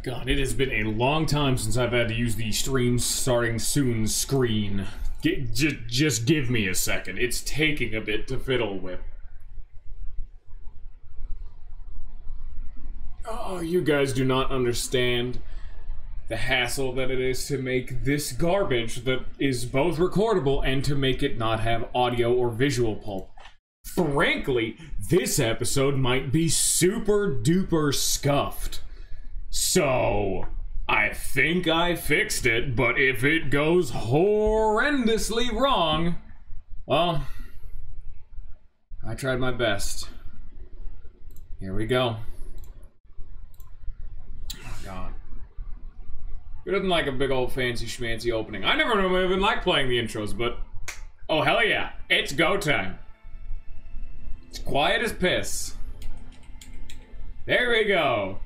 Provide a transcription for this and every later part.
God, it has been a long time since I've had to use the stream starting soon screen. Just give me a second. It's taking a bit to fiddle with. Oh, you guys do not understand the hassle that it is to make this garbage that is both recordable and to make it not have audio or visual pulp. Frankly, this episode might be super duper scuffed. So, I think I fixed it, but if it goes horrendously wrong, well, I tried my best. Here we go. Oh, God. It doesn't like a big old fancy schmancy opening. I never even liked playing the intros, but oh, hell yeah. It's go time. It's quiet as piss. There we go.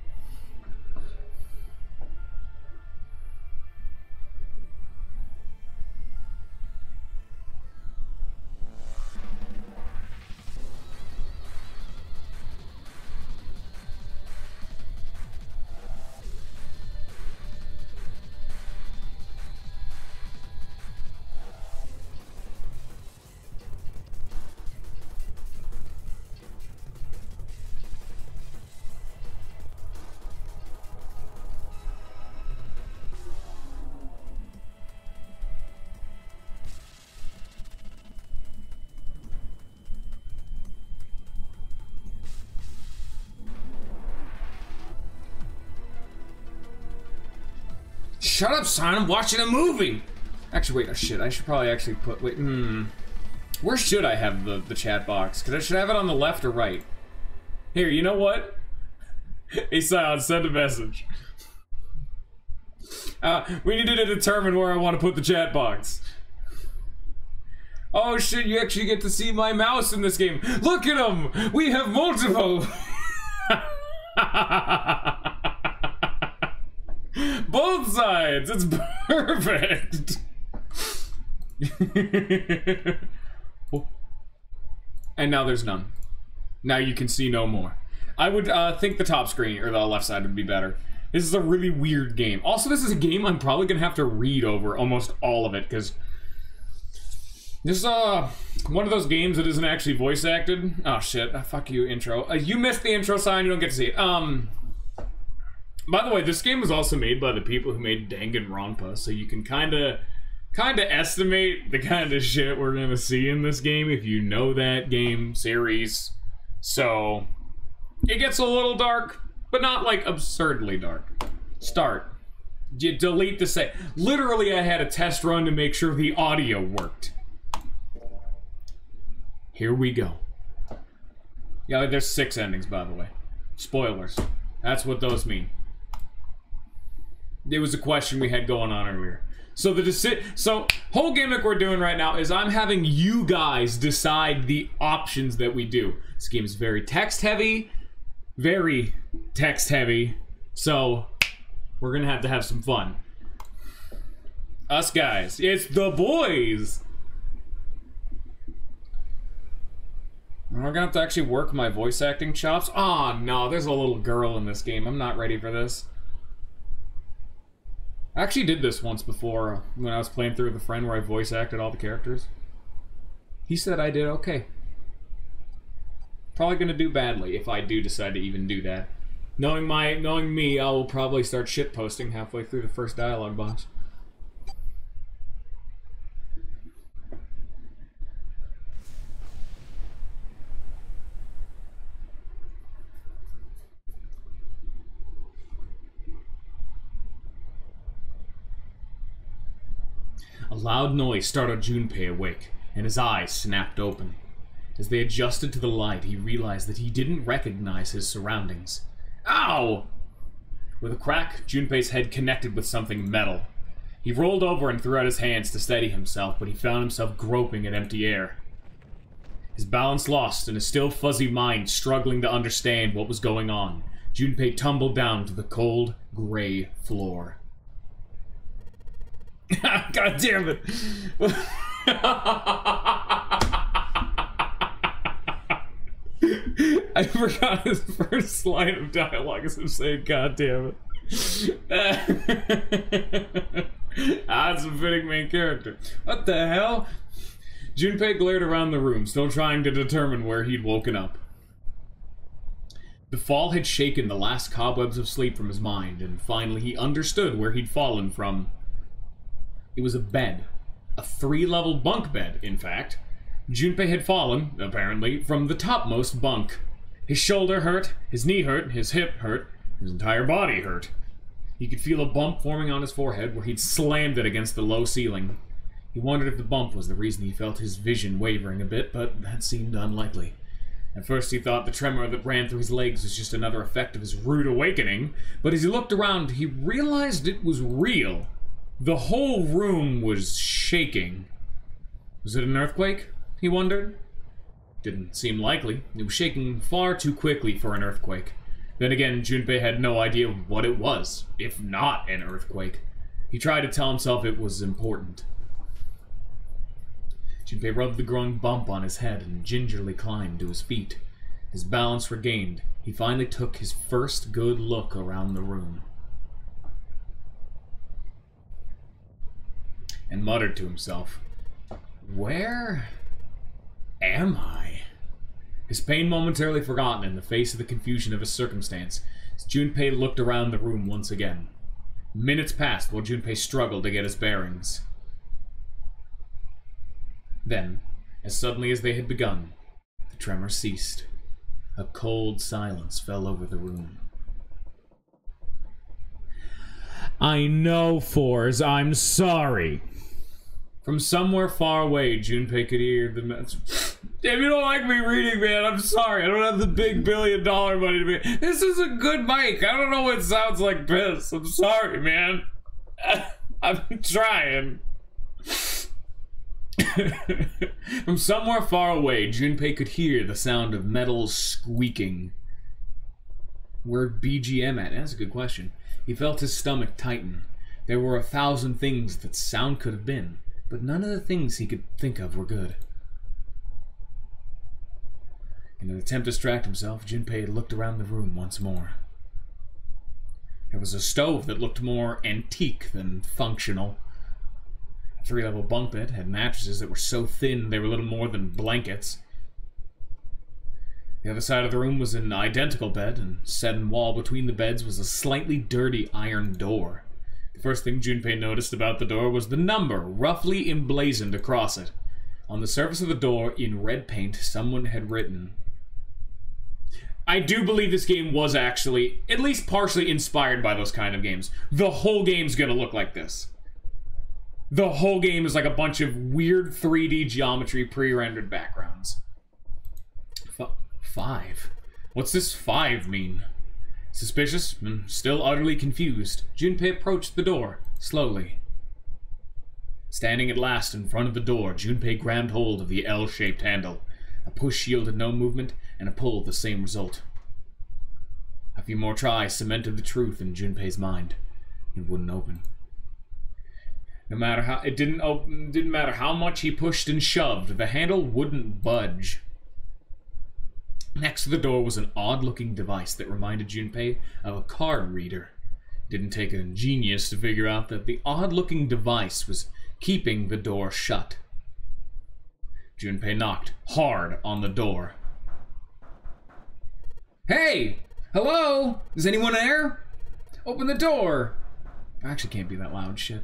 Shut up, son, I'm watching a movie! Actually, wait, oh shit, I should probably actually put, wait, where should I have the chat box? Because I should have it on the left or right. Here, you know what? Hey, Sion, send a message. We needed to determine where I want to put the chat box. Oh shit, you actually get to see my mouse in this game. Look at him! We have multiple! Both sides! It's perfect! And now there's none. Now you can see no more. I would think the top screen, or the left side, would be better. This is a really weird game. Also, this is a game I'm probably gonna have to read over almost all of it, because this is one of those games that isn't actually voice acted. Oh shit, fuck you, intro. You missed the intro sign, you don't get to see it. By the way, this game was also made by the people who made Danganronpa, so you can kinda estimate the kind of shit we're gonna see in this game if you know that game series. So, it gets a little dark, but not like absurdly dark. Start. You delete the save. Literally, I had a test run to make sure the audio worked. Here we go. Yeah, there's 6 endings, by the way. Spoilers. That's what those mean. It was a question we had going on earlier. So whole gimmick we're doing right now is I'm having you guys decide the options that we do. This game is very text heavy, so we're gonna have to have some fun. Us guys, it's the boys. We're gonna have to actually work my voice acting chops. Oh no, there's a little girl in this game. I'm not ready for this. I actually did this once before when I was playing through with a friend where I voice acted all the characters. He said I did okay. Probably gonna do badly if I do decide to even do that. Knowing me, I will probably start shitposting halfway through the first dialogue box. A loud noise startled Junpei awake, and his eyes snapped open. As they adjusted to the light, he realized that he didn't recognize his surroundings. Ow! With a crack, Junpei's head connected with something metal. He rolled over and threw out his hands to steady himself, but he found himself groping at empty air. His balance lost, and his still fuzzy mind struggling to understand what was going on, Junpei tumbled down to the cold, gray floor. God damn it! I forgot his first line of dialogue is him saying, God damn it. That's a fitting main character. What the hell? Junpei glared around the room, still trying to determine where he'd woken up. The fall had shaken the last cobwebs of sleep from his mind, and finally he understood where he'd fallen from. It was a bed. A 3-level bunk bed, in fact. Junpei had fallen, apparently, from the topmost bunk. His shoulder hurt, his knee hurt, his hip hurt, his entire body hurt. He could feel a bump forming on his forehead where he'd slammed it against the low ceiling. He wondered if the bump was the reason he felt his vision wavering a bit, but that seemed unlikely. At first he thought the tremor that ran through his legs was just another effect of his rude awakening, but as he looked around, he realized it was real. The whole room was shaking. Was it an earthquake? He wondered. Didn't seem likely. It was shaking far too quickly for an earthquake. Then again, Junpei had no idea what it was, if not an earthquake. He tried to tell himself it was important. Junpei rubbed the growing bump on his head and gingerly climbed to his feet. His balance regained, he finally took his first good look around the room. And muttered to himself, "Where am I?" His pain momentarily forgotten in the face of the confusion of his circumstance, as Junpei looked around the room once again. Minutes passed while Junpei struggled to get his bearings. Then, as suddenly as they had begun, the tremor ceased. A cold silence fell over the room. "I know, Fours, I'm sorry." From somewhere far away, Junpei could hear the message. "If you don't like me reading, man, I'm sorry. I don't have the big $1 billion money to be. This is a good mic. I don't know what sounds like this. I'm sorry, man. I'm trying." From somewhere far away, Junpei could hear the sound of metal squeaking. Where'd BGM at? That's a good question. He felt his stomach tighten. There were 1,000 things that sound could have been, but none of the things he could think of were good. In an attempt to distract himself, Junpei looked around the room once more. There was a stove that looked more antique than functional. A 3-level bunk bed had mattresses that were so thin they were little more than blankets. The other side of the room was an identical bed, and set in wall between the beds was a slightly dirty iron door. The first thing Junpei noticed about the door was the number roughly emblazoned across it. On the surface of the door, in red paint, someone had written... I do believe this game was actually, at least partially, inspired by those kind of games. The whole game's gonna look like this. The whole game is like a bunch of weird 3D geometry pre-rendered backgrounds. 5? What's this 5 mean? Suspicious and still utterly confused, Junpei approached the door, slowly. Standing at last in front of the door, Junpei grabbed hold of the L-shaped handle. A push yielded no movement, and a pull the same result. A few more tries cemented the truth in Junpei's mind. It wouldn't open. No matter how it didn't matter how much he pushed and shoved, the handle wouldn't budge. Next to the door was an odd-looking device that reminded Junpei of a card reader. It didn't take a genius to figure out that the odd-looking device was keeping the door shut. Junpei knocked hard on the door. "Hey! Hello? Is anyone there? Open the door!" I actually can't be that loud, shit.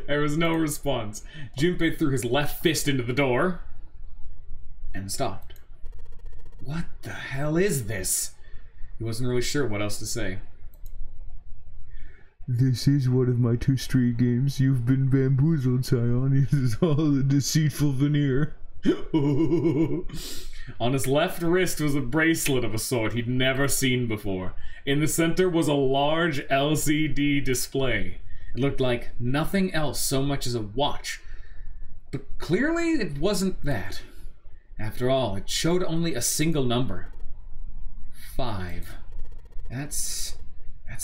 There was no response. Junpei threw his left fist into the door and stopped. What the hell is this? He wasn't really sure what else to say. "This is one of my 2 street games. You've been bamboozled, Scion. This is all a deceitful veneer." On his left wrist was a bracelet of a sort he'd never seen before. In the center was a large LCD display. It looked like nothing else so much as a watch. But clearly it wasn't that. After all, it showed only a single number. 5. That's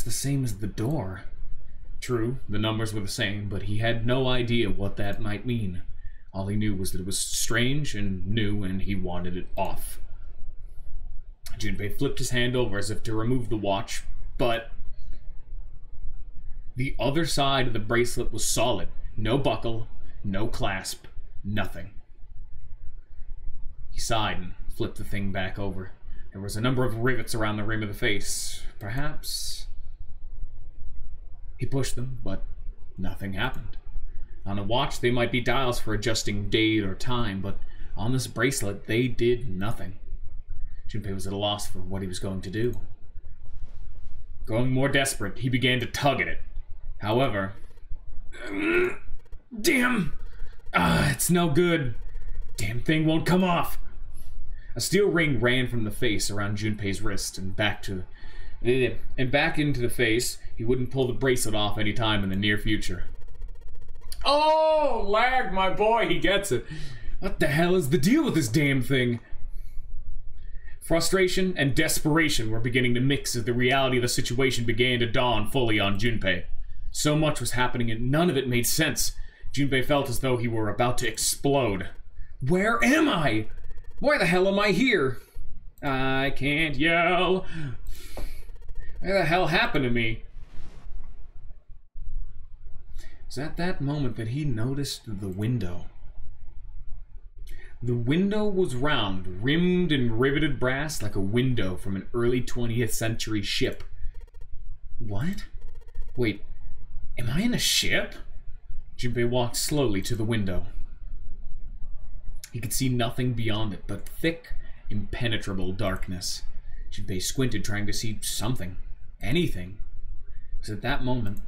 the same as the door. True, the numbers were the same, but he had no idea what that might mean. All he knew was that it was strange and new, and he wanted it off. Junpei flipped his hand over as if to remove the watch, but the other side of the bracelet was solid. No buckle, no clasp, nothing. He sighed and flipped the thing back over. There was a number of rivets around the rim of the face. Perhaps... He pushed them, but nothing happened. On a watch, they might be dials for adjusting date or time, but on this bracelet, they did nothing. Junpei was at a loss for what he was going to do. Growing more desperate, he began to tug at it. However... Damn! It's no good. Damn thing won't come off. A steel ring ran from the face around Junpei's wrist and back into the face. He wouldn't pull the bracelet off any time in the near future. Oh, lag, my boy, he gets it. What the hell is the deal with this damn thing? Frustration and desperation were beginning to mix as the reality of the situation began to dawn fully on Junpei. So much was happening and none of it made sense. Junpei felt as though he were about to explode. Where am I? Why the hell am I here? I can't yell. What the hell happened to me? It was at that moment that he noticed the window. The window was round, rimmed and riveted brass like a window from an early 20th century ship. What? Wait, am I in a ship? Junpei walked slowly to the window. He could see nothing beyond it but thick, impenetrable darkness. Junpei squinted, trying to see something, anything. It was at that moment...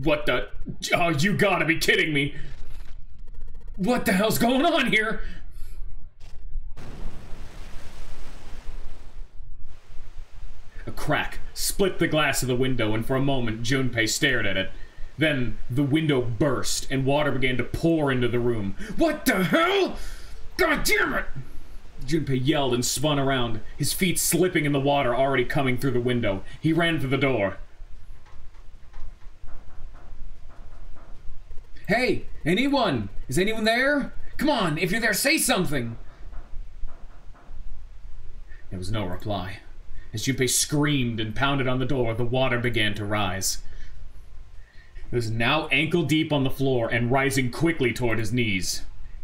What the... Oh, you gotta be kidding me! What the hell's going on here? A crack split the glass of the window, and for a moment, Junpei stared at it. Then, the window burst, and water began to pour into the room. What the hell? God damn it! Junpei yelled and spun around, his feet slipping in the water already coming through the window. He ran for the door. Hey, anyone? Is anyone there? Come on, if you're there, say something! There was no reply. As Junpei screamed and pounded on the door, the water began to rise. It was now ankle deep on the floor and rising quickly toward his knees.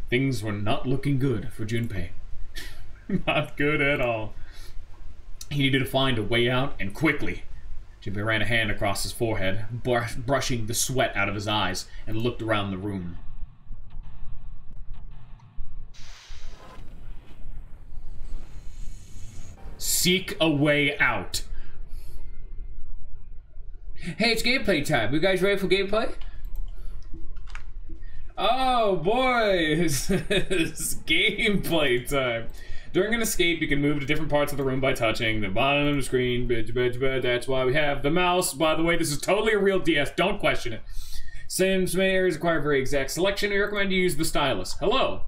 Things were not looking good for Junpei. Not good at all. He needed to find a way out, and quickly. Junpei ran a hand across his forehead, brushing the sweat out of his eyes, and looked around the room. Seek a way out. Hey, it's gameplay time. You guys ready for gameplay? Oh, boys. It's gameplay time. During an escape, you can move to different parts of the room by touching the bottom of the screen. That's why we have the mouse. By the way, this is totally a real DS. Don't question it. Some areas require very exact selection. We recommend you use the stylus. Hello.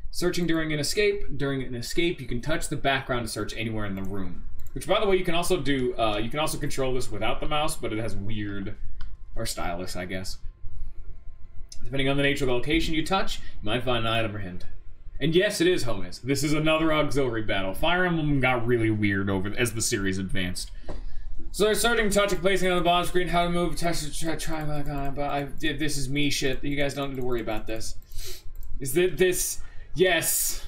Searching during an escape. During an escape, you can touch the background to search anywhere in the room. Which, by the way, you can also do. You can also control this without the mouse, but it has weird, or stylus, I guess. Depending on the nature of the location you touch, you might find an item or hint. And yes, it is horrendous. This is another auxiliary battle. Fire Emblem got really weird as the series advanced. So they're starting touching, placing on the bottom screen, how to move, touch, try back on, but this is me shit. You guys don't need to worry about this. Is this, yes.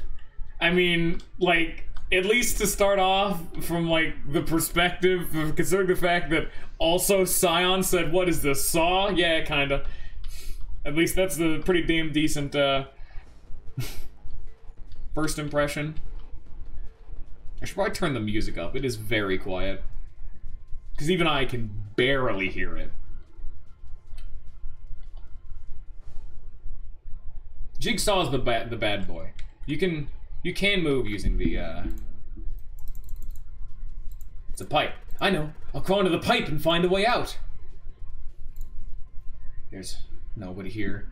I mean, like, at least to start off from, like, the perspective of considering the fact that also Scion said, what is this, Saw? Yeah, kinda. At least that's the pretty damn decent, first impression. I should probably turn the music up. It is very quiet. Because even I can barely hear it. Jigsaw's the bad boy. You can move using the it's a pipe. I know. I'll crawl into the pipe and find a way out. There's nobody here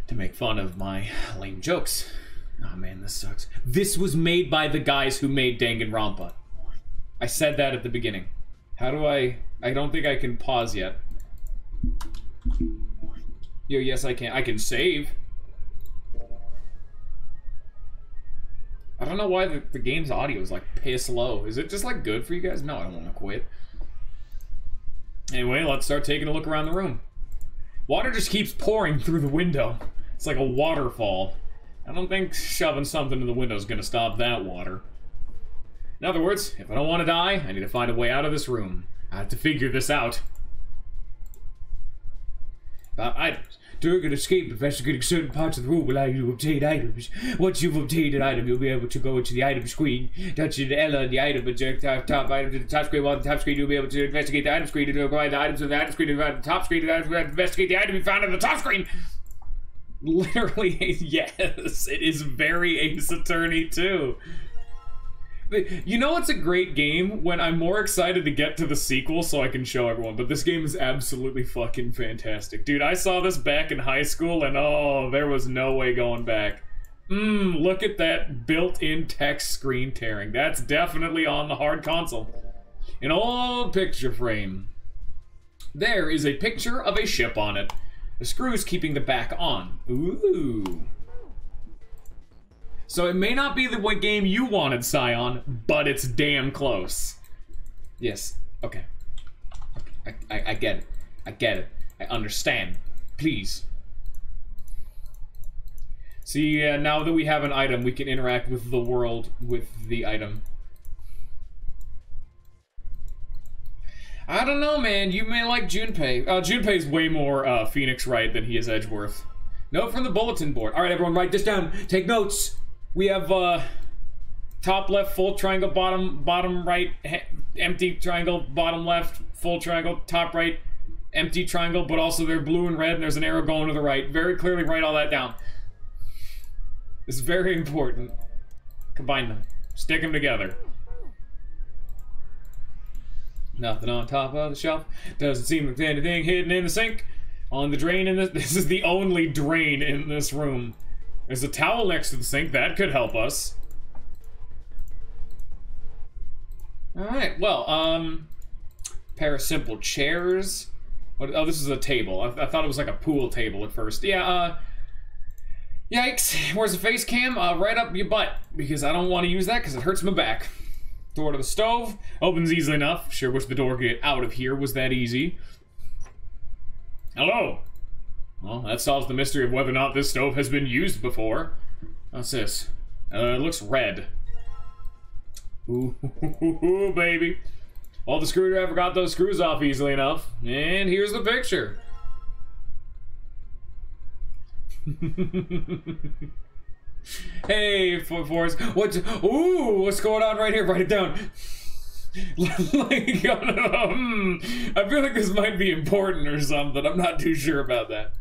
to make fun of my lame jokes. Oh man, this sucks. This was made by the guys who made Danganronpa. I said that at the beginning. How do I don't think I can pause yet. Yo, yes I can. I can save. I don't know why the game's audio is like piss low. Is it just like good for you guys? No, I don't want to quit. Anyway, let's start taking a look around the room. Water just keeps pouring through the window. It's like a waterfall. I don't think shoving something in the window is going to stop that water. In other words, if I don't want to die, I need to find a way out of this room. I have to figure this out. About items. During an escape, investigating certain parts of the room will allow you to obtain items. Once you've obtained an item, you'll be able to go into the item screen, touch an L on the item, and check the top item to the top screen. While on the top screen, you'll be able to investigate the item screen and provide the items on the item screen, and provide the top screen, and investigate the item you found on the top screen. Literally, yes, it is very Ace Attorney too. You know it's a great game when I'm more excited to get to the sequel so I can show everyone, but this game is absolutely fucking fantastic. Dude, I saw this back in high school and oh, there was no way going back. Look at that built-in text screen tearing. That's definitely on the hard console. An old picture frame. There is a picture of a ship on it. The screws keeping the back on. Ooh. So it may not be the game you wanted, Scion, but it's damn close. Yes, okay. I get it. I get it. I understand. Please. See, now that we have an item, we can interact with the world with the item. I don't know, man. You may like Junpei. Junpei's way more Phoenix Wright than he is Edgeworth. Note from the bulletin board. All right, everyone, write this down. Take notes. We have top left, full triangle, bottom right, empty triangle, bottom left, full triangle, top right, empty triangle, but also they're blue and red, and there's an arrow going to the right. Very clearly write all that down. It's very important. Combine them. Stick them together. Nothing on top of the shelf. Doesn't seem like anything hidden in the sink. On the drain in this. This is the only drain in this room. There's a towel next to the sink. That could help us. Alright, well, pair of simple chairs. What, oh, this is a table. I thought it was like a pool table at first. Yeah, yikes. Where's the face cam? Right up your butt. Because I don't want to use that because it hurts my back. Door to the stove. Opens easily enough. Sure wish the door could get out of here was that easy. Hello. Well, that solves the mystery of whether or not this stove has been used before. What's this? It looks red. Ooh, baby. Well, the screwdriver got those screws off easily enough. And here's the picture. Hey, Forrest. What's going on right here? Write it down. Like, I feel like this might be important or something. I'm not too sure about that.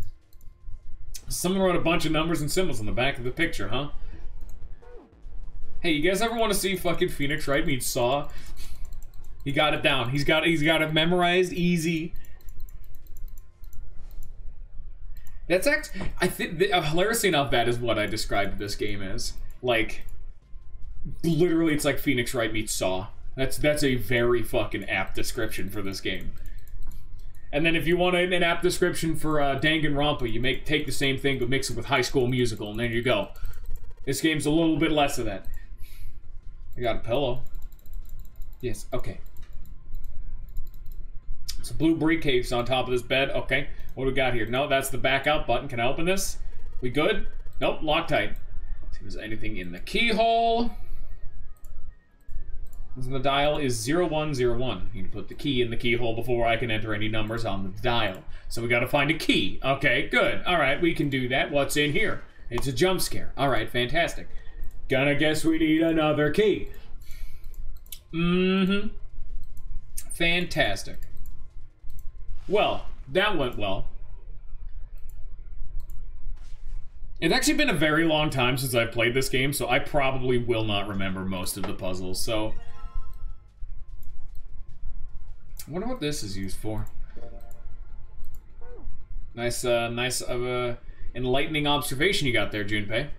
Someone wrote a bunch of numbers and symbols on the back of the picture, huh? Hey, you guys ever want to see fucking Phoenix Wright meet Saw? He got it down. He's got it memorized easy. That's actually, I think, hilariously enough, that is what I described this game as. Like, literally, it's like Phoenix Wright meets Saw. That's a very fucking apt description for this game. And then if you want an apt description for Danganronpa, you take the same thing but mix it with High School Musical, and there you go. This game's a little bit less of that. I got a pillow. Yes, okay. It's a blue briefcase on top of this bed. Okay, what do we got here? No, that's the back out button. Can I open this? We good? Nope, Loctite. See if there's anything in the keyhole. The dial is 0101. You need to put the key in the keyhole before I can enter any numbers on the dial. So we gotta find a key. Okay, good. Alright, we can do that. What's in here? It's a jump scare. Alright, fantastic. Gonna guess we need another key. Mm-hmm. Fantastic. Well, that went well. It's actually been a very long time since I've played this game, so I probably will not remember most of the puzzles, so... I wonder what this is used for. Nice enlightening observation you got there, Junpei.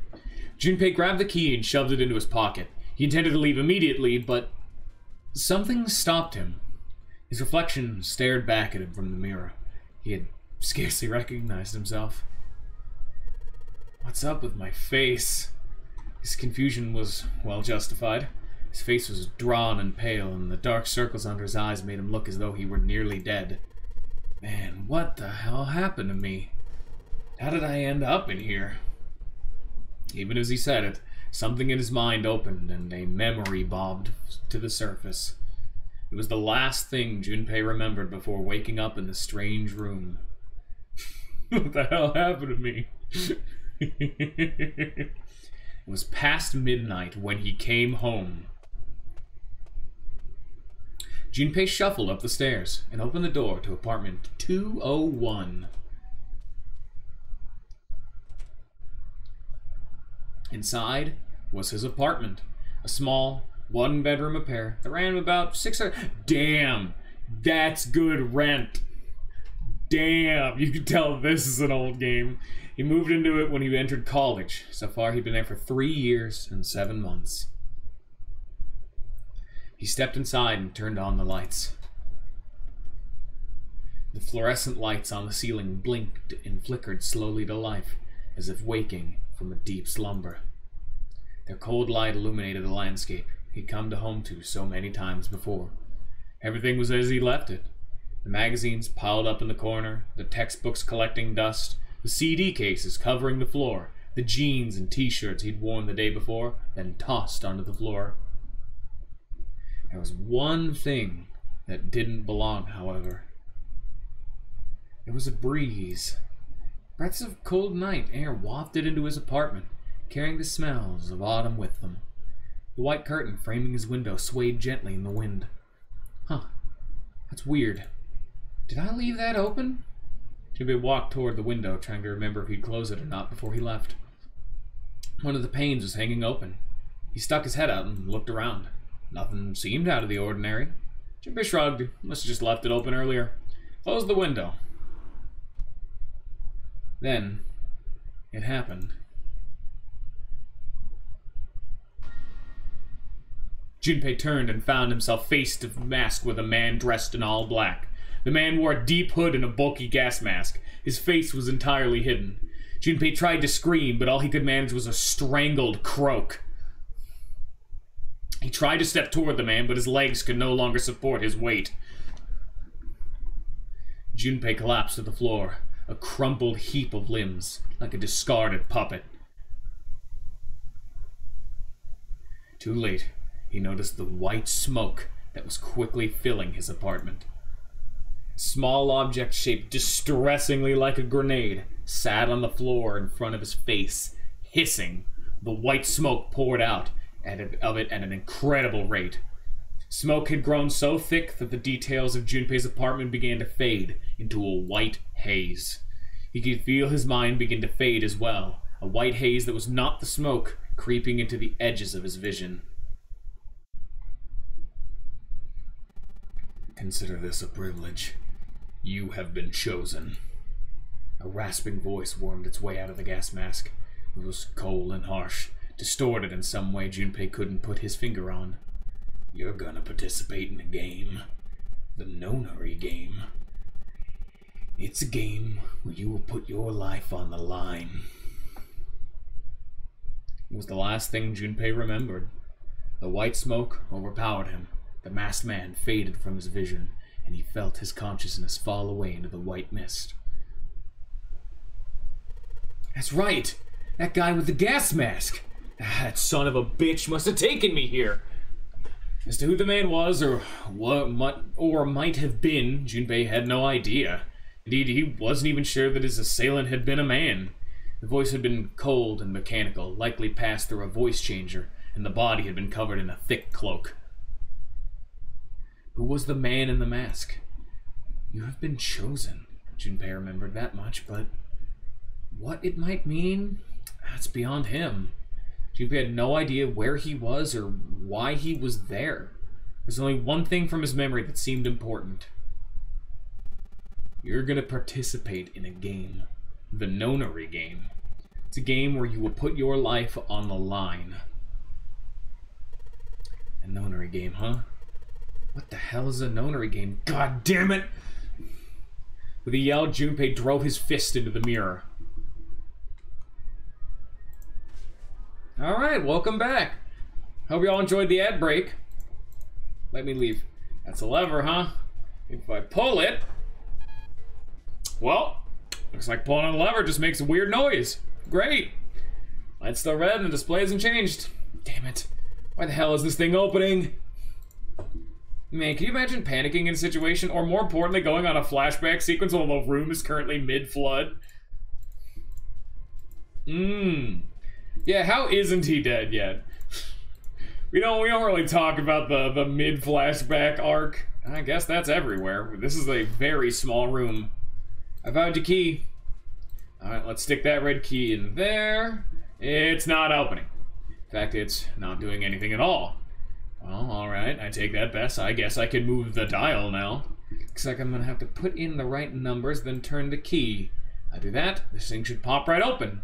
Junpei grabbed the key and shoved it into his pocket. He intended to leave immediately, but something stopped him. His reflection stared back at him from the mirror. He had scarcely recognized himself. What's up with my face? His confusion was well justified. His face was drawn and pale, and the dark circles under his eyes made him look as though he were nearly dead. Man, what the hell happened to me? How did I end up in here? Even as he said it, something in his mind opened and a memory bobbed to the surface. It was the last thing Junpei remembered before waking up in the strange room. What the hell happened to me? It was past midnight when he came home. Junpei shuffled up the stairs and opened the door to apartment 201. Inside was his apartment, a small one-bedroom affair that ran about 600. Damn, that's good rent. Damn, you can tell this is an old game. He moved into it when he entered college. So far, he'd been there for 3 years and 7 months. He stepped inside and turned on the lights. The fluorescent lights on the ceiling blinked and flickered slowly to life, as if waking from a deep slumber. Their cold light illuminated the landscape he'd come home to so many times before. Everything was as he left it. The magazines piled up in the corner, the textbooks collecting dust, the CD cases covering the floor, the jeans and t-shirts he'd worn the day before, then tossed onto the floor. There was one thing that didn't belong, however. It was a breeze. Breaths of cold night air wafted into his apartment, carrying the smells of autumn with them. The white curtain framing his window swayed gently in the wind. Huh, that's weird. Did I leave that open? Junpei walked toward the window, trying to remember if he'd closed it or not before he left. One of the panes was hanging open. He stuck his head out and looked around. Nothing seemed out of the ordinary. Junpei shrugged. Must have just left it open earlier. Closed the window. Then, it happened. Junpei turned and found himself face to mask with a man dressed in all black. The man wore a deep hood and a bulky gas mask. His face was entirely hidden. Junpei tried to scream, but all he could manage was a strangled croak. He tried to step toward the man, but his legs could no longer support his weight. Junpei collapsed to the floor, a crumpled heap of limbs, like a discarded puppet. Too late, he noticed the white smoke that was quickly filling his apartment. A small object shaped distressingly like a grenade sat on the floor in front of his face, hissing. The white smoke poured out of it at an incredible rate. Smoke had grown so thick that the details of Junpei's apartment began to fade into a white haze. He could feel his mind begin to fade as well, a white haze that was not the smoke creeping into the edges of his vision. Consider this a privilege. You have been chosen. A rasping voice wormed its way out of the gas mask. It was cold and harsh, distorted in some way Junpei couldn't put his finger on. You're gonna participate in a game. The Nonary game. It's a game where you will put your life on the line. It was the last thing Junpei remembered. The white smoke overpowered him. The masked man faded from his vision, and he felt his consciousness fall away into the white mist. That's right! That guy with the gas mask! That son of a bitch must have taken me here! As to who the man was, or what might have been, Junpei had no idea. Indeed, he wasn't even sure that his assailant had been a man. The voice had been cold and mechanical, likely passed through a voice changer, and the body had been covered in a thick cloak. Who was the man in the mask? You have been chosen. Junpei remembered that much, but what it might mean, that's beyond him. Junpei had no idea where he was or why he was there. There's only one thing from his memory that seemed important. You're gonna participate in a game. The Nonary game. It's a game where you will put your life on the line. A Nonary game, huh? What the hell is a Nonary game? God damn it! With a yell, Junpei drove his fist into the mirror. Alright, welcome back. Hope you all enjoyed the ad break. Let me leave. That's a lever, huh? If I pull it... Well, looks like pulling on the lever just makes a weird noise. Great. Light's still red and the display hasn't changed. Damn it. Why the hell is this thing opening? Man, can you imagine panicking in a situation, or more importantly, going on a flashback sequence while the room is currently mid-flood? Yeah, how isn't he dead yet? We don't really talk about the mid-flashback arc. I guess that's everywhere. This is a very small room. I found your key. Alright, let's stick that red key in there. It's not opening. In fact, it's not doing anything at all. Well, alright, I take that best. I guess I can move the dial now. Looks like I'm gonna have to put in the right numbers, then turn the key. I do that, this thing should pop right open.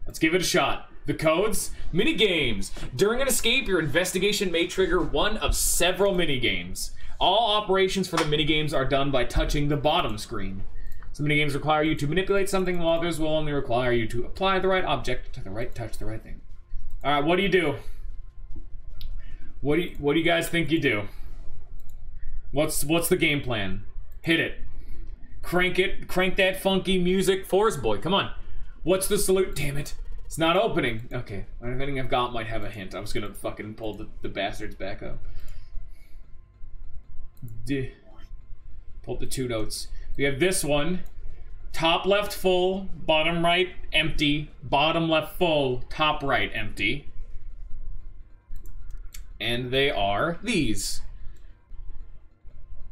Let's give it a shot. The Codes Minigames. During an escape, your investigation may trigger one of several minigames. All operations for the minigames are done by touching the bottom screen. Some minigames require you to manipulate something, while others will only require you to apply the right object to the right touch, the right thing. Alright, what do you do? What do you guys think you do? What's the game plan? Hit it. Crank it. Crank that funky music. Forest Boy, come on. What's the salute? Damn it. It's not opening. Okay. Anything I've got might have a hint. I was gonna fucking pull the bastards back up. Pull the two notes. We have this one. Top left full, bottom right empty, bottom left full, top right empty. And they are these.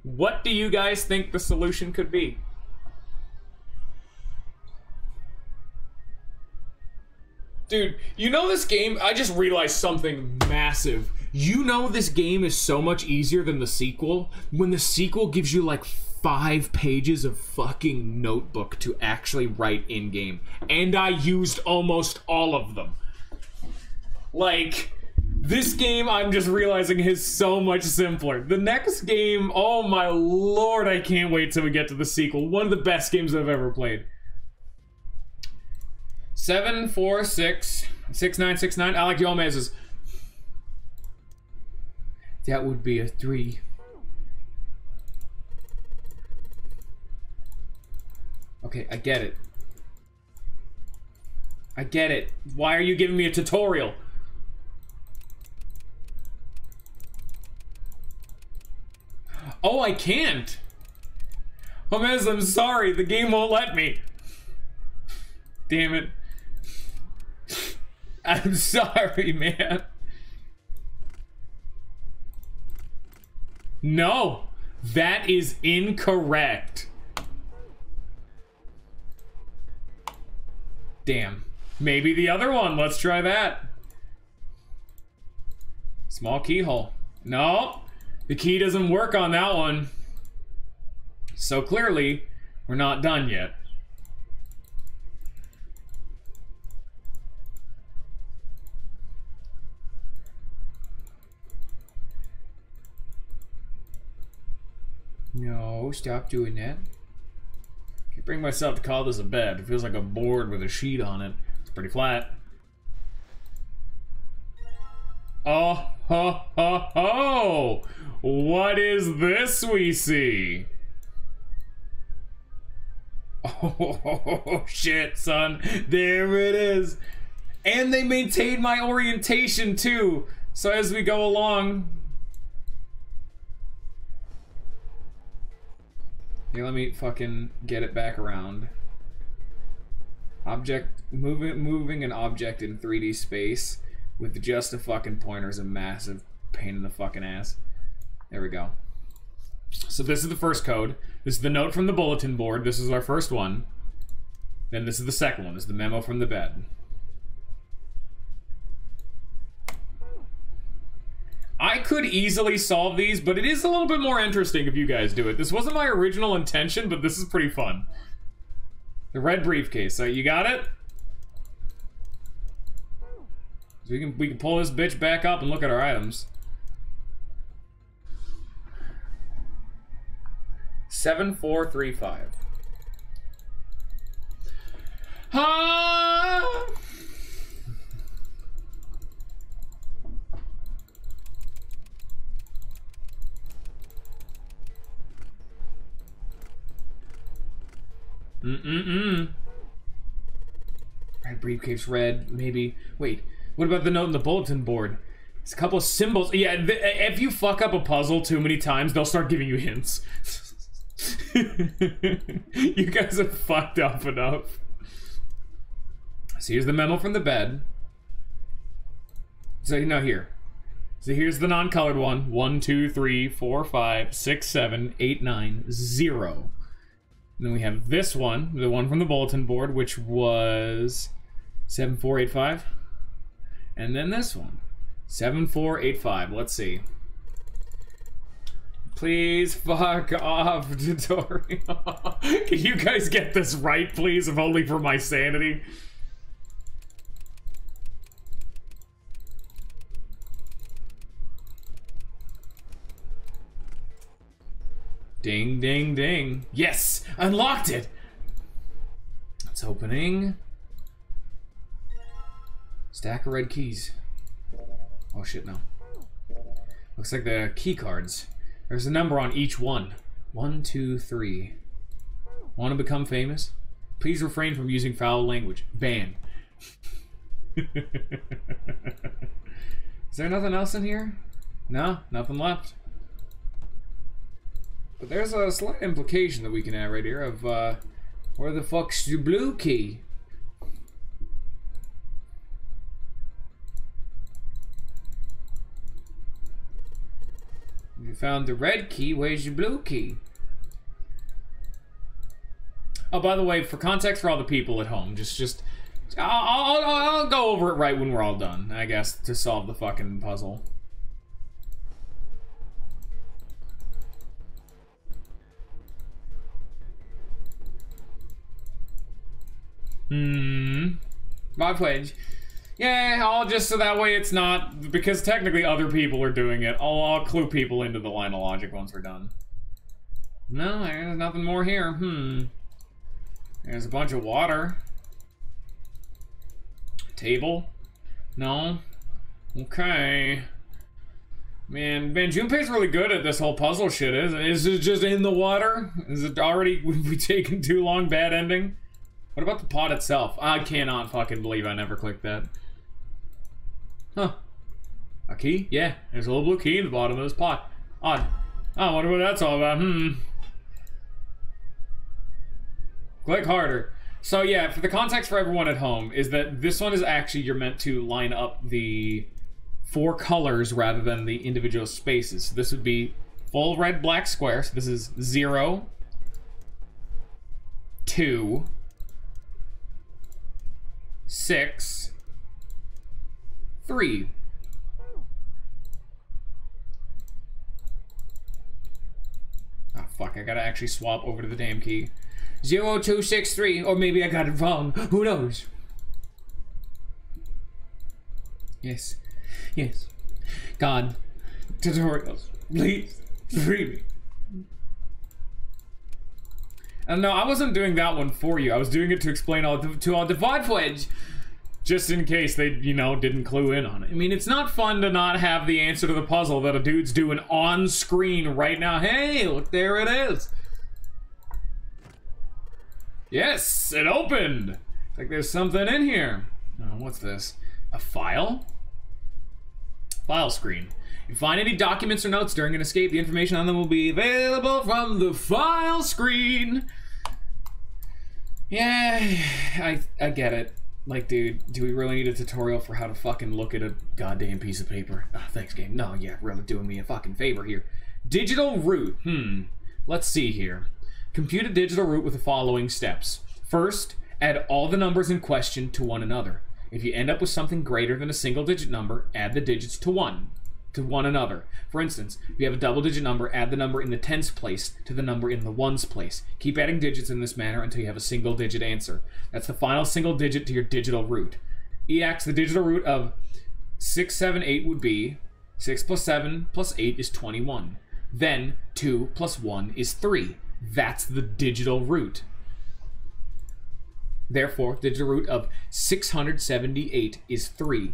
What do you guys think the solution could be? Dude, you know this game, I just realized something massive. You know this game is so much easier than the sequel when the sequel gives you like 5 pages of fucking notebook to actually write in-game. And I used almost all of them. Like, this game I'm just realizing is so much simpler. The next game, oh my lord, I can't wait till we get to the sequel. One of the best games I've ever played. 746 6969. I like Yomez's. That would be a 3. Okay, I get it. I get it. Why are you giving me a tutorial? Oh, I can't. Gomez, I'm sorry. The game won't let me. Damn it. I'm sorry, man. No, that is incorrect. Damn. Maybe the other one. Let's try that. Small keyhole. No, the key doesn't work on that one. So clearly, we're not done yet. No, stop doing that. Can't bring myself to call this a bed. It feels like a board with a sheet on it. It's pretty flat. Oh, ho, ho, ho! What is this we see? Oh, shit, son. There it is. And they maintain my orientation, too. So as we go along... Here, let me fucking get it back around. Object, moving an object in 3D space with just a fucking pointer is a massive pain in the fucking ass. There we go. So this is the first code. This is the note from the bulletin board. This is our first one. Then this is the second one. This is the memo from the bed. I could easily solve these, but it is a little bit more interesting if you guys do it. This wasn't my original intention, but this is pretty fun. The red briefcase. So you got it? So we can pull this bitch back up and look at our items. 7435. Red briefcase, red, maybe. Wait, what about the note in the bulletin board? It's a couple of symbols. Yeah, if you fuck up a puzzle too many times, they'll start giving you hints. You guys are fucked up enough. So here's the memo from the bed. So, no, here. So here's the non-colored one. 1, 2, 3, 4, 5, 6, 7, 8, 9, 0. And then we have this one, the one from the bulletin board, which was 7485. And then this one, 7485. Let's see. Please fuck off, tutorial. Can you guys get this right, please, if only for my sanity? Ding, ding, ding. Yes! Unlocked it! It's opening. Stack of red keys. Oh shit, no. Looks like the key cards. There's a number on each one. 1, 2, 3. Want to become famous? Please refrain from using foul language. Ban. Is there nothing else in here? No? Nothing left? But there's a slight implication that we can add right here of, where the fuck's the blue key? You found the red key, where's your blue key? Oh, by the way, for context for all the people at home, I'll go over it right when we're all done, I guess, to solve the fucking puzzle. My pledge. Yeah, I'll just so that way it's not, because technically other people are doing it. I'll clue people into the line of logic once we're done. No, there's nothing more here. There's a bunch of water. Table. No. Okay. Man, Junpei's really good at this whole puzzle shit. Is it just in the water? Is it already, would we taken too long? Bad ending? What about the pot itself? I cannot fucking believe I never clicked that. Huh. A key? Yeah, there's a little blue key in the bottom of this pot. Odd. I wonder what that's all about. Click harder. So yeah, for the context for everyone at home, is that this one is actually, you're meant to line up the 4 colors rather than the individual spaces. So this would be full red, black square. So this is 0, 2, 6, 3. Oh fuck, I gotta actually swap over to the damn key. 0, 2, 6, 3, or maybe I got it wrong. Who knows? Yes. Yes. God. Tutorials. Please. Free me. No, I wasn't doing that one for you. I was doing it to explain to our Divide Pledge, just in case they, you know, didn't clue in on it. I mean, it's not fun to not have the answer to the puzzle that a dude's doing on screen right now. Hey, look, there it is. Yes, it opened. It's like there's something in here. Oh, what's this? A file? File screen. If you find any documents or notes during an escape, the information on them will be available from the file screen. Yeah, I get it. Like, dude, do we really need a tutorial for how to fucking look at a goddamn piece of paper? Oh, thanks, game. No, yeah, really doing me a fucking favor here. Digital root. Let's see here. Compute a digital root with the following steps. First, add all the numbers in question to one another. If you end up with something greater than a single-digit number, add the digits to one another. For instance, if you have a double-digit number, add the number in the tens place to the number in the ones place. Keep adding digits in this manner until you have a single-digit answer. That's the final single digit to your digital root. EX, the digital root of 6, 7, 8 would be 6 plus 7 plus 8 is 21. Then 2 plus 1 is 3. That's the digital root. Therefore, the digital root of 678 is 3.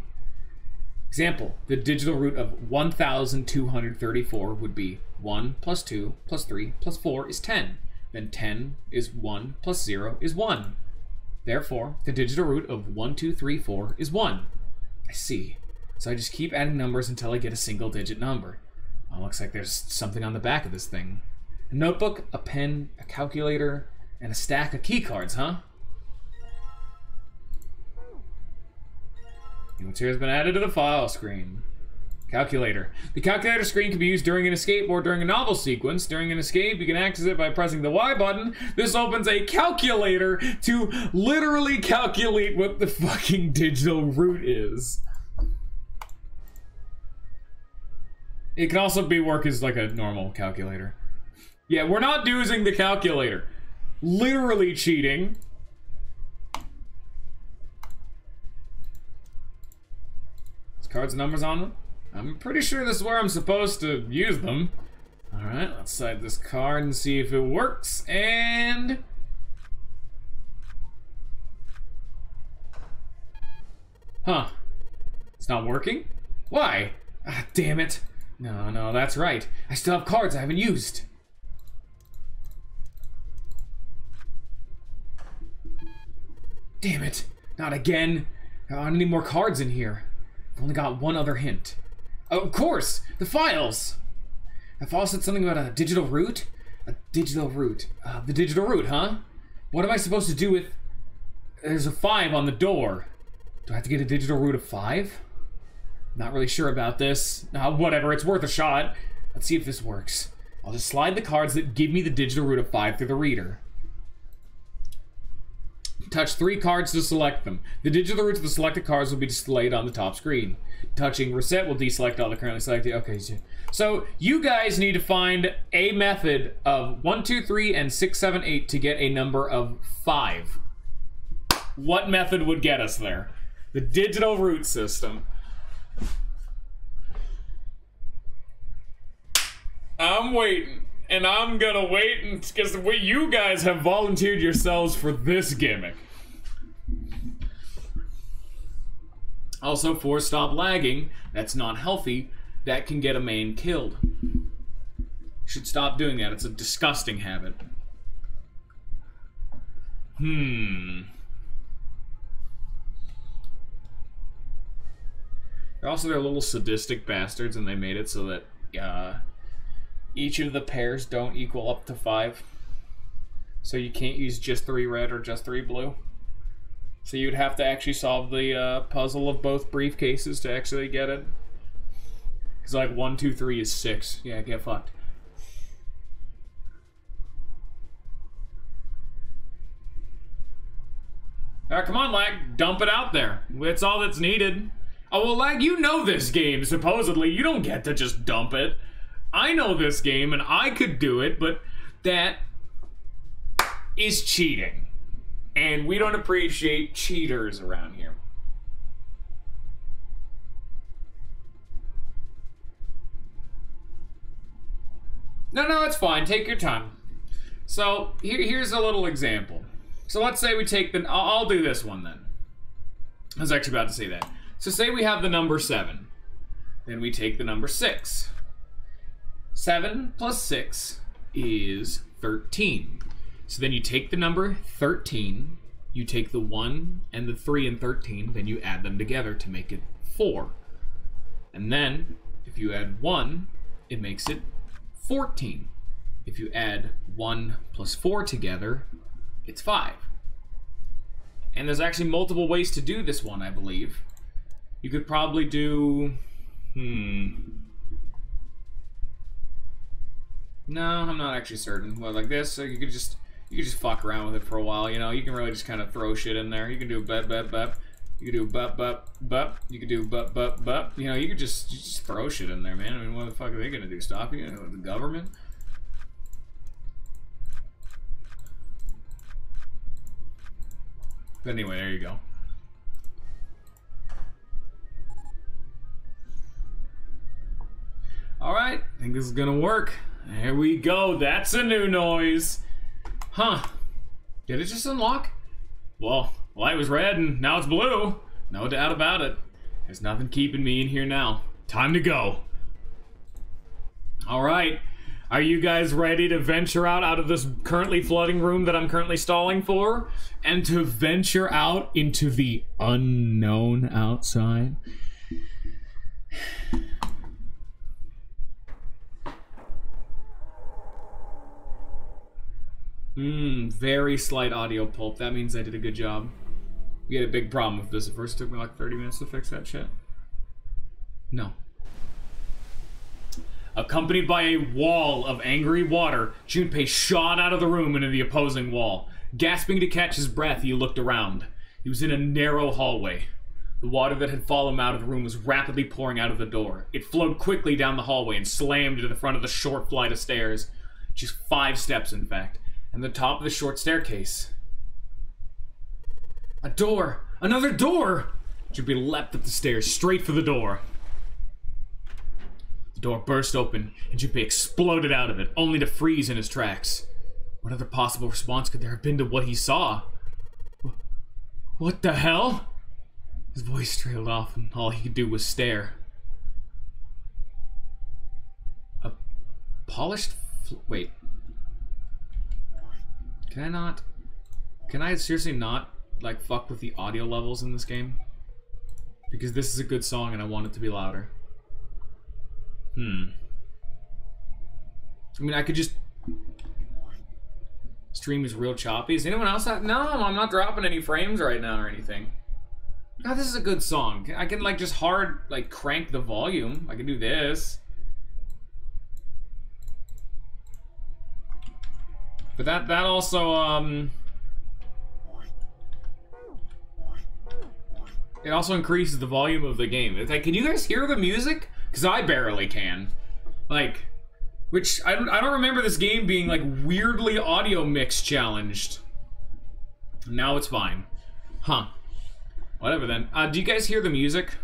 Example, the digital root of 1234 would be 1 plus 2 plus 3 plus 4 is 10. then 10 is 1 plus 0 is 1. Therefore, the digital root of 1, 2, 3, 4 is 1. I see. So I just keep adding numbers until I get a single-digit number. Oh, looks like there's something on the back of this thing. A notebook, a pen, a calculator, and a stack of key cards, huh? New material has been added to the file screen. Calculator. The calculator screen can be used during an escape or during a novel sequence. During an escape, you can access it by pressing the Y button. This opens a calculator to literally calculate what the fucking digital root is. It can also work as like a normal calculator. Yeah, we're not using the calculator. Literally cheating. There's cards and numbers on them. I'm pretty sure this is where I'm supposed to use them. Alright, let's slide this card and see if it works. And... huh. It's not working? Why? Ah, damn it. No, that's right. I still have cards I haven't used. Damn it. Not again. I need more cards in here. I've only got one other hint. Oh, of course! The files! The file said something about a digital root? A digital root. The digital root, huh? What am I supposed to do with... there's a 5 on the door. Do I have to get a digital root of 5? Not really sure about this. Whatever, it's worth a shot. Let's see if this works. I'll just slide the cards that give me the digital root of 5 through the reader. Touch 3 cards to select them. The digital roots of the selected cards will be displayed on the top screen. Touching reset will deselect all the currently selected. Okay, so you guys need to find a method of 1, 2, 3, and 6, 7, 8 to get a number of 5. What method would get us there? The digital root system. I'm waiting. And I'm gonna wait because you guys have volunteered yourselves for this gimmick. Also, for stop lagging, that's not healthy. That can get a main killed. You should stop doing that. It's a disgusting habit. They're little sadistic bastards, and they made it so that, each of the pairs don't equal up to 5. So you can't use just 3 red or just 3 blue. So you'd have to actually solve the puzzle of both briefcases to actually get it. Because like 1, 2, 3 is 6. Yeah, get fucked. Alright, come on, Lag. Dump it out there. It's all that's needed. Oh, well, Lag, you know this game, supposedly. You don't get to just dump it. I know this game, and I could do it, but that is cheating. And we don't appreciate cheaters around here. No, it's fine. Take your time. So, here's a little example. So let's say we take the... I'll do this one, then. I was actually about to say that. So say we have the number 7. Then we take the number 6. 7 plus 6 is 13. So then you take the number 13, you take the 1 and the 3 and 13, then you add them together to make it 4. And then, if you add 1, it makes it 14. If you add 1 plus 4 together, it's 5. And there's actually multiple ways to do this one, I believe. You could probably do... No, I'm not actually certain. Well, like this, so you could just fuck around with it for a while, you know? You can really just kind of throw shit in there. You can do bup, bup, bup. You can do bup, bup, bup. You can do bup, bup, bup. You know, you could just throw shit in there, man. I mean, what the fuck are they gonna do? Stop you? The government? But anyway, there you go. Alright, I think this is gonna work. There we go, that's a new noise. Huh. Did it just unlock? Well, light was red and now it's blue. No doubt about it. There's nothing keeping me in here now. Time to go. Alright. Are you guys ready to venture out of this currently flooding room that I'm currently stalling for? And to venture out into the unknown outside? Very slight audio pulp. That means I did a good job. We had a big problem with this. It first took me like 30 minutes to fix that shit. No. Accompanied by a wall of angry water, Junpei shot out of the room into the opposing wall. Gasping to catch his breath, he looked around. He was in a narrow hallway. The water that had fallen out of the room was rapidly pouring out of the door. It flowed quickly down the hallway and slammed into the front of the short flight of stairs. Just 5 steps, in fact. And the top of the short staircase. A door! Another door! Junpei leapt up the stairs, straight for the door. The door burst open, and Junpei exploded out of it, only to freeze in his tracks. What other possible response could there have been to what he saw? What the hell? His voice trailed off, and all he could do was stare. A polished... Wait. Can I seriously not, like, fuck with the audio levels in this game? Because this is a good song and I want it to be louder. I mean, I could just... Stream is real choppy. Is anyone else have... No, I'm not dropping any frames right now or anything. God, this is a good song. I can, like, just hard, like, crank the volume. I can do this. But that also, it also increases the volume of the game. It's like, can you guys hear the music? Because I barely can. Like, which, I don't remember this game being, like, weirdly audio mix challenged. Now it's fine. Huh. Whatever then. Do you guys hear the music?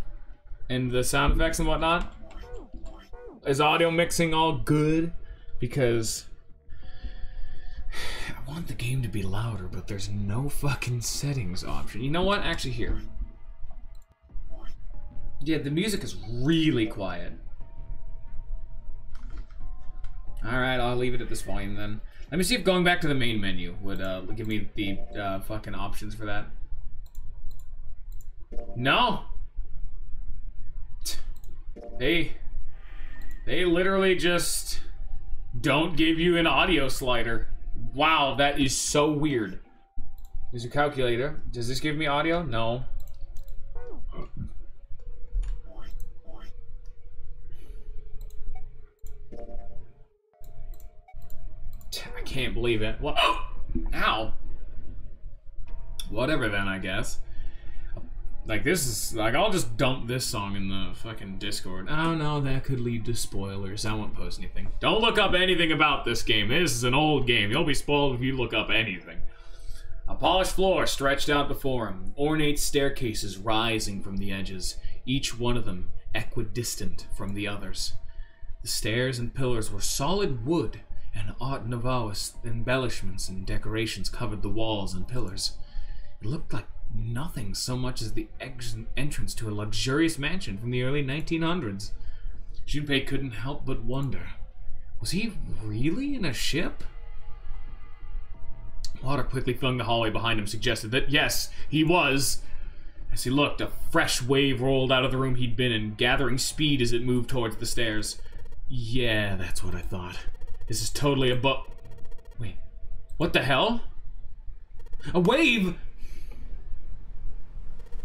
And the sound effects and whatnot? Is audio mixing all good? Because... I want the game to be louder, but there's no fucking settings option. You know what? Actually, here. Yeah, the music is really quiet. Alright, I'll leave it at this volume then. Let me see if going back to the main menu would give me the fucking options for that. No! They literally just don't give you an audio slider. Wow, that is so weird. There's a calculator. Does this give me audio? No. I can't believe it. What? Ow. Whatever then, I guess. Like, this is... Like, I'll just dump this song in the fucking Discord. Oh, no, that could lead to spoilers. I won't post anything. Don't look up anything about this game. This is an old game. You'll be spoiled if you look up anything. A polished floor stretched out before him. Ornate staircases rising from the edges. Each one of them equidistant from the others. The stairs and pillars were solid wood, and Art Nouveau embellishments and decorations covered the walls and pillars. It looked like nothing so much as the entrance to a luxurious mansion from the early 1900s. Junpei couldn't help but wonder, was he really in a ship? Water quickly flung the hallway behind him, suggested that yes, he was. As he looked, a fresh wave rolled out of the room he'd been in, gathering speed as it moved towards the stairs. Yeah, that's what I thought. This is totally a Wait, what the hell? A wave?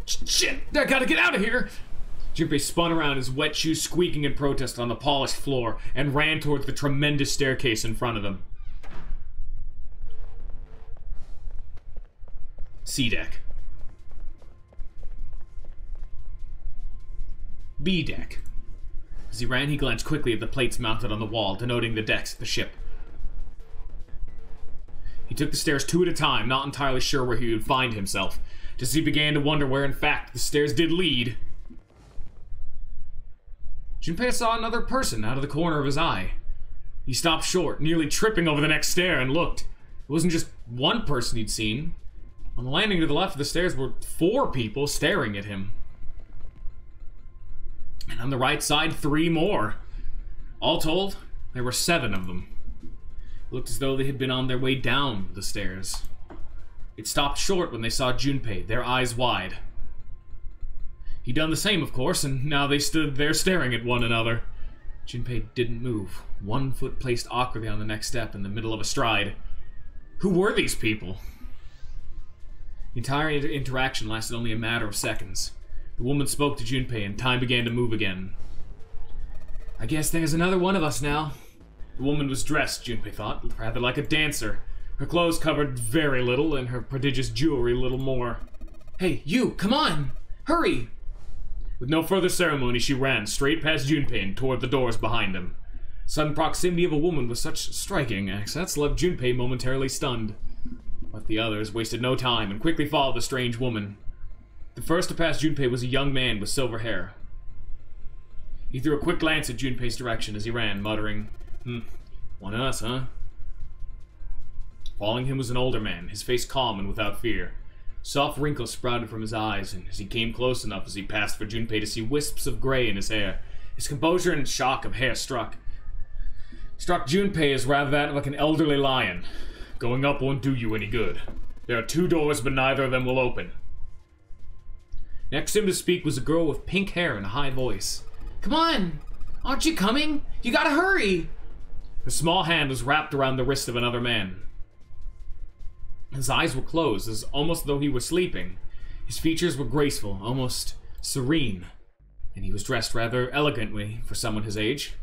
Shit, I gotta get out of here! Junpei spun around, his wet shoes squeaking in protest on the polished floor, and ran towards the tremendous staircase in front of him. C deck. B deck. As he ran, he glanced quickly at the plates mounted on the wall, denoting the decks of the ship. He took the stairs 2 at a time, not entirely sure where he would find himself, just as he began to wonder where, in fact, the stairs did lead. Junpei saw another person out of the corner of his eye. He stopped short, nearly tripping over the next stair, and looked. It wasn't just one person he'd seen. On the landing to the left of the stairs were 4 people staring at him. And on the right side, 3 more. All told, there were 7 of them. It looked as though they had been on their way down the stairs. It stopped short when they saw Junpei, their eyes wide. He'd done the same, of course, and now they stood there staring at one another. Junpei didn't move, one foot placed awkwardly on the next step in the middle of a stride. Who were these people? The entire interaction lasted only a matter of seconds. The woman spoke to Junpei, and time began to move again. I guess there's another one of us now. The woman was dressed, Junpei thought, rather like a dancer. Her clothes covered very little, and her prodigious jewelry little more. Hey, you, come on! Hurry! With no further ceremony, she ran straight past Junpei and toward the doors behind him. Sudden proximity of a woman with such striking accents left Junpei momentarily stunned. But the others wasted no time and quickly followed the strange woman. The first to pass Junpei was a young man with silver hair. He threw a quick glance at Junpei's direction as he ran, muttering, one of us, huh? Following him was an older man, his face calm and without fear. Soft wrinkles sprouted from his eyes, and as he came close enough as he passed for Junpei to see wisps of gray in his hair, his composure and shock of hair struck Junpei as rather that like an elderly lion. Going up won't do you any good. There are 2 doors, but neither of them will open. Next to him to speak was a girl with pink hair and a high voice. Come on! Aren't you coming? You gotta hurry! Her small hand was wrapped around the wrist of another man. His eyes were closed, as almost though he were sleeping. His features were graceful, almost serene, and he was dressed rather elegantly for someone his age.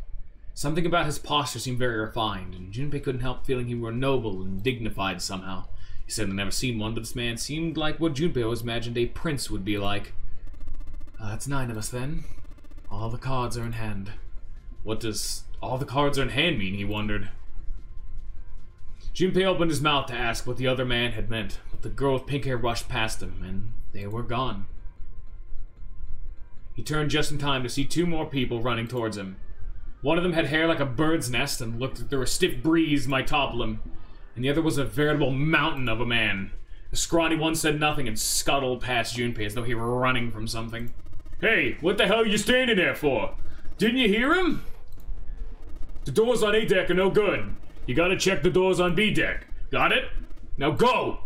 Something about his posture seemed very refined, and Junpei couldn't help feeling he were noble and dignified somehow. He said he'd never seen one, but this man seemed like what Junpei always imagined a prince would be like. That's 9 of us then. All the cards are in hand. What does all the cards are in hand mean, he wondered. Junpei opened his mouth to ask what the other man had meant, but the girl with pink hair rushed past him, and they were gone. He turned just in time to see 2 more people running towards him. One of them had hair like a bird's nest and looked as though a stiff breeze might topple him, and the other was a veritable mountain of a man. The scrawny one said nothing and scuttled past Junpei as though he were running from something. Hey, what the hell are you standing there for? Didn't you hear him? The doors on A deck are no good. You gotta check the doors on B deck. Got it? Now go!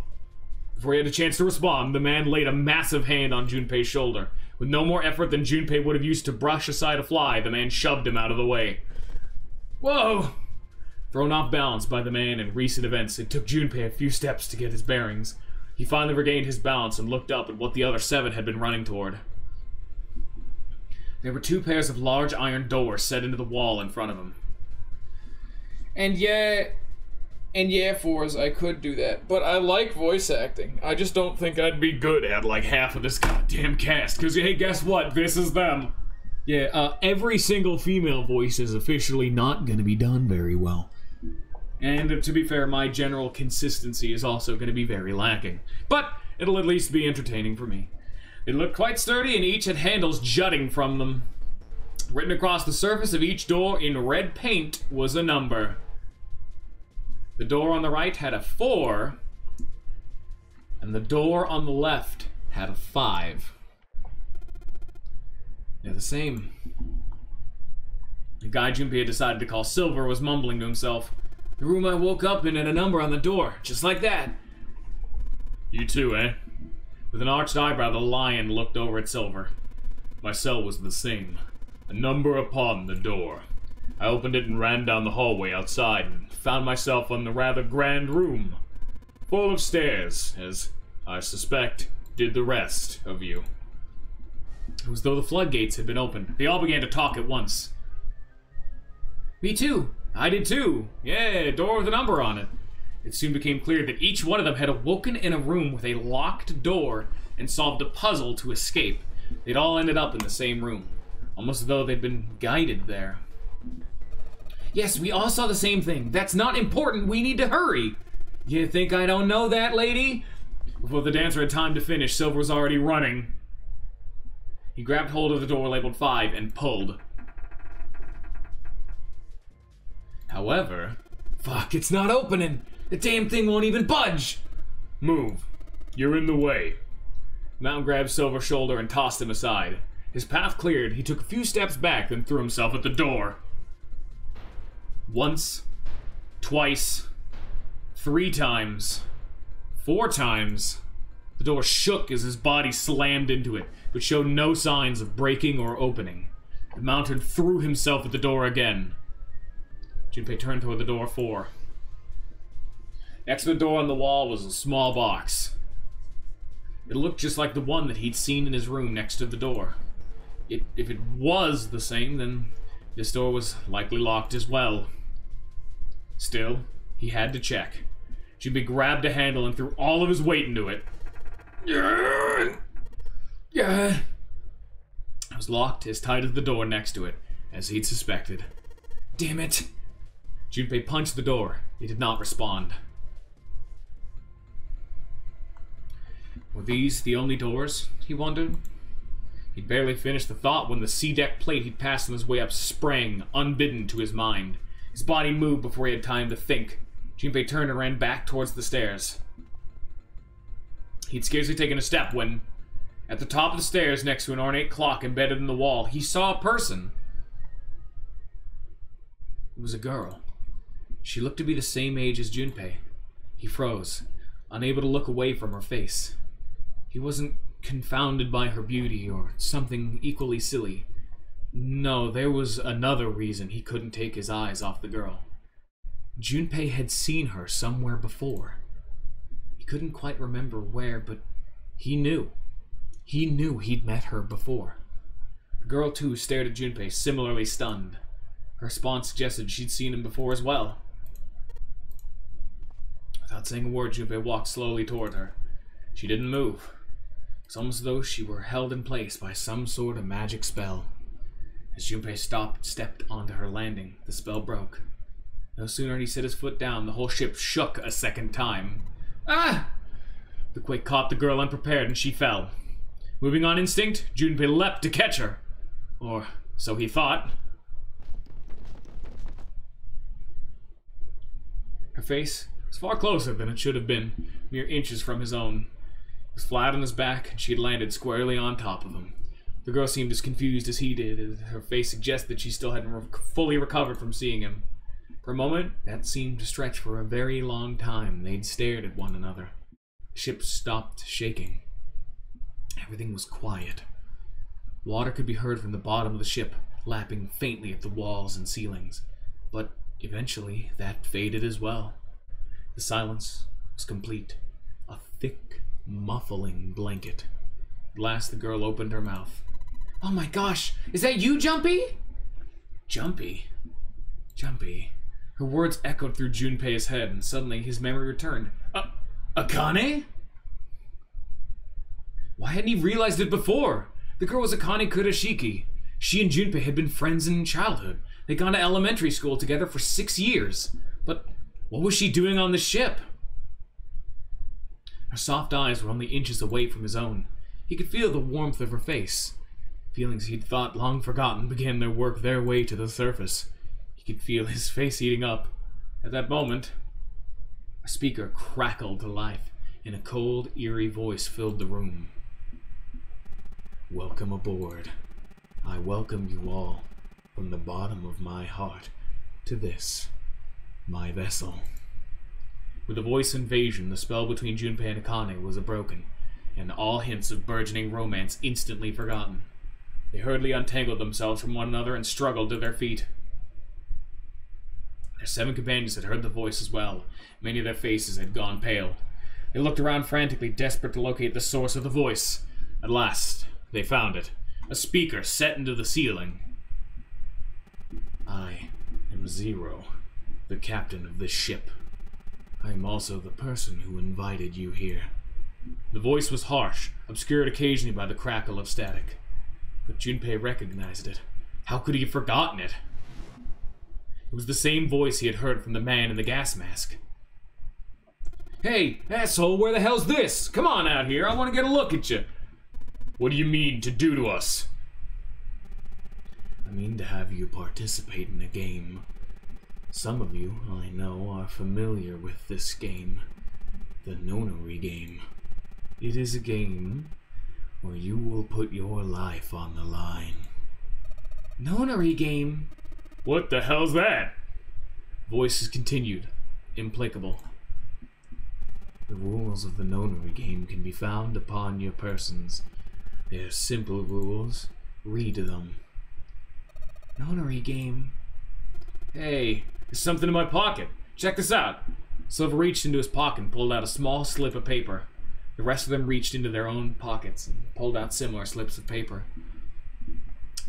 Before he had a chance to respond, the man laid a massive hand on Junpei's shoulder. With no more effort than Junpei would have used to brush aside a fly, the man shoved him out of the way. Whoa! Thrown off balance by the man and recent events, it took Junpei a few steps to get his bearings. He finally regained his balance and looked up at what the other 7 had been running toward. There were 2 pairs of large iron doors set into the wall in front of him. And yeah, Fours, I could do that. But I like voice acting. I just don't think I'd be good at like half of this goddamn cast. Because, hey, guess what? This is them. Yeah, every single female voice is officially not going to be done very well. And to be fair, my general consistency is also going to be very lacking. But it'll at least be entertaining for me. They looked quite sturdy, and each had handles jutting from them. Written across the surface of each door in red paint was a number. The door on the right had a 4, and the door on the left had a 5. They're the same. The guy Junpei had decided to call Silver was mumbling to himself. The room I woke up in had a number on the door, just like that. You too, eh? With an arched eyebrow, the lion looked over at Silver. My cell was the same. A number upon the door. I opened it and ran down the hallway outside and found myself in the rather grand room, full of stairs, as I suspect did the rest of you. It was though the floodgates had been opened. They all began to talk at once. Me too. I did too. Yeah, door with a number on it. It soon became clear that each one of them had awoken in a room with a locked door and solved a puzzle to escape. They'd all ended up in the same room, almost as though they'd been guided there. Yes, we all saw the same thing. That's not important. We need to hurry. You think I don't know that, lady? Before the dancer had time to finish, Silver was already running. He grabbed hold of the door labeled 5 and pulled. However, fuck, it's not opening. The damn thing won't even budge. Move. You're in the way. Mountain grabbed Silver's shoulder and tossed him aside. His path cleared, he took a few steps back, then threw himself at the door. Once, twice, 3 times. 4 times. The door shook as his body slammed into it, but showed no signs of breaking or opening. The mountain threw himself at the door again. Junpei turned toward the door 4. Next to the door on the wall was a small box. It looked just like the one that he'd seen in his room next to the door. If it was the same, then this door was likely locked as well. Still, he had to check. Junpei grabbed a handle and threw all of his weight into it. Yeah. It was locked as tight as the door next to it, as he'd suspected. Damn it! Junpei punched the door. It did not respond. Were these the only doors? He wondered. He'd barely finished the thought when the C-deck plate he'd passed on his way up sprang, unbidden, to his mind. His body moved before he had time to think. Junpei turned and ran back towards the stairs. He'd scarcely taken a step when, at the top of the stairs next to an ornate clock embedded in the wall, he saw a person. It was a girl. She looked to be the same age as Junpei. He froze, unable to look away from her face. He wasn't confounded by her beauty or something equally silly. No, there was another reason he couldn't take his eyes off the girl. Junpei had seen her somewhere before. He couldn't quite remember where, but he knew. He knew he'd met her before. The girl, too, stared at Junpei, similarly stunned. Her response suggested she'd seen him before as well. Without saying a word, Junpei walked slowly toward her. She didn't move. It was almost as though she were held in place by some sort of magic spell. As Junpei stepped onto her landing, the spell broke. No sooner had he set his foot down, the whole ship shook a second time. Ah! The quake caught the girl unprepared and she fell. Moving on instinct, Junpei leapt to catch her. Or so he thought. Her face was far closer than it should have been, mere inches from his own. He was flat on his back, and she had landed squarely on top of him. The girl seemed as confused as he did, as her face suggested that she still hadn't fully recovered from seeing him. For a moment, that seemed to stretch for a very long time. They'd stared at one another. The ship stopped shaking. Everything was quiet. Water could be heard from the bottom of the ship, lapping faintly at the walls and ceilings. But eventually, that faded as well. The silence was complete. A thick, muffling blanket. At last, the girl opened her mouth. Oh my gosh! Is that you, Jumpy? Jumpy? Jumpy? Her words echoed through Junpei's head, and suddenly his memory returned. Akane? Why hadn't he realized it before? The girl was Akane Kurashiki. She and Junpei had been friends in childhood. They'd gone to elementary school together for 6 years. But what was she doing on the ship? Her soft eyes were only inches away from his own. He could feel the warmth of her face. Feelings he'd thought long forgotten began to work their way to the surface. He could feel his face heating up. At that moment, a speaker crackled to life, and a cold, eerie voice filled the room. Welcome aboard. I welcome you all, from the bottom of my heart, to this, my vessel. With a voice invasion, the spell between Junpei and Akane was broken, and all hints of burgeoning romance instantly forgotten. They hurriedly untangled themselves from one another and struggled to their feet. Their 7 companions had heard the voice as well. Many of their faces had gone pale. They looked around frantically, desperate to locate the source of the voice. At last, they found it. A speaker set into the ceiling. I am Zero, the captain of this ship. I am also the person who invited you here. The voice was harsh, obscured occasionally by the crackle of static. But Junpei recognized it. How could he have forgotten it? It was the same voice he had heard from the man in the gas mask. Hey, asshole, where the hell's this? Come on out here, I want to get a look at you. What do you mean to do to us? I mean to have you participate in a game. Some of you, I know, are familiar with this game. The Nonary game. It is a game where you will put your life on the line. Nonary game? What the hell's that? Voices continued, implacable. rules of the nonary game can be found upon your persons. They are simple rules. Read them. Nonary game? Hey, there's something in my pocket. Check this out. Silver reached into his pocket and pulled out a small slip of paper. The rest of them reached into their own pockets and pulled out similar slips of paper.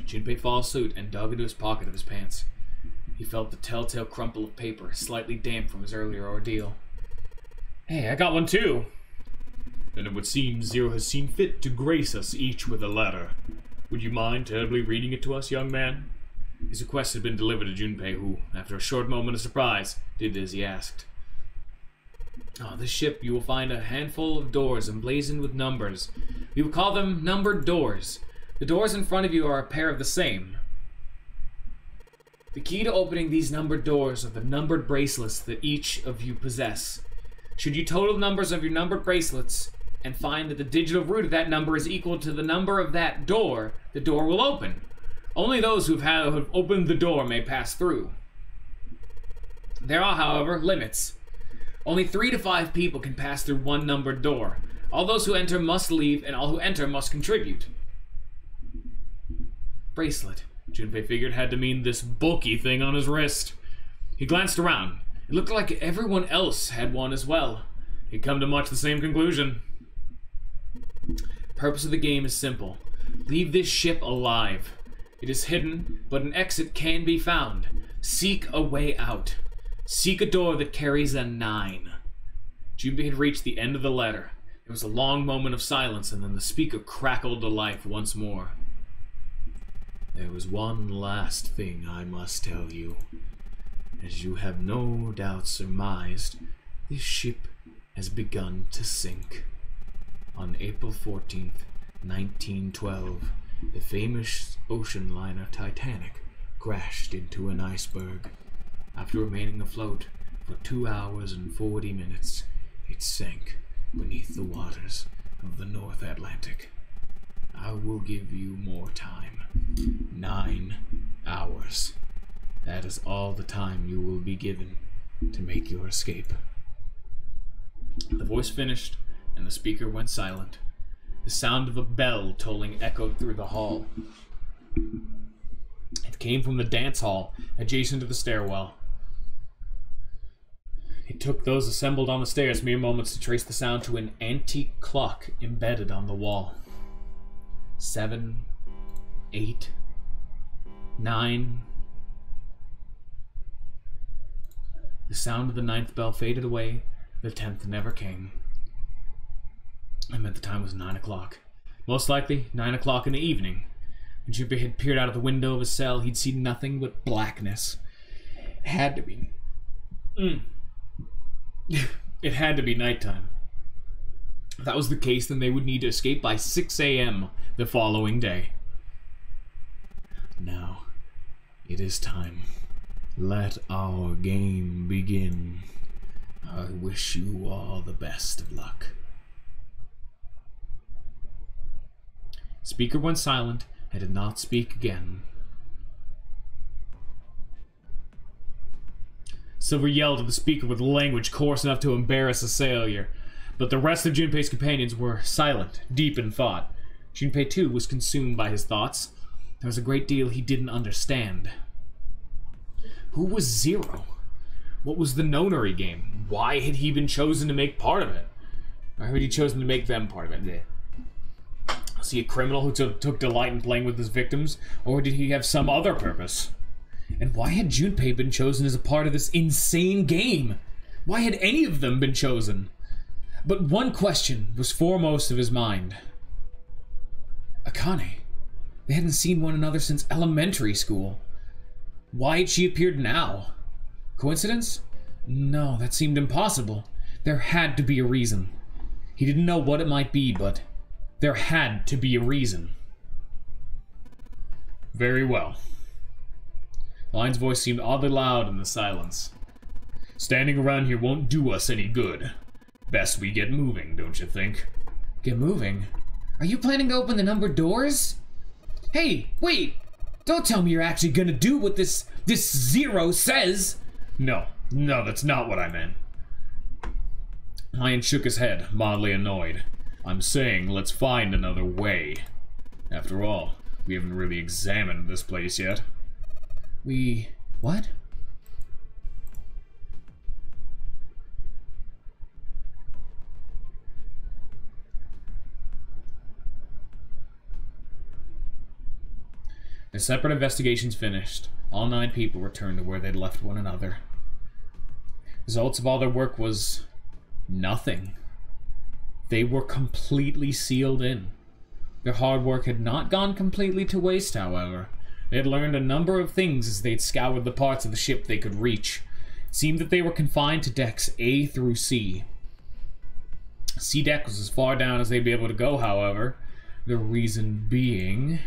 Junpei followed suit and dug into his pocket of his pants. He felt the telltale crumple of paper, slightly damp from his earlier ordeal. Hey, I got one too. Then it would seem Zero has seen fit to grace us each with a letter. Would you mind terribly reading it to us, young man? His request had been delivered to Junpei, who, after a short moment of surprise, did as he asked. On this ship you will find a handful of doors emblazoned with numbers. We will call them numbered doors. The doors in front of you are a pair of the same. The key to opening these numbered doors are the numbered bracelets that each of you possess. Should you total the numbers of your numbered bracelets and find that the digital root of that number is equal to the number of that door, the door will open. Only those who have opened the door may pass through. There are, however, limits. Only 3 to 5 people can pass through one numbered door. All those who enter must leave, and all who enter must contribute. Bracelet. Junpei figured had to mean this bulky thing on his wrist. He glanced around. It looked like everyone else had one as well. He'd come to much the same conclusion. The purpose of the game is simple. Leave this ship alive. It is hidden, but an exit can be found. Seek a way out. Seek a door that carries a 9. Junpei had reached the end of the letter. There was a long moment of silence, and then the speaker crackled to life once more. There was one last thing I must tell you. As you have no doubt surmised, this ship has begun to sink. On April 14th, 1912, the famous ocean liner Titanic crashed into an iceberg. After remaining afloat for 2 hours and 40 minutes, it sank beneath the waters of the North Atlantic. I will give you more time. 9 hours. That is all the time you will be given to make your escape. The voice finished, and the speaker went silent. The sound of a bell tolling echoed through the hall. It came from the dance hall, adjacent to the stairwell. It took those assembled on the stairs mere moments to trace the sound to an antique clock embedded on the wall. 7, 8, 9. The sound of the 9th bell faded away. The 10th never came. I meant the time was 9 o'clock. Most likely 9 o'clock in the evening. When Junpei had peered out of the window of his cell, he'd seen nothing but blackness. It had to be. It had to be nighttime. If that was the case, then they would need to escape by 6 a.m. the following day. Now, it is time. Let our game begin. I wish you all the best of luck. Speaker went silent and did not speak again. Silver yelled at the speaker with language coarse enough to embarrass a sailor, but the rest of Junpei's companions were silent, deep in thought. Junpei, too, was consumed by his thoughts. There was a great deal he didn't understand. Who was Zero? What was the nonary game? Why had he been chosen to make part of it? Or had he chosen to make them part of it? Was he a criminal who took delight in playing with his victims? Or did he have some other purpose? And why had Junpei been chosen as a part of this insane game? Why had any of them been chosen? But one question was foremost of his mind. Akane. They hadn't seen one another since elementary school. Why had she appeared now? Coincidence? No, that seemed impossible. There had to be a reason. He didn't know what it might be, but there had to be a reason. Very well. The lion's voice seemed oddly loud in the silence. Standing around here won't do us any good. Best we get moving, don't you think? Get moving? Are you planning to open the numbered doors? Hey, wait! Don't tell me you're actually gonna do what this Zero says! No, that's not what I meant. Ryan shook his head, mildly annoyed. I'm saying let's find another way. After all, we haven't really examined this place yet. What? Their separate investigations finished. All 9 people returned to where they'd left one another. Results of all their work was nothing. They were completely sealed in. Their hard work had not gone completely to waste, however. They had learned a number of things as they'd scoured the parts of the ship they could reach. It seemed that they were confined to decks A through C. C deck was as far down as they'd be able to go, however. The reason being...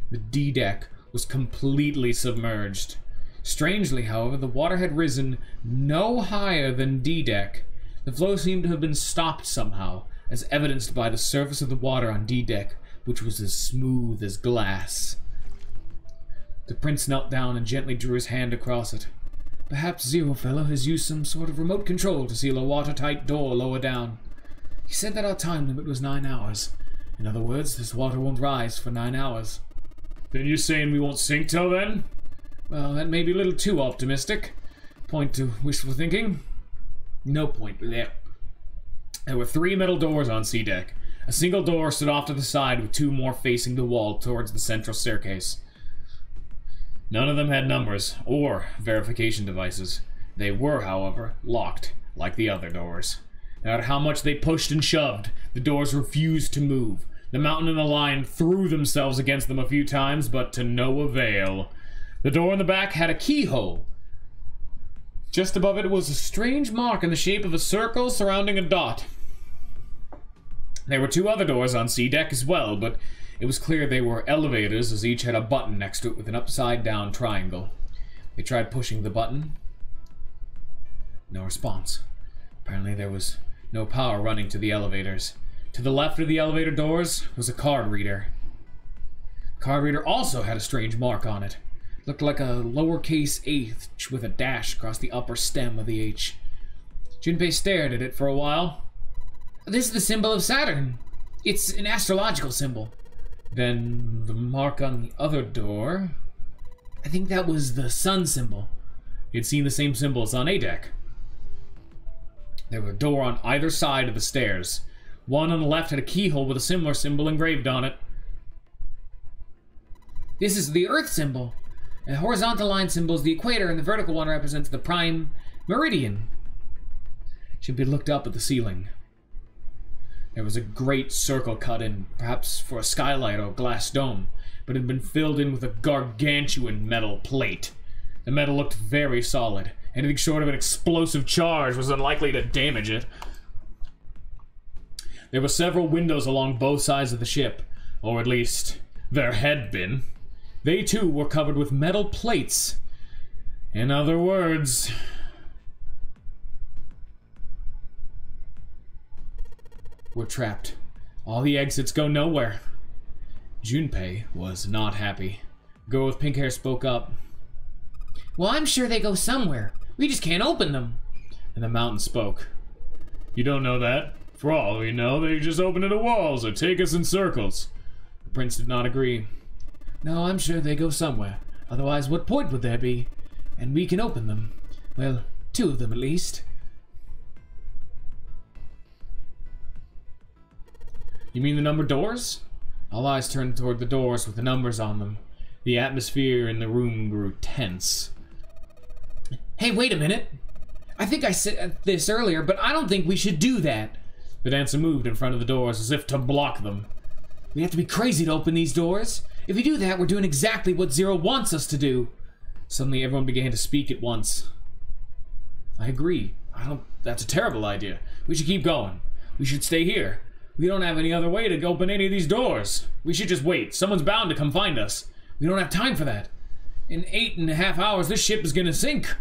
the D deck was completely submerged. Strangely, however, the water had risen no higher than D deck. The flow seemed to have been stopped somehow, as evidenced by the surface of the water on D deck, which was as smooth as glass. The prince knelt down and gently drew his hand across it. Perhaps Zero Fellow has used some sort of remote control to seal a watertight door lower down. He said that our time limit was 9 hours. In other words, this water won't rise for 9 hours. Then you're saying we won't sink till then? Well, that may be a little too optimistic. Point to wishful thinking. No point there. There were 3 metal doors on C deck. A single door stood off to the side with 2 more facing the wall towards the central staircase. None of them had numbers or verification devices. They were, however, locked, like the other doors. No matter how much they pushed and shoved, the doors refused to move. The mountain and the lion threw themselves against them a few times, but to no avail. The door in the back had a keyhole. Just above it was a strange mark in the shape of a circle surrounding a dot. There were 2 other doors on C deck as well, but it was clear they were elevators, as each had a button next to it with an upside-down triangle. They tried pushing the button. No response. Apparently there was no power running to the elevators. To the left of the elevator doors was a card reader. The card reader also had a strange mark on it. It looked like a lowercase H with a dash across the upper stem of the H. Junpei stared at it for a while. This is the symbol of Saturn. It's an astrological symbol. Then the mark on the other door... I think that was the sun symbol. He had seen the same symbols on A deck. There was a door on either side of the stairs. One on the left had a keyhole with a similar symbol engraved on it. This is the Earth symbol. The horizontal line symbol is the equator, and the vertical one represents the prime meridian. Junpei looked up at the ceiling. There was a great circle cut in, perhaps for a skylight or a glass dome, but it had been filled in with a gargantuan metal plate. The metal looked very solid. Anything short of an explosive charge was unlikely to damage it. There were several windows along both sides of the ship, or at least there had been. They too were covered with metal plates. In other words... we're trapped. All the exits go nowhere. Junpei was not happy. The girl with pink hair spoke up. Well, I'm sure they go somewhere. We just can't open them. And the mountain spoke. You don't know that. For all we know, they just open into walls or take us in circles. The prince did not agree. No, I'm sure they go somewhere. Otherwise, what point would there be? And we can open them. Well, 2 of them at least. You mean the numbered doors? All eyes turned toward the doors with the numbers on them. The atmosphere in the room grew tense. Hey, wait a minute. I think I said this earlier, but I don't think we should do that. The dancer moved in front of the doors as if to block them. We have to be crazy to open these doors. If we do that, we're doing exactly what Zero wants us to do. Suddenly, everyone began to speak at once. I agree. That's a terrible idea. We should keep going. We should stay here. We don't have any other way to open any of these doors. We should just wait. Someone's bound to come find us. We don't have time for that. In 8.5 hours, this ship is gonna sink.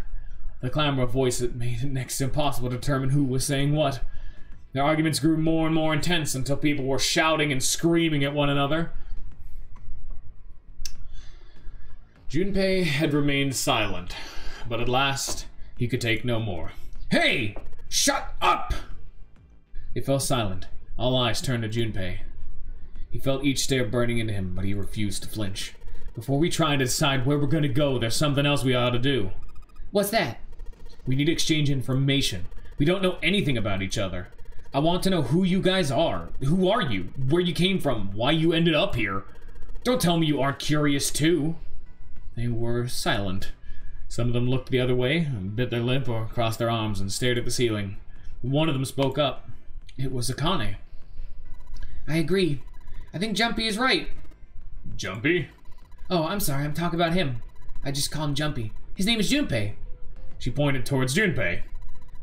The clamor of voice that made it next to impossible to determine who was saying what. Their arguments grew more and more intense until people were shouting and screaming at one another. Junpei had remained silent, but at last he could take no more. Hey! Shut up! They fell silent. All eyes turned to Junpei. He felt each stare burning into him, but he refused to flinch. Before we try to decide where we're gonna go, there's something else we ought to do. What's that? We need to exchange information. We don't know anything about each other. I want to know who you guys are. Who are you? Where you came from? Why you ended up here? Don't tell me you aren't curious too. They were silent. Some of them looked the other way, and bit their lip or crossed their arms and stared at the ceiling. One of them spoke up. It was Akane. I agree. I think Jumpy is right. Jumpy? Oh, I'm sorry, I'm talking about him. I just call him Jumpy. His name is Junpei. She pointed towards Junpei.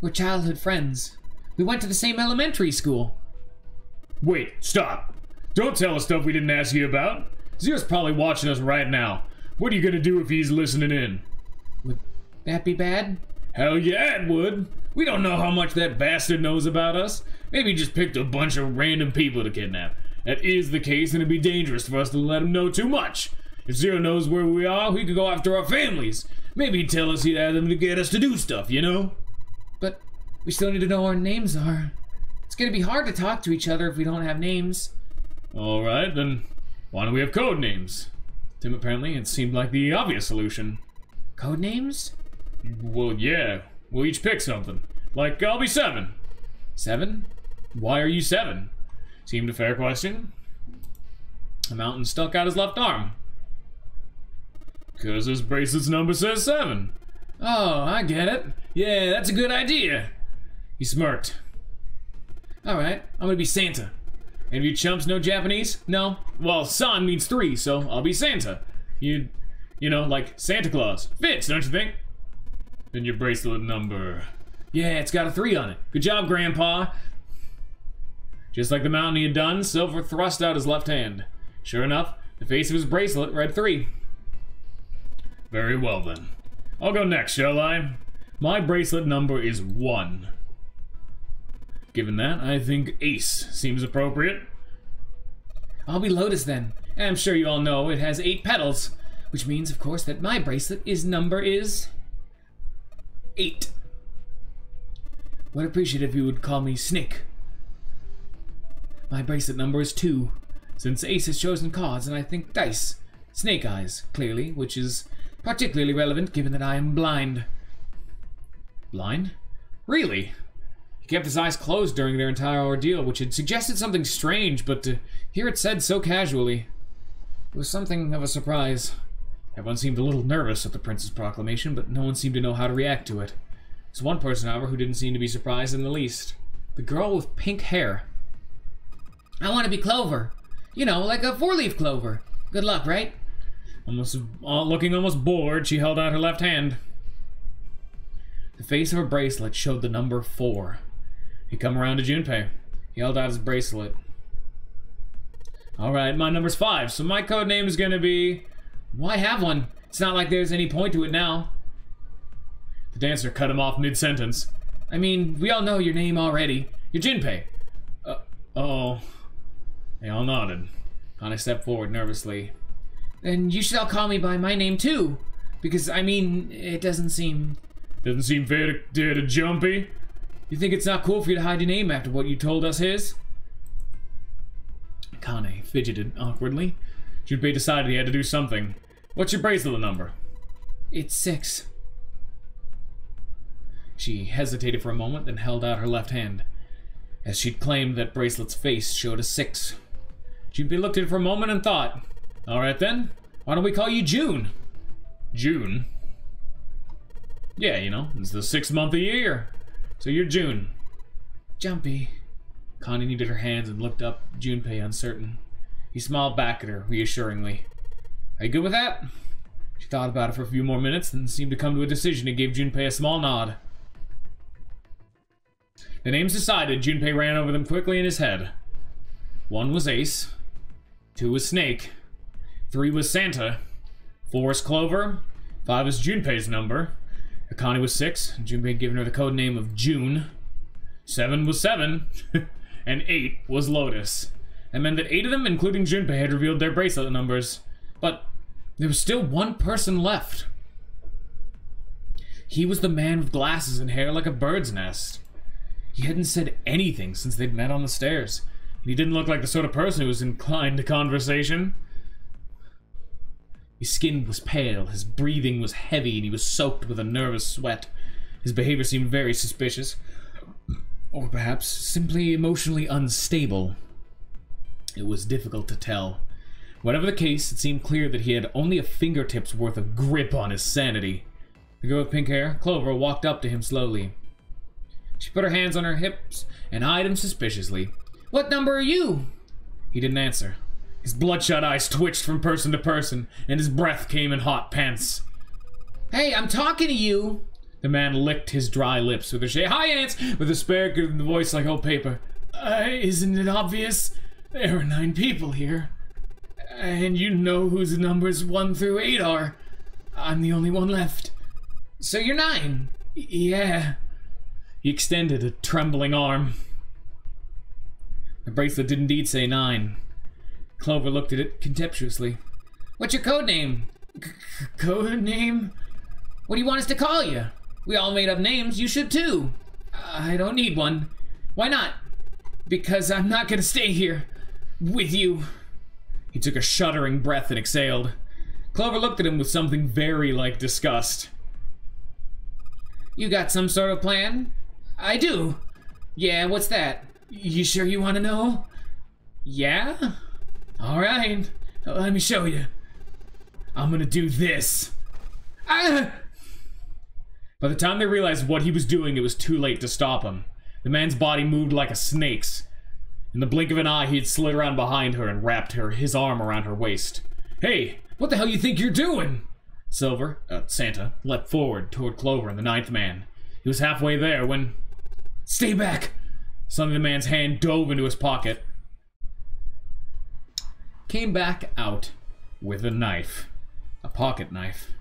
We're childhood friends. We went to the same elementary school. Wait, stop. Don't tell us stuff we didn't ask you about. Zero's probably watching us right now. What are you gonna do if he's listening in? Would that be bad? Hell yeah, it would. We don't know how much that bastard knows about us. Maybe he just picked a bunch of random people to kidnap. That is the case, and it'd be dangerous for us to let him know too much. If Zero knows where we are, we could go after our families. Maybe he'd tell us he'd have them to get us to do stuff, you know? But we still need to know what our names are. It's gonna be hard to talk to each other if we don't have names. Alright, then why don't we have code names? To him, apparently, it seemed like the obvious solution. Code names? Well, yeah. We'll each pick something. Like, I'll be 7. 7? Why are you 7? Seemed a fair question. The mountain stuck out his left arm. Because his bracelet's number says 7. Oh, I get it. Yeah, that's a good idea. He smirked. Alright, I'm gonna be Santa. And you chumps know Japanese? No? Well, san means 3, so I'll be Santa. You know, like Santa Claus. Fits, don't you think? Then your bracelet number. Yeah, it's got a 3 on it. Good job, Grandpa. Just like the mountain he had done, Silver thrust out his left hand. Sure enough, the face of his bracelet read 3. Very well then. I'll go next, shall I? My bracelet number is 1. Given that, I think Ace seems appropriate. I'll be Lotus then. And I'm sure you all know it has 8 petals. Which means, of course, that my bracelet number is 8. Would appreciate if you would call me Snake. My bracelet number is 2. Since Ace has chosen cards, and I think dice. Snake eyes, clearly, which is particularly relevant given that I am blind. Blind? Really? He kept his eyes closed during their entire ordeal, which had suggested something strange, but to hear it said so casually, it was something of a surprise. Everyone seemed a little nervous at the prince's proclamation, but no one seemed to know how to react to it. There's one person, however, who didn't seem to be surprised in the least. The girl with pink hair. I want to be Clover. You know, like a 4-leaf clover. Good luck, right? Looking almost bored, she held out her left hand. The face of her bracelet showed the number 4. He come around to Junpei. He held out his bracelet. Alright, my number's 5, so my code name is gonna be... Why have one? It's not like there's any point to it now. The dancer cut him off mid-sentence. I mean, we all know your name already. You're Junpei. Oh. They all nodded. Hana stepped forward nervously. Then you should all call me by my name too. Because, I mean, it doesn't seem... Doesn't seem fair to Jumpy? You think it's not cool for you to hide your name after what you told us his? Kane fidgeted awkwardly. Junpei decided he had to do something. What's your bracelet number? It's 6. She hesitated for a moment, then held out her left hand. As she'd claimed that bracelet's face showed a 6. Junpei looked at it for a moment and thought, alright then, why don't we call you June? June? Yeah, you know, it's the 6th month of the year. So you're June. Jumpy. Connie kneaded her hands and looked up at Junpei, uncertain. He smiled back at her, reassuringly. Are you good with that? She thought about it for a few more minutes, then seemed to come to a decision and gave Junpei a small nod. The names decided, Junpei ran over them quickly in his head. 1 was Ace. 2 was Snake. 3 was Santa. 4 was Clover. 5 was Junpei's number. Akane was 6. Junpei had given her the code name of June. 7 was 7. And 8 was Lotus. That meant that 8 of them, including Junpei, had revealed their bracelet numbers. But there was still one person left. He was the man with glasses and hair like a bird's nest. He hadn't said anything since they'd met on the stairs, and he didn't look like the sort of person who was inclined to conversation. His skin was pale, his breathing was heavy, and he was soaked with a nervous sweat. His behavior seemed very suspicious, or perhaps simply emotionally unstable. It was difficult to tell. Whatever the case, it seemed clear that he had only a fingertip's worth of grip on his sanity. The girl with pink hair, Clover, walked up to him slowly. She put her hands on her hips and eyed him suspiciously. "What number are you?" He didn't answer. His bloodshot eyes twitched from person to person, and his breath came in hot pants. "Hey, I'm talking to you!" The man licked his dry lips with a shake. "Hi, Ants!" with a spare in the voice like old paper. Isn't it obvious? There are 9 people here. And you know whose numbers 1 through 8 are. I'm the only one left. So you're 9? Yeah. He extended a trembling arm. The bracelet did indeed say 9. Clover looked at it contemptuously. "What's your code name?" Code name? "What do you want us to call you? We all made up names. You should too." "I don't need one." "Why not?" "Because I'm not gonna stay here with you." He took a shuddering breath and exhaled. Clover looked at him with something very like disgust. "You got some sort of plan?" "I do." "Yeah, what's that?" "You sure you want to know?" "Yeah?" "All right, let me show you. I'm gonna do this." Ah! By the time they realized what he was doing, it was too late to stop him. The man's body moved like a snake's. In the blink of an eye, he had slid around behind her and wrapped his arm around her waist. "Hey, what the hell you think you're doing?" Santa, leapt forward toward Clover and the 9th man. He was halfway there when... "Stay back!" Suddenly the man's hand dove into his pocket. Came back out with a knife. A pocket knife.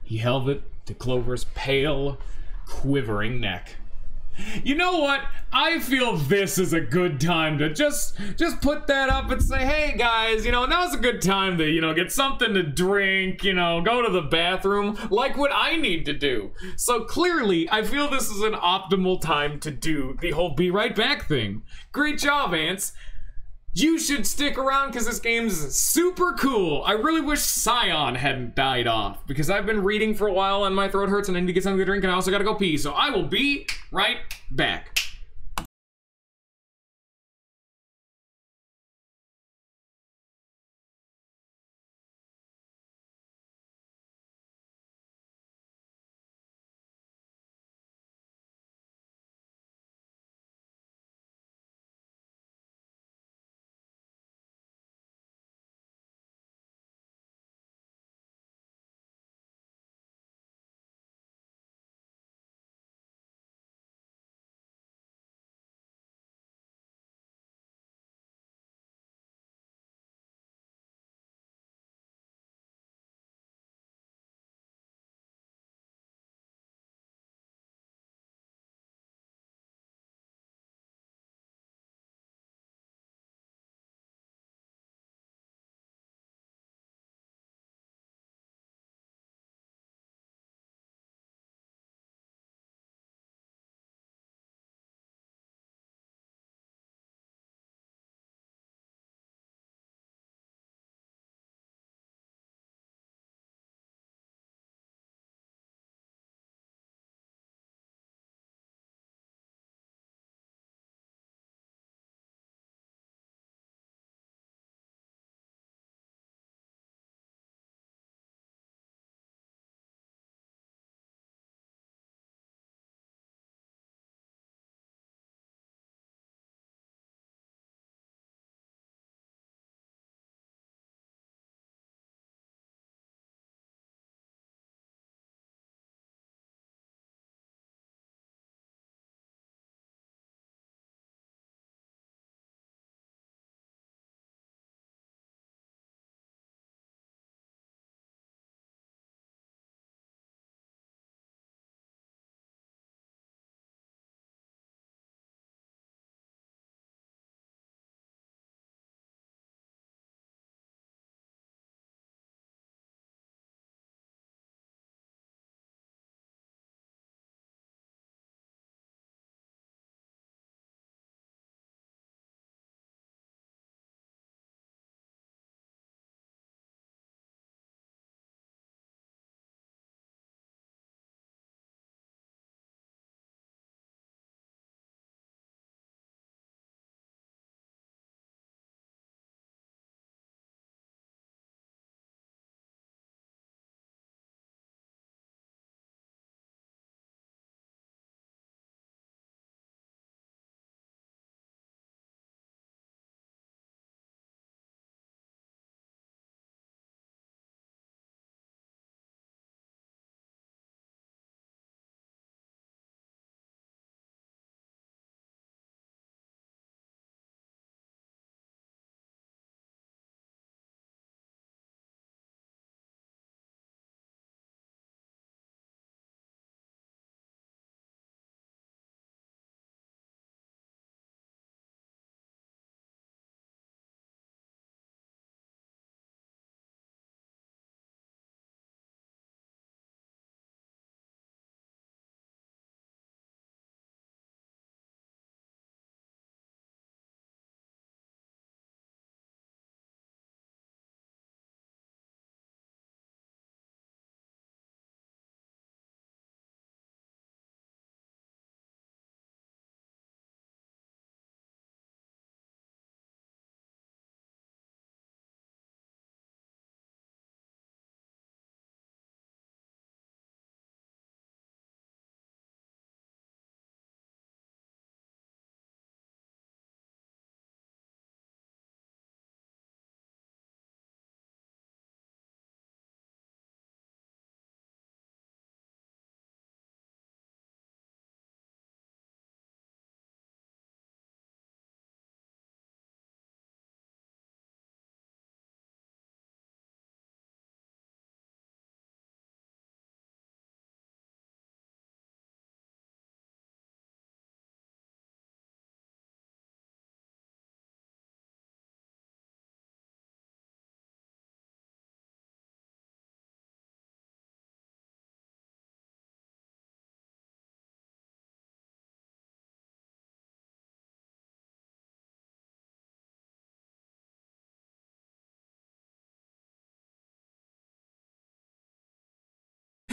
He held it to Clover's pale, quivering neck. You know what? I feel this is a good time to just put that up and say, hey guys, now's a good time to, get something to drink, go to the bathroom, like what I need to do. So clearly, I feel this is an optimal time to do the whole be right back thing. Great job, Ants. You should stick around because this game's super cool. I really wish Scion hadn't died off because I've been reading for a while and my throat hurts and I need to get something to drink and I also gotta go pee. So I will be right back.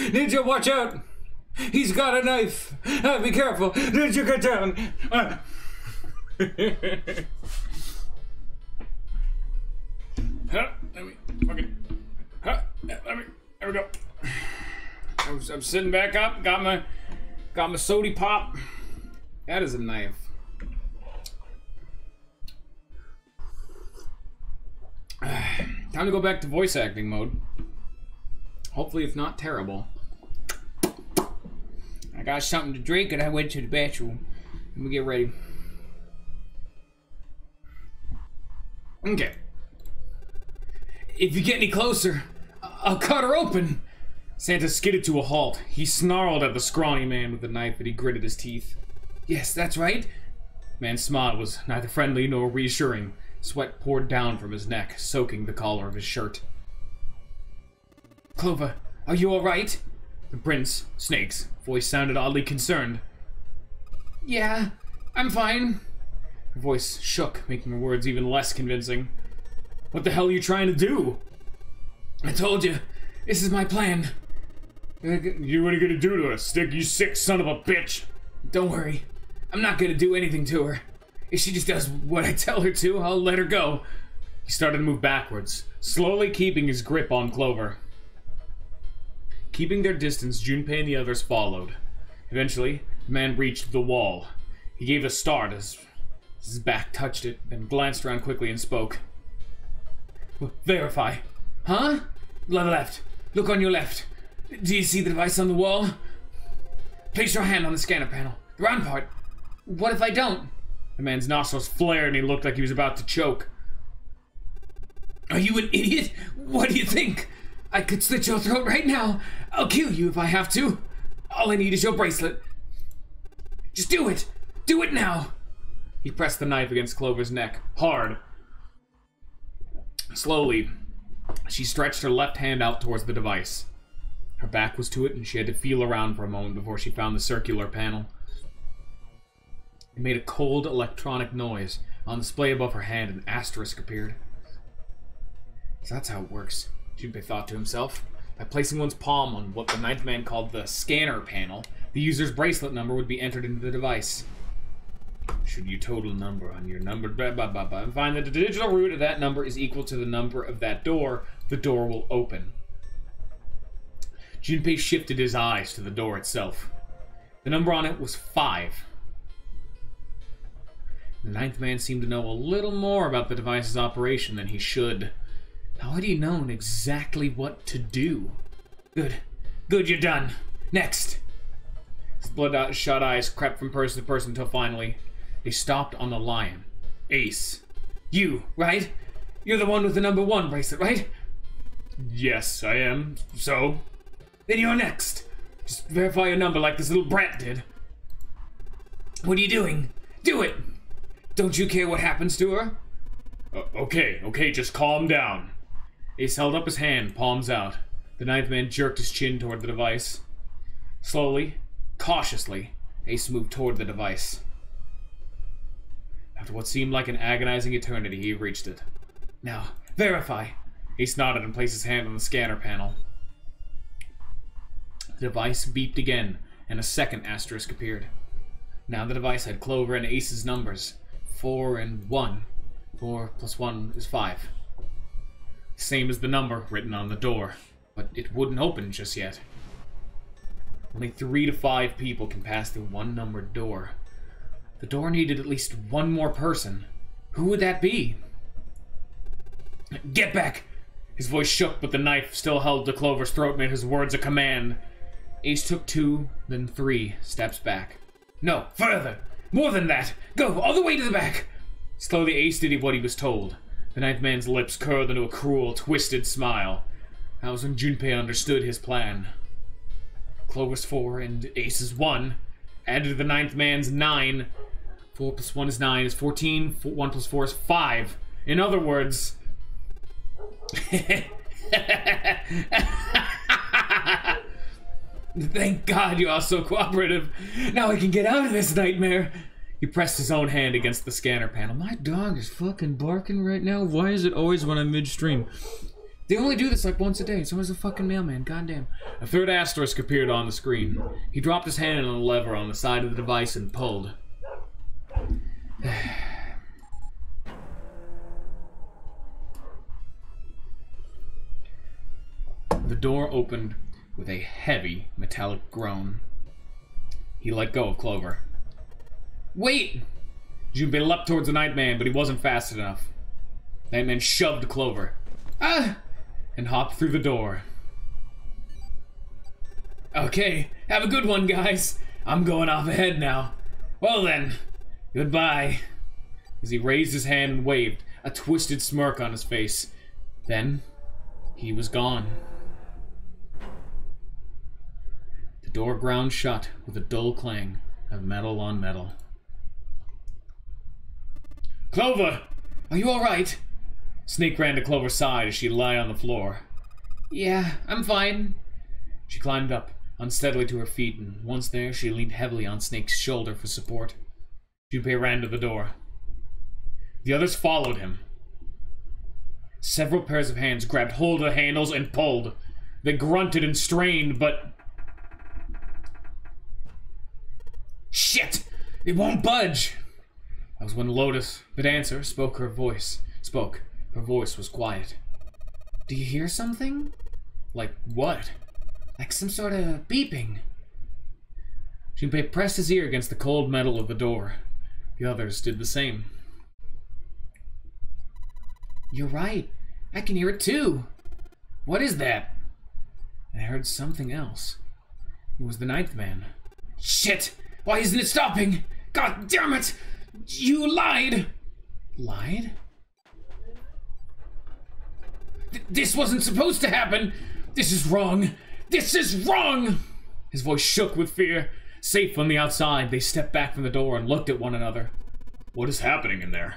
Ninja, watch out! He's got a knife! Be careful! Ninja, get down! Let me fucking... there we go. I'm sitting back up, got my sody pop. That is a knife. Time to go back to voice acting mode. Hopefully it's not terrible. I got something to drink and I went to the bathroom. Let me get ready. Okay. If you get any closer, I'll cut her open. Santa skidded to a halt. He snarled at the scrawny man with the knife and he gritted his teeth. Yes, that's right. Man's smile was neither friendly nor reassuring. Sweat poured down from his neck, soaking the collar of his shirt. Clover, are you all right? The prince, Snake's voice sounded oddly concerned. Yeah, I'm fine. Her voice shook, making her words even less convincing. What the hell are you trying to do? I told you, this is my plan. What are you gonna do to her, Stick, you sick son of a bitch? Don't worry, I'm not gonna do anything to her. If she just does what I tell her to, I'll let her go. He started to move backwards, slowly keeping his grip on Clover. Keeping their distance, Junpei and the others followed. Eventually, the man reached the wall. He gave a start as his back touched it, then glanced around quickly and spoke. Verify. Huh? Left. Look on your left. Do you see the device on the wall? Place your hand on the scanner panel. The round part. What if I don't? The man's nostrils flared and he looked like he was about to choke. Are you an idiot? What do you think? I could slit your throat right now. I'll kill you if I have to. All I need is your bracelet. Just do it. Do it now. He pressed the knife against Clover's neck, hard. Slowly, she stretched her left hand out towards the device. Her back was to it, and she had to feel around for a moment before she found the circular panel. It made a cold electronic noise. On display above her hand, an asterisk appeared. So that's how it works, Junpei thought to himself. By placing one's palm on what the ninth man called the scanner panel, the user's bracelet number would be entered into the device. Should you total number on your number, and find that the digital root of that number is equal to the number of that door, the door will open. Junpei shifted his eyes to the door itself. The number on it was 5. The ninth man seemed to know a little more about the device's operation than he should. How had he known exactly what to do? Good, you're done. Next. His bloodshot eyes crept from person to person until finally they stopped on the lion. Ace. You, right? You're the one with the number 1 bracelet, right? Yes, I am. So? Then you're next. Just verify your number like this little brat did. What are you doing? Do it! Don't you care what happens to her? Okay, just calm down. Ace held up his hand, palms out. The ninth man jerked his chin toward the device. Slowly, cautiously, Ace moved toward the device. After what seemed like an agonizing eternity, he reached it. Now, verify. Ace nodded and placed his hand on the scanner panel. The device beeped again, and a second asterisk appeared. Now the device had Clover and Ace's numbers. 4 and 1. 4 plus 1 is 5. Same as the number written on the door, but it wouldn't open just yet. Only 3 to 5 people can pass through one numbered door. The door needed at least one more person. Who would that be? Get back! His voice shook, but the knife still held to Clover's throat made his words a command. Ace took 2, then 3 steps back. No, further! More than that! Go, all the way to the back! Slowly Ace did what he was told. The ninth man's lips curled into a cruel, twisted smile. That was when Junpei understood his plan. Clover's 4 and Ace's 1. Added to the ninth man's 9. 4 plus 1 is 9 is 14. 1 plus 4 is 5. In other words... Thank God you are so cooperative. Now I can get out of this nightmare. He pressed his own hand against the scanner panel. My dog is fucking barking right now. Why is it always when I'm midstream? They only do this like once a day. So is a fucking mailman. Goddamn. A third asterisk appeared on the screen. He dropped his hand on the lever on the side of the device and pulled. The door opened with a heavy metallic groan. He let go of Clover. Wait! Junpei leapt towards the Nightman, but he wasn't fast enough. Nightman shoved Clover. Ah! And hopped through the door. Okay, have a good one, guys. I'm going off ahead now. Well then, goodbye. As he raised his hand and waved, a twisted smirk on his face. Then, he was gone. The door ground shut with a dull clang of metal on metal. Clover! Are you alright? Snake ran to Clover's side as she lay on the floor. Yeah, I'm fine. She climbed up unsteadily to her feet, and once there, she leaned heavily on Snake's shoulder for support. Junpei ran to the door. The others followed him. Several pairs of hands grabbed hold of the handles and pulled. They grunted and strained, but... Shit! It won't budge! That was when Lotus, the dancer, spoke. Her voice was quiet. Do you hear something? Like what? Like some sort of beeping. Junpei pressed his ear against the cold metal of the door. The others did the same. You're right. I can hear it too. What is that? I heard something else. It was the Ninth Man. Shit! Why isn't it stopping? God damn it! You lied! Lied? This wasn't supposed to happen! This is wrong! This is wrong! His voice shook with fear. Safe on the outside, they stepped back from the door and looked at one another. What is happening in there?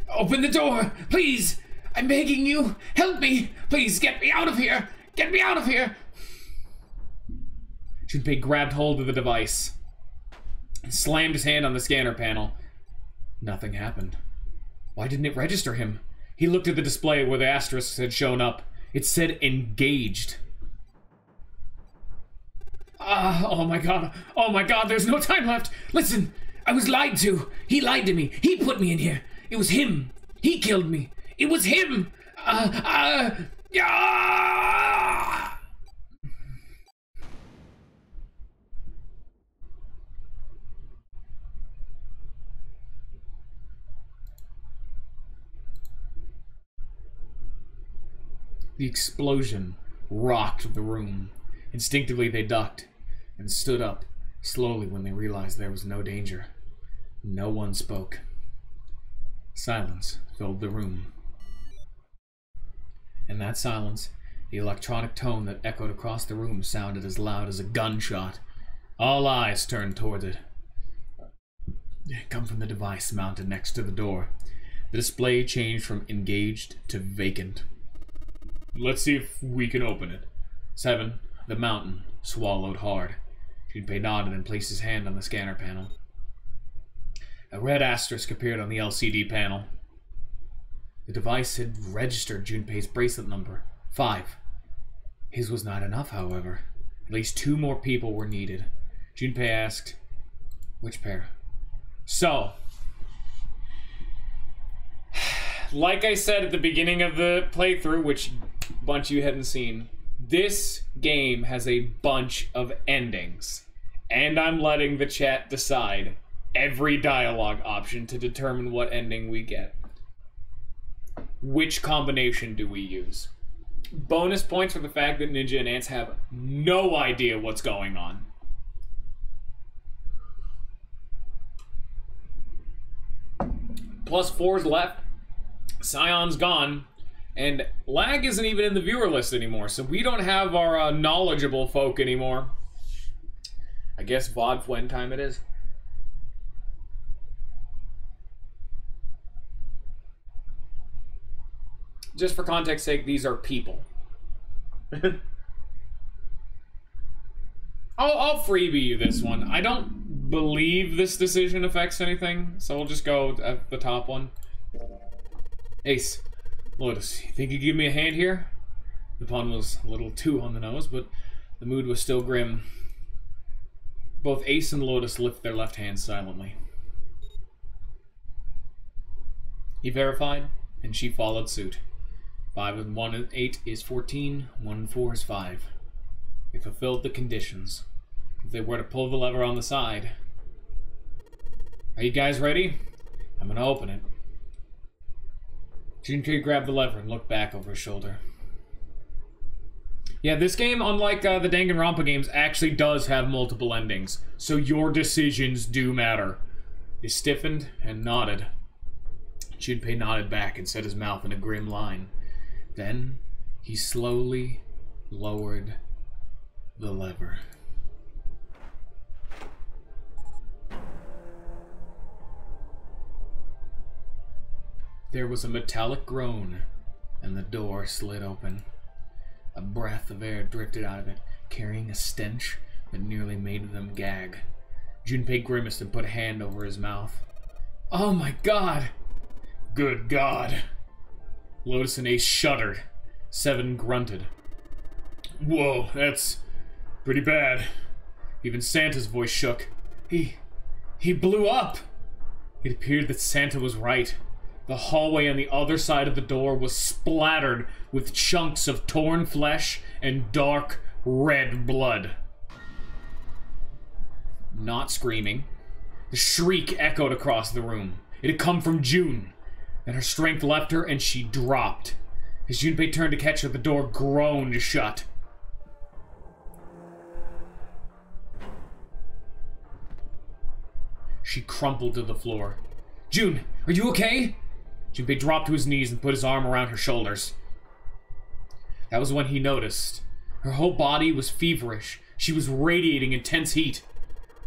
Open the door! Please! I'm begging you! Help me! Please, get me out of here! Get me out of here! Junpei grabbed hold of the device and slammed his hand on the scanner panel. Nothing happened. Why didn't it register him? He looked at the display where the asterisks had shown up. It said engaged. Oh my god, there's no time left. Listen, I was lied to. He lied to me. He put me in here. It was him. He killed me. It was him. The explosion rocked the room. Instinctively, they ducked and stood up slowly when they realized there was no danger. No one spoke. Silence filled the room. In that silence, the electronic tone that echoed across the room sounded as loud as a gunshot. All eyes turned towards it. It come from the device mounted next to the door. The display changed from engaged to vacant. Let's see if we can open it. 7. The mountain swallowed hard. Junpei nodded and placed his hand on the scanner panel. A red asterisk appeared on the LCD panel. The device had registered Junpei's bracelet number, 5. His was not enough, however. At least 2 more people were needed. Junpei asked, which pair? So, like I said at the beginning of the playthrough, which a bunch of you hadn't seen, this game has a bunch of endings. And I'm letting the chat decide every dialogue option to determine what ending we get. Which combination do we use? Bonus points for the fact that Ninja and Ants have no idea what's going on. +4's left. Scion's gone. And lag isn't even in the viewer list anymore, so we don't have our knowledgeable folk anymore. I guess VOD when time it is. Just for context's sake, these are people. I'll freebie you this one. I don't believe this decision affects anything, so we'll just go at the top one. Ace. Lotus, you think you could give me a hand here? The pun was a little too on the nose, but the mood was still grim. Both Ace and Lotus lift their left hands silently. He verified, and she followed suit. 5 and 1 and 8 is 14, 1 and 4 is 5. They fulfilled the conditions. If they were to pull the lever on the side... Are you guys ready? I'm gonna open it. Junpei grabbed the lever and looked back over his shoulder. Yeah, this game, unlike the Danganronpa games, actually does have multiple endings, so your decisions do matter. He stiffened and nodded. Junpei nodded back and set his mouth in a grim line. Then, he slowly lowered the lever. There was a metallic groan, and the door slid open. A breath of air drifted out of it, carrying a stench that nearly made them gag. Junpei grimaced and put a hand over his mouth. Oh my god! Good god! Lotus and Ace shuddered. 7 grunted. Whoa, that's pretty bad. Even Santa's voice shook. He blew up! It appeared that Santa was right. The hallway on the other side of the door was splattered with chunks of torn flesh and dark, red blood. Not screaming. The shriek echoed across the room. It had come from June. Then her strength left her and she dropped. As Junpei turned to catch her, the door groaned shut. She crumpled to the floor. June, are you okay? Junpei dropped to his knees and put his arm around her shoulders. That was when he noticed. Her whole body was feverish. She was radiating intense heat.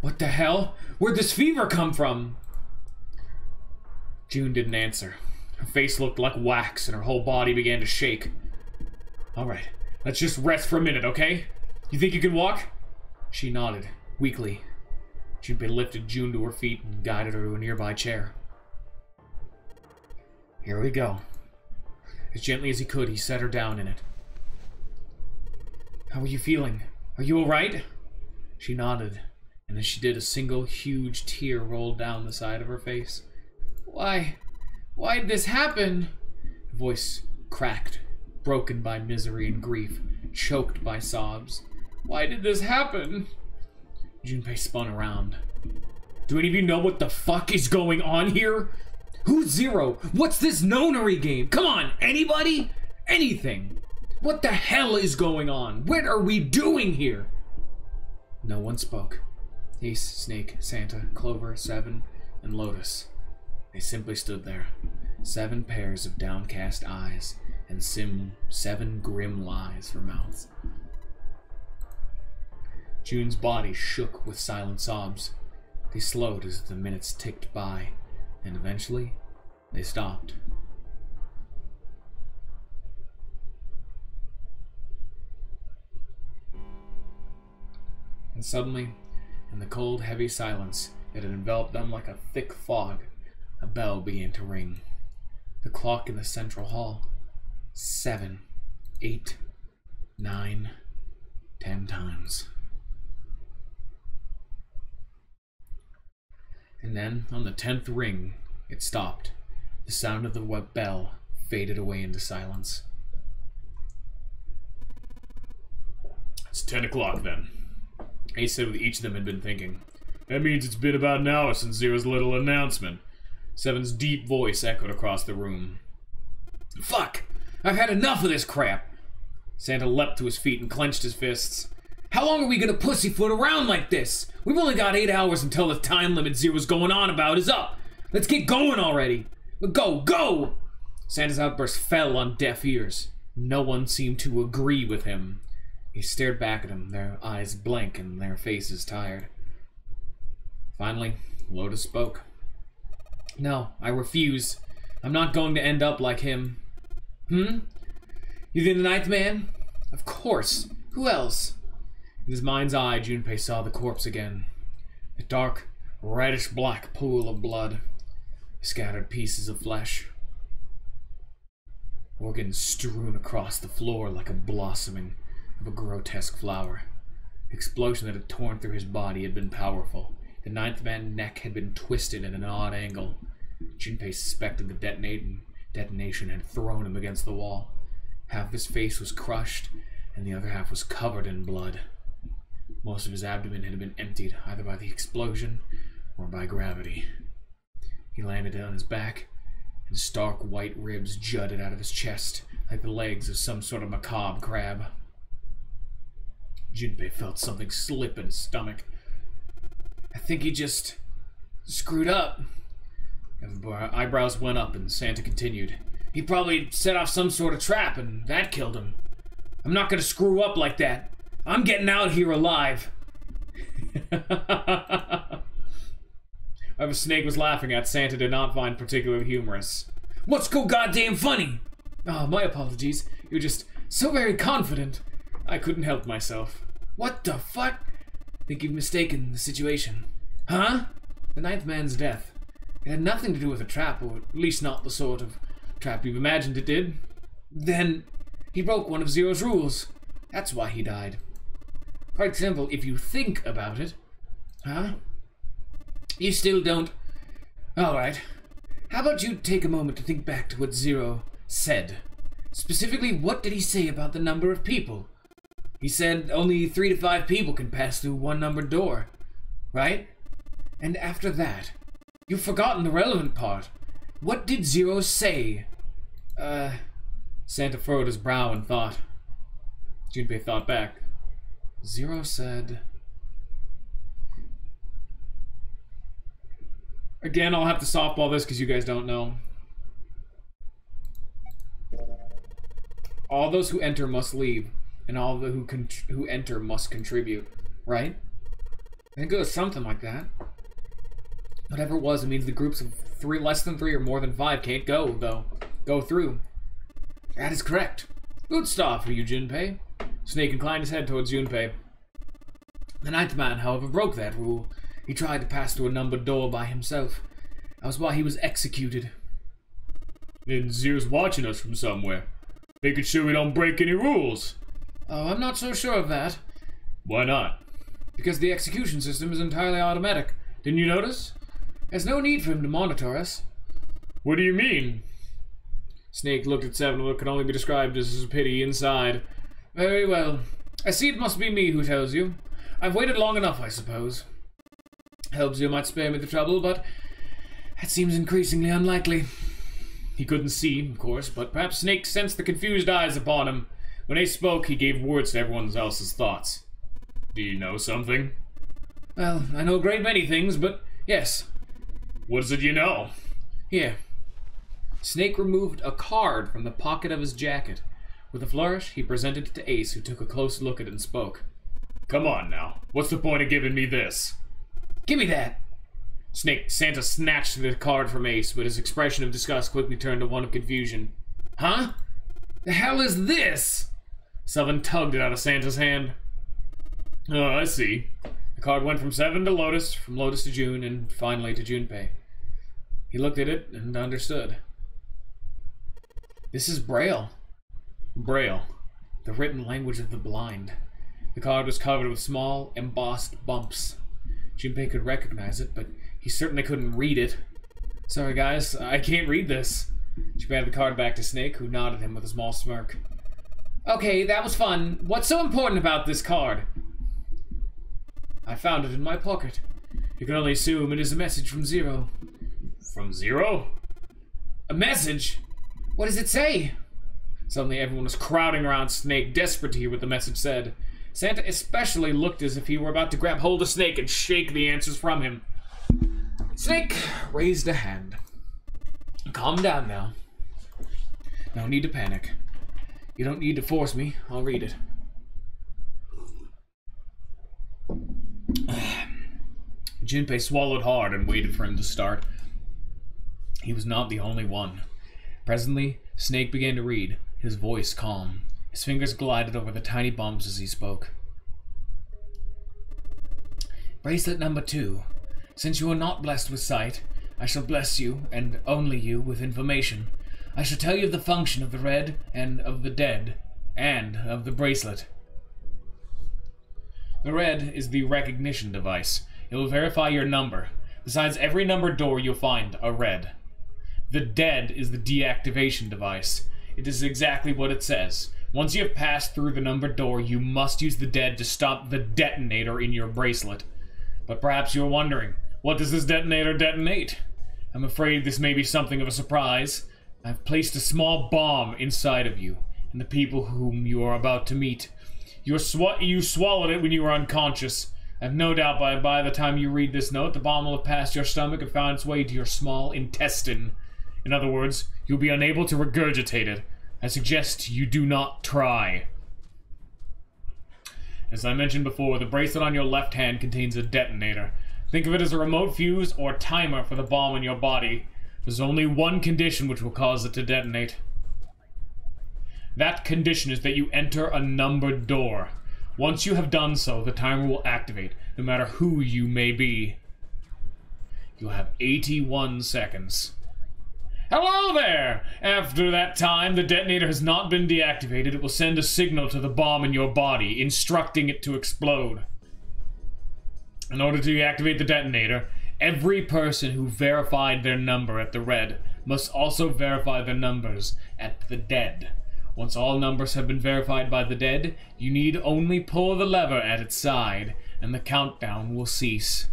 What the hell? Where'd this fever come from? June didn't answer. Her face looked like wax and her whole body began to shake. Alright, let's just rest for a minute, okay? You think you can walk? She nodded, weakly. Junpei lifted June to her feet and guided her to a nearby chair. Here we go. As gently as he could, he set her down in it. How are you feeling? Are you alright? She nodded, and as she did, a single huge tear rolled down the side of her face. Why'd this happen? Her voice cracked, broken by misery and grief, choked by sobs. Why did this happen? Junpei spun around. Do any of you know what the fuck is going on here? Who's Zero? What's this nonary game? Come on, anybody? Anything. What the hell is going on? What are we doing here? No one spoke. Ace, Snake, Santa, Clover, 7, and Lotus. They simply stood there. 7 pairs of downcast eyes and 7 grim lies for mouths. June's body shook with silent sobs. They slowed as the minutes ticked by, and eventually, they stopped. And suddenly, in the cold, heavy silence that had enveloped them like a thick fog, a bell began to ring. The clock in the central hall. 7, 8, 9, 10 times. And then, on the 10th ring, it stopped. The sound of the bell faded away into silence. It's 10 o'clock then, Ace said what each of them had been thinking. That means it's been about an hour since Zero's little announcement. 7's deep voice echoed across the room. Fuck! I've had enough of this crap! Santa leapt to his feet and clenched his fists. How long are we gonna pussyfoot around like this? We've only got 8 hours until the time limit Zero's going on about is up. Let's get going already. Go, go! Santa's outburst fell on deaf ears. No one seemed to agree with him. He stared back at him, their eyes blank and their faces tired. Finally, Lotus spoke. No, I refuse. I'm not going to end up like him. You're the 9th man? Of course. Who else? In his mind's eye, Junpei saw the corpse again. A dark, reddish-black pool of blood. Scattered pieces of flesh. organs strewn across the floor like a blossoming of a grotesque flower. The explosion that had torn through his body had been powerful. The ninth man's neck had been twisted at an odd angle. Junpei suspected the detonation had thrown him against the wall. Half his face was crushed, and the other half was covered in blood. Most of his abdomen had been emptied, either by the explosion or by gravity. He landed on his back, and stark white ribs jutted out of his chest like the legs of some sort of macabre crab. Junpei felt something slip in his stomach. I think he just screwed up. The eyebrows went up and Santa continued. He probably set off some sort of trap and that killed him. I'm not gonna screw up like that. I'm getting out here alive. Whatever Snake was laughing at, Santa did not find particularly humorous. What's so goddamn funny? Oh, my apologies. You're just so very confident. I couldn't help myself. What the fuck? Think you've mistaken the situation. Huh? The ninth man's death. It had nothing to do with a trap, or at least not the sort of trap you've imagined it did. Then he broke one of Zero's rules. That's why he died. Quite simple if you think about it. Huh? You still don't... Alright. How about you take a moment to think back to what Zero said? Specifically, what did he say about the number of people? He said only 3 to 5 people can pass through one numbered door. Right? And after that, you've forgotten the relevant part. What did Zero say? Santa furrowed his brow in thought. Junpei thought back. Zero said... Again, I'll have to softball this because you guys don't know. All those who enter must leave, and all the who enter must contribute. Right? I think it was something like that. Whatever it was, it means the groups of less than 3 or more than 5 can't go, though. Go through. That is correct. Good stuff for you, Junpei. Snake inclined his head towards Junpei. The ninth man, however, broke that rule. He tried to pass through a numbered door by himself. That was why he was executed. And Zero's watching us from somewhere, making sure we don't break any rules. Oh, I'm not so sure of that. Why not? Because the execution system is entirely automatic. Didn't you notice? There's no need for him to monitor us. What do you mean? Snake looked at Seven with what could only be described as pity inside. Very well. I see it must be me who tells you. I've waited long enough, I suppose. Hopes you might spare me the trouble, but that seems increasingly unlikely. He couldn't see, of course, but perhaps Snake sensed the confused eyes upon him. When he spoke, he gave words to everyone else's thoughts. Do you know something? Well, I know a great many things, but yes. What is it you know? Here. Snake removed a card from the pocket of his jacket. With a flourish, he presented it to Ace, who took a close look at it and spoke. Come on now. What's the point of giving me this? Give me that! Santa snatched the card from Ace, but his expression of disgust quickly turned to one of confusion. Huh? The hell is this? Seven tugged it out of Santa's hand. Oh, I see. The card went from Seven to Lotus, from Lotus to June, and finally to Junpei. He looked at it and understood. This is Braille. Braille, the written language of the blind. The card was covered with small, embossed bumps. Junpei could recognize it, but he certainly couldn't read it. Sorry guys, I can't read this. She handed the card back to Snake, who nodded him with a small smirk. Okay, that was fun. What's so important about this card? I found it in my pocket. You can only assume it is a message from Zero. From Zero? A message? What does it say? Suddenly everyone was crowding around Snake, desperate to hear what the message said. Santa especially looked as if he were about to grab hold of Snake and shake the answers from him. Snake raised a hand. Calm down now. No need to panic. You don't need to force me. I'll read it. Junpei swallowed hard and waited for him to start. He was not the only one. Presently, Snake began to read, his voice calm. His fingers glided over the tiny bumps as he spoke. Bracelet number 2. Since you are not blessed with sight, I shall bless you, and only you, with information. I shall tell you the function of the red and of the dead, and of the bracelet. The red is the recognition device. It will verify your number. Besides every numbered door you'll find a red. The dead is the deactivation device. It is exactly what it says. Once you have passed through the numbered door, you must use the dead to stop the detonator in your bracelet. But perhaps you're wondering, what does this detonator detonate? I'm afraid this may be something of a surprise. I've placed a small bomb inside of you, and the people whom you are about to meet. You swallowed it when you were unconscious. I have no doubt by the time you read this note, the bomb will have passed your stomach and found its way to your small intestine. In other words, you'll be unable to regurgitate it. I suggest you do not try. As I mentioned before, the bracelet on your left hand contains a detonator. Think of it as a remote fuse or timer for the bomb in your body. There's only one condition which will cause it to detonate. That condition is that you enter a numbered door. Once you have done so, the timer will activate, no matter who you may be. You'll have 81 seconds. Hello there! After that time, the detonator has not been deactivated. It will send a signal to the bomb in your body, instructing it to explode. In order to deactivate the detonator, every person who verified their number at the red must also verify their numbers at the dead. Once all numbers have been verified by the dead, you need only pull the lever at its side, and the countdown will cease.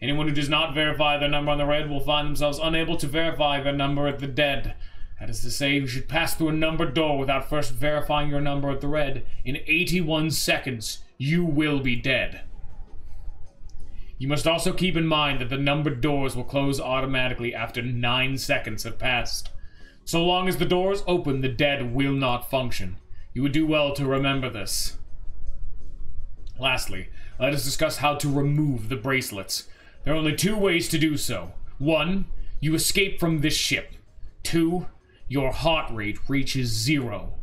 Anyone who does not verify their number on the red will find themselves unable to verify their number at the dead. That is to say, you should pass through a numbered door without first verifying your number at the red. In 81 seconds, you will be dead. You must also keep in mind that the numbered doors will close automatically after 9 seconds have passed. So long as the doors open, the dead will not function. You would do well to remember this. Lastly, let us discuss how to remove the bracelets. There are only 2 ways to do so. 1, you escape from this ship. 2, your heart rate reaches 0.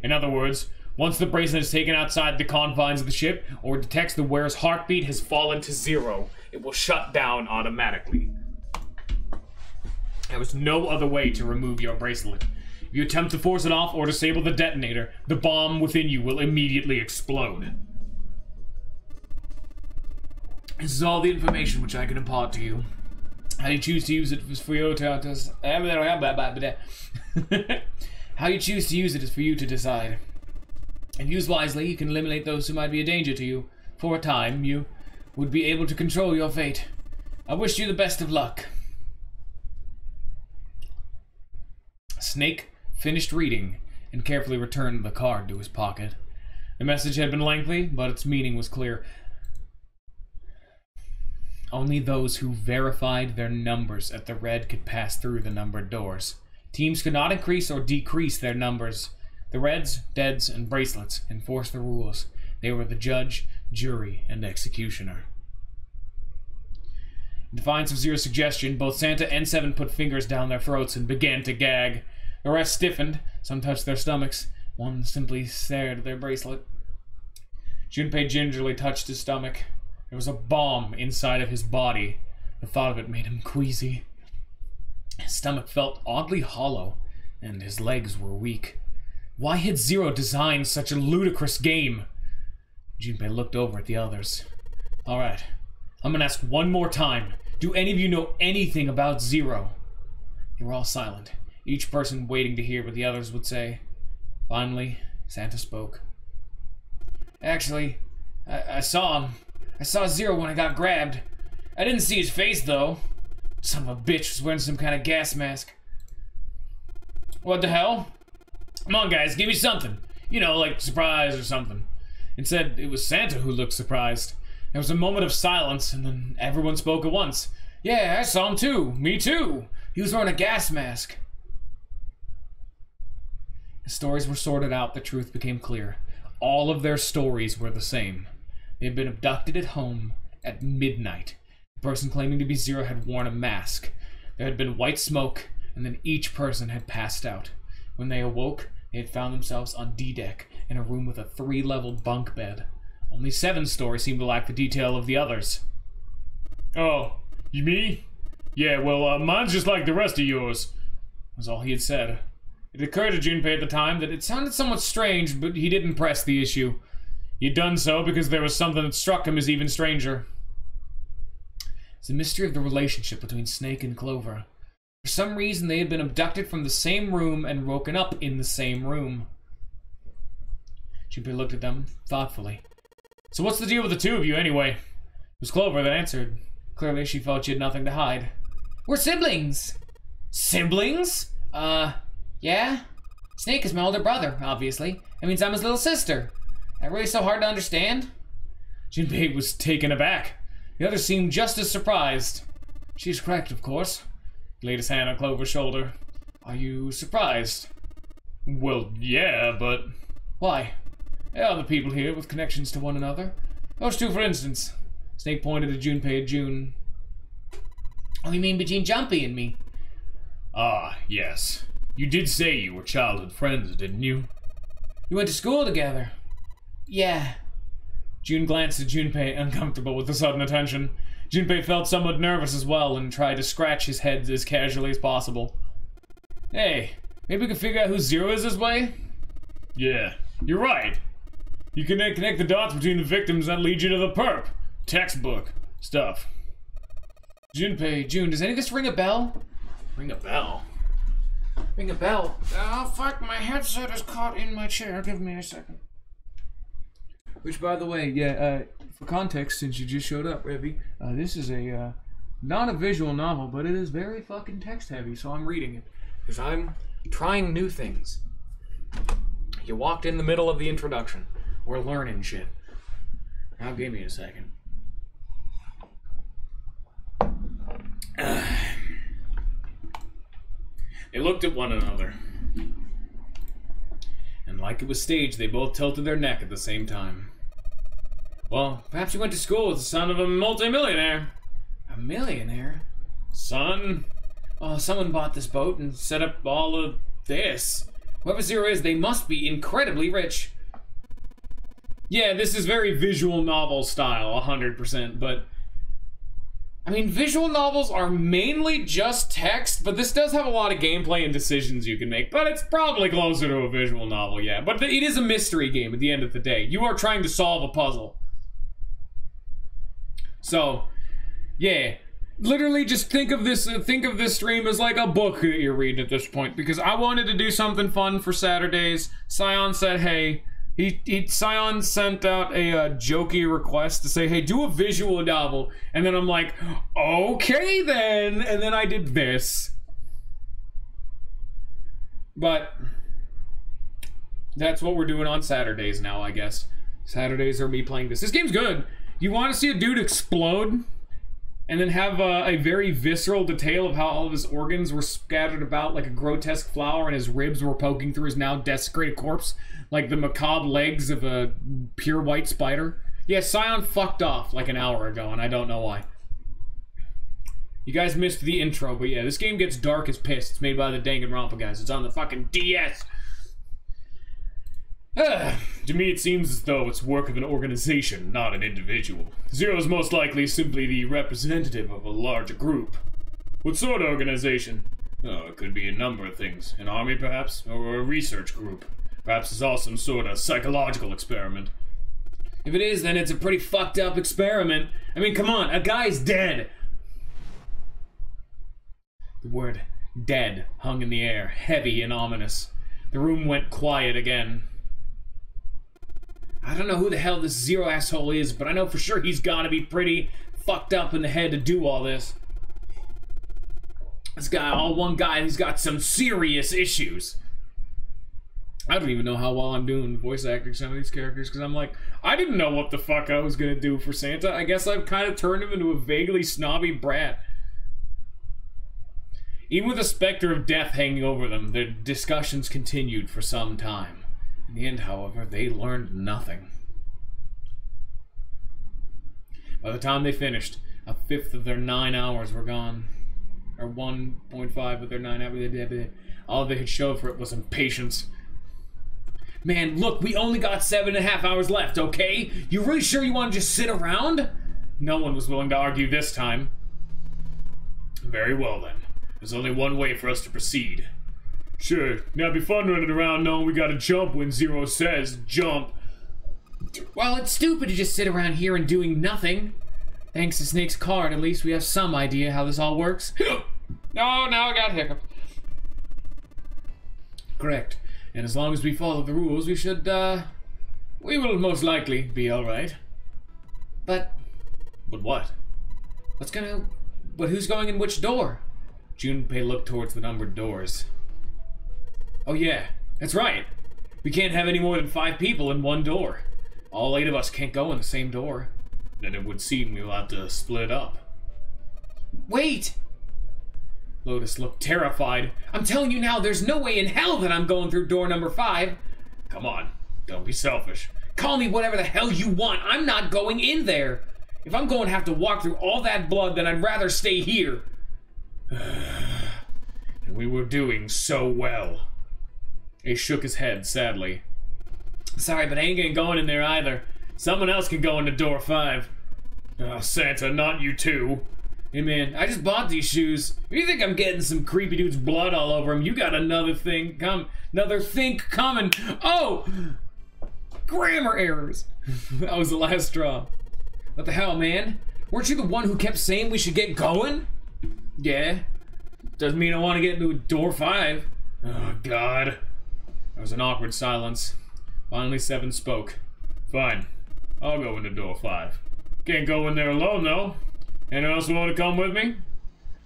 In other words, once the bracelet is taken outside the confines of the ship, or detects the wearer's heartbeat has fallen to 0, it will shut down automatically. There is no other way to remove your bracelet. If you attempt to force it off or disable the detonator, the bomb within you will immediately explode. This is all the information which I can impart to you. How you choose to use it is for you to How you choose to use it is for you to decide. And used wisely, you can eliminate those who might be a danger to you. For a time, you would be able to control your fate. I wish you the best of luck. Snake finished reading and carefully returned the card to his pocket. The message had been lengthy, but its meaning was clear. Only those who verified their numbers at the red could pass through the numbered doors. Teams could not increase or decrease their numbers. The reds, deads, and bracelets enforced the rules. They were the judge, jury, and executioner. In defiance of Zero's suggestion, both Santa and Seven put fingers down their throats and began to gag. The rest stiffened, some touched their stomachs, one simply stared at their bracelet. Junpei gingerly touched his stomach. There was a bomb inside of his body. The thought of it made him queasy. His stomach felt oddly hollow, and his legs were weak. Why had Zero designed such a ludicrous game? Junpei looked over at the others. Alright, I'm gonna ask one more time. Do any of you know anything about Zero? They were all silent, each person waiting to hear what the others would say. Finally, Santa spoke. Actually, I saw him. I saw Zero when I got grabbed. I didn't see his face, though. Son of a bitch was wearing some kind of gas mask. What the hell? Come on, guys, give me something. You know, like surprise or something. Instead, it was Santa who looked surprised. There was a moment of silence, and then everyone spoke at once. Yeah, I saw him too. Me too. He was wearing a gas mask. As stories were sorted out, the truth became clear. All of their stories were the same. They had been abducted at home at midnight. The person claiming to be Zero had worn a mask. There had been white smoke, and then each person had passed out. When they awoke, they had found themselves on D-deck in a room with a 3-level bunk bed. Only Seven's story seemed to lack the detail of the others. Oh, you me? Yeah, well, mine's just like the rest of yours, was all he had said. It occurred to Junpei at the time that it sounded somewhat strange, but he didn't press the issue. He'd done so because there was something that struck him as even stranger. It's the mystery of the relationship between Snake and Clover. For some reason, they had been abducted from the same room and woken up in the same room. Junpei looked at them thoughtfully. So what's the deal with the two of you, anyway? It was Clover that answered. Clearly, she felt she had nothing to hide. We're siblings! Siblings? Yeah? Snake is my older brother, obviously. That means I'm his little sister. That really so hard to understand? Junpei was taken aback. The others seemed just as surprised. She's correct, of course. He laid his hand on Clover's shoulder. Are you surprised? Well, yeah, but... Why? There are other people here with connections to one another. Those two, for instance. Snake pointed at Junpei and June. Oh, you mean between Jumpy and me? Ah, yes. You did say you were childhood friends, didn't you? You went to school together. Yeah. June glanced at Junpei, uncomfortable with the sudden attention. Junpei felt somewhat nervous as well and tried to scratch his head as casually as possible. Hey, maybe we can figure out who Zero is this way? Yeah, you're right. You can connect the dots between the victims that lead you to the perp. Textbook stuff. Junpei, June, does any of this ring a bell? Ring a bell? Ring a bell? Oh, fuck, my headset is caught in my chair. Give me a second. Which, by the way, yeah, for context, since you just showed up, Revy, this is a, not a visual novel, but it is very fucking text-heavy, so I'm reading it. Because I'm trying new things. You walked in the middle of the introduction. We're learning shit. Now give me a second. They looked at one another. And like it was staged, they both tilted their neck at the same time. Well, perhaps you went to school with the son of a multimillionaire. A millionaire? Son? Oh, someone bought this boat and set up all of this. Whoever Zero is, they must be incredibly rich. Yeah, this is very visual novel style, 100%, but... I mean, visual novels are mainly just text, but this does have a lot of gameplay and decisions you can make, but it's probably closer to a visual novel, yeah. But it is a mystery game at the end of the day. You are trying to solve a puzzle. So, yeah. Literally just think of this stream as like a book that you're reading at this point, because I wanted to do something fun for Saturdays. Scion said, hey... Scion sent out a jokey request to say, hey, do a visual novel. And then I'm like, okay then. And then I did this. But that's what we're doing on Saturdays now, I guess. Saturdays are me playing this. This game's good. You want to see a dude explode? And then have a very visceral detail of how all of his organs were scattered about like a grotesque flower and his ribs were poking through his now desecrated corpse like the macabre legs of a pure white spider. Yeah, Scion fucked off like an hour ago and I don't know why. You guys missed the intro, but yeah, this game gets dark as piss. It's made by the Danganronpa guys. It's on the fucking DS. To me, it seems as though it's work of an organization, not an individual. Zero is most likely simply the representative of a larger group. What sort of organization? Oh, it could be a number of things. An army, perhaps? Or a research group. Perhaps it's all some sort of psychological experiment. If it is, then it's a pretty fucked up experiment. I mean, come on, a guy's dead. The word dead hung in the air, heavy and ominous. The room went quiet again. I don't know who the hell this Zero asshole is, but I know for sure he's gotta be pretty fucked up in the head to do all this. This guy, all one guy, he's got some serious issues. I don't even know how well I'm doing voice acting some of these characters, because I'm like, I didn't know what the fuck I was gonna do for Santa. I guess I've kind of turned him into a vaguely snobby brat. Even with the specter of death hanging over them, their discussions continued for some time. In the end, however, they learned nothing. By the time they finished, a fifth of their 9 hours were gone. Or 1.5 of their 9 hours. All they had showed for it was impatience. Man, look, we only got 7.5 hours left, okay? You really sure you want to just sit around? No one was willing to argue this time. Very well, then. There's only one way for us to proceed. Sure, now it'd be fun running around knowing we gotta jump when Zero says jump. Well, it's stupid to just sit around here and doing nothing. Thanks to Snake's card, at least we have some idea how this all works. No, now I got hiccups. Correct. And as long as we follow the rules, we should, we will most likely be alright. But what? But who's going in which door? Junpei looked towards the numbered doors. Oh yeah, that's right. We can't have any more than 5 people in one door. All 8 of us can't go in the same door. Then it would seem we'll have to split up. Wait! Lotus looked terrified. I'm telling you now, there's no way in hell that I'm going through door number 5. Come on, don't be selfish. Call me whatever the hell you want. I'm not going in there. If I'm going to have to walk through all that blood, then I'd rather stay here. And we were doing so well. He shook his head sadly. Sorry, but I ain't going in there either. Someone else can go into door 5. Oh, Santa, not you too. Hey man, I just bought these shoes. If you think I'm getting some creepy dude's blood all over them, you got another thing coming. Oh! Grammar errors. That was the last straw. What the hell, man? Weren't you the one who kept saying we should get going? Yeah. Doesn't mean I want to get into door 5. Oh, God. There was an awkward silence. Finally, Seven spoke. Fine. I'll go into door 5. Can't go in there alone, though. Anyone else want to come with me?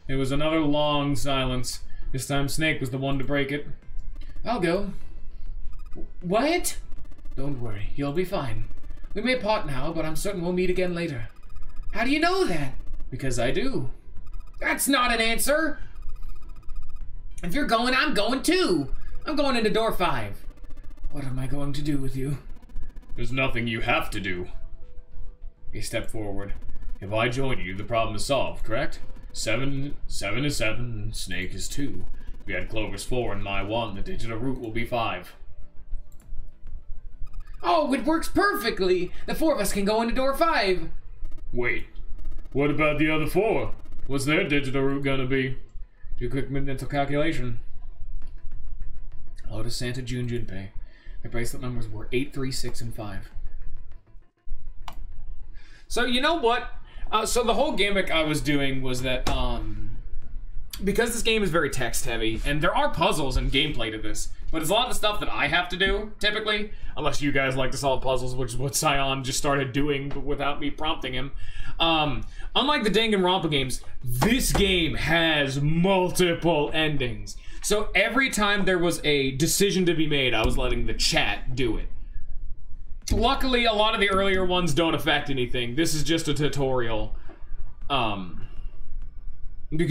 It was another long silence. This time Snake was the one to break it. I'll go. What? Don't worry, you'll be fine. We may part now, but I'm certain we'll meet again later. How do you know that? Because I do. That's not an answer! If you're going, I'm going too! I'm going into door 5. What am I going to do with you? There's nothing you have to do. He stepped forward. If I join you, the problem is solved, correct? 7 is 7, and Snake is 2. If we had Clover's 4 and my 1, the digital root will be 5. Oh, it works perfectly! The 4 of us can go into door 5! Wait, what about the other 4? What's their digital root gonna be? Do a quick mental calculation. Lotus, Santa, June, Junpei. Their bracelet numbers were 8, 3, 6, and 5. So, you know what? So the whole gimmick I was doing was that, because this game is very text-heavy, and there are puzzles and gameplay to this, but it's a lot of stuff that I have to do, typically, unless you guys like to solve puzzles, which is what Scion just started doing without me prompting him. Unlike the Danganronpa games, this game has multiple endings. So every time there was a decision to be made, I was letting the chat do it. Luckily, a lot of the earlier ones don't affect anything. This is just a tutorial. Because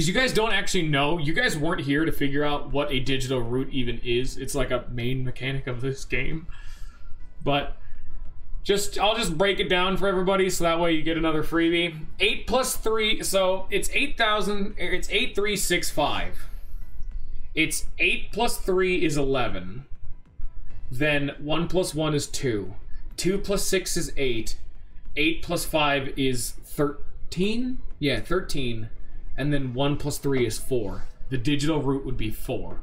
you guys don't actually know. You guys weren't here to figure out what a digital root even is. It's like a main mechanic of this game. But I'll just break it down for everybody so that way you get another freebie. 8 plus 3, so it's 8,000, it's 8365. It's 8 plus 3 is 11. Then 1 plus 1 is 2. 2 plus 6 is 8. 8 plus 5 is 13? Yeah, 13. And then 1 plus 3 is 4. The digital root would be 4.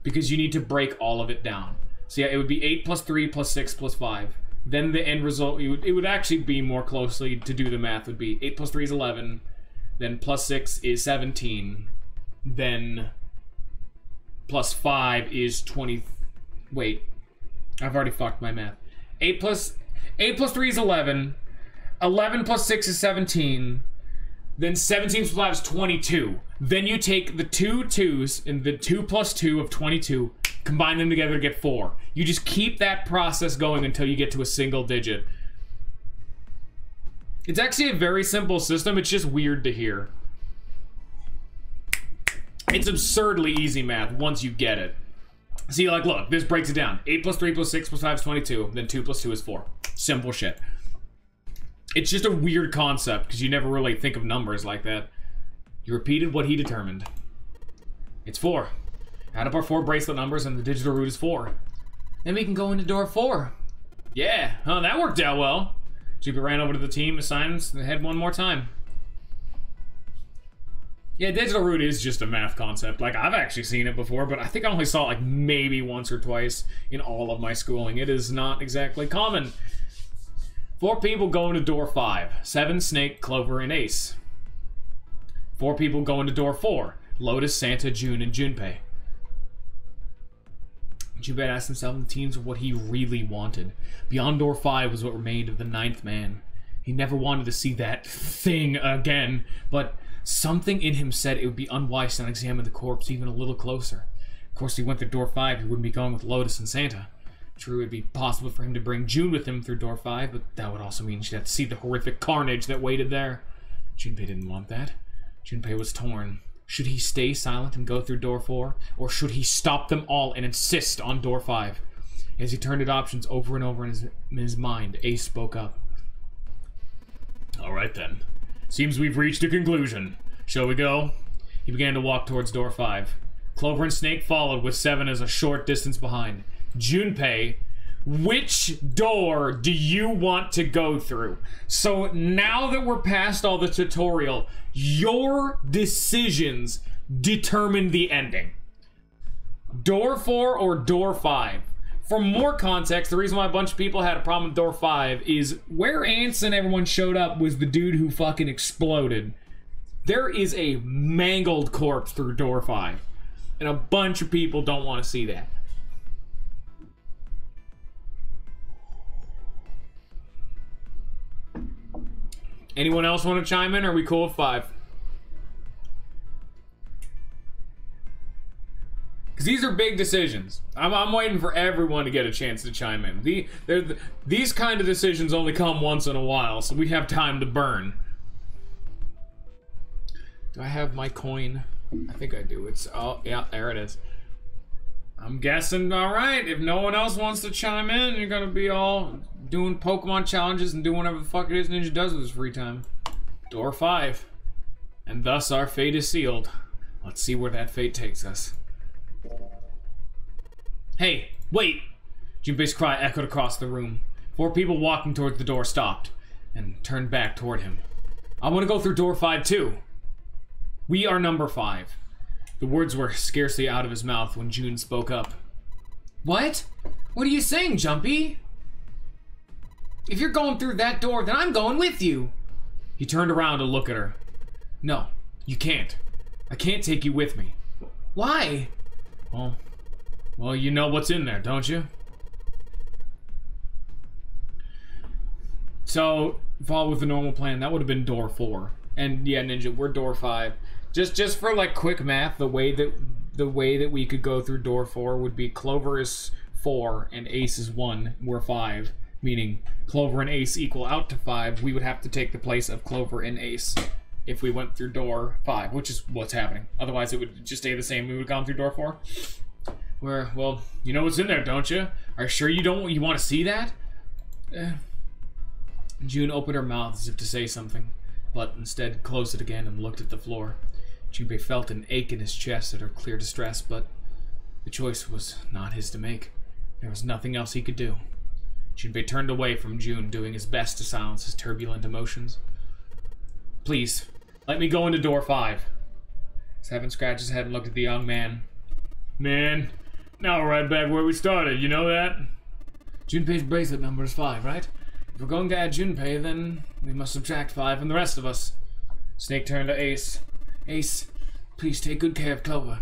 Because you need to break all of it down. So yeah, it would be 8 plus 3 plus 6 plus 5. Then the end result, it would actually be more closely to do the math, would be 8 plus 3 is 11. Then plus 6 is 17. Then plus 5 is 20. Wait, I've already fucked my math. 8 plus 3 is 11. 11 plus 6 is 17. Then 17 plus 5 is 22. Then you take the 2 2s and the 2 plus 2 of 22, combine them together to get 4. You just keep that process going until you get to a single digit. It's actually a very simple system, it's just weird to hear. It's absurdly easy math once you get it. See, like, look, this breaks it down. 8 plus 3 plus 6 plus 5 is 22. Then 2 plus 2 is 4. Simple shit. It's just a weird concept, because you never really think of numbers like that. You repeated what he determined. It's 4. Add up our 4 bracelet numbers, and the digital root is 4. Then we can go into door 4. Yeah, huh, that worked out well. Jupiter ran over to the team, assignments, and head one more time. Yeah, digital root is just a math concept. Like, I've actually seen it before, but I think I only saw it like maybe once or twice in all of my schooling. It is not exactly common. 4 people go into door 5. 7, Snake, Clover, and Ace. 4 people go into door 4. Lotus, Santa, June, and Junpei. Junpei asked himself and the teams what he really wanted. Beyond door 5 was what remained of the 9th man. He never wanted to see that thing again, but something in him said it would be unwise to not examine the corpse even a little closer. Of course, he went through door 5, he wouldn't be going with Lotus and Santa. True, it'd be possible for him to bring June with him through door 5, but that would also mean she'd have to see the horrific carnage that waited there. Junpei didn't want that. Junpei was torn. Should he stay silent and go through door 4, or should he stop them all and insist on door 5? As he turned at options over and over in his mind, Ace spoke up. Alright then. Seems we've reached a conclusion. Shall we go? He began to walk towards door 5. Clover and Snake followed, with 7 as a short distance behind. Junpei, which door do you want to go through? So now that we're past all the tutorial, your decisions determine the ending. Door 4 or door 5? For more context, the reason why a bunch of people had a problem with door 5 is where Ants and everyone showed up was the dude who fucking exploded. There is a mangled corpse through door 5. And a bunch of people don't want to see that. Anyone else want to chime in, or are we cool with 5? Because these are big decisions. I'm waiting for everyone to get a chance to chime in. These kind of decisions only come once in a while, so we have time to burn. Do I have my coin? I think I do. It's, oh, yeah, there it is. I'm guessing, alright, if no one else wants to chime in, you're gonna be all doing Pokemon challenges and doing whatever the fuck it is Ninja does with his free time. Door 5. And thus our fate is sealed. Let's see where that fate takes us. Hey, wait! Junpei's cry echoed across the room. 4 people walking towards the door stopped and turned back toward him. I want to go through door 5 too. We are number 5. The words were scarcely out of his mouth when June spoke up. What? What are you saying, Jumpy? If you're going through that door, then I'm going with you. He turned around to look at her. No, you can't. I can't take you with me. Why? Well, you know what's in there, don't you? So, follow with the normal plan, that would have been door 4. And yeah, Ninja, we're door 5. Just for like quick math, the way that we could go through door 4 would be Clover is 4 and Ace is 1. We're 5, meaning Clover and Ace equal out to 5. We would have to take the place of Clover and Ace if we went through door 5, which is what's happening. Otherwise, it would just stay the same. We would have gone through door 4. Well, you know what's in there, don't you? Are you sure you want to see that? June opened her mouth as if to say something, but instead closed it again and looked at the floor. Junpei felt an ache in his chest at her clear distress, but the choice was not his to make. There was nothing else he could do. Junpei turned away from June, doing his best to silence his turbulent emotions. Please, let me go into door 5. Seven scratched his head and looked at the young man. Man, now we're right back where we started, you know that? Junpei's bracelet number is 5, right? If we're going to add Junpei, then we must subtract 5 from the rest of us. Snake turned to Ace. Ace, please take good care of Clover.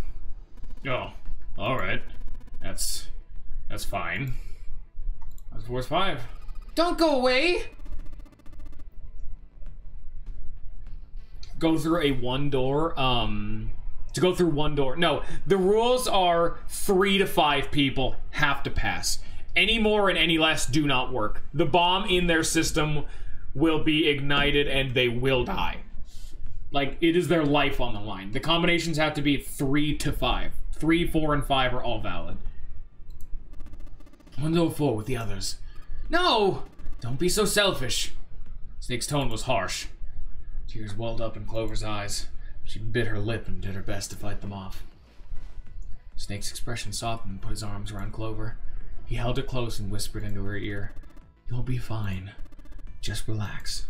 Oh, alright. That's fine. That's worth 5. Don't go away! Go through a one door, to go through one door. No, the rules are 3 to 5 people have to pass. Any more and any less do not work. The bomb in their system will be ignited and they will die. Like, it is their life on the line. The combinations have to be 3 to 5. 3, 4, and 5 are all valid. 1 to 4 with the others. No! Don't be so selfish. Snake's tone was harsh. Tears welled up in Clover's eyes. She bit her lip and did her best to fight them off. Snake's expression softened and put his arms around Clover. He held her close and whispered into her ear, "You'll be fine. Just relax."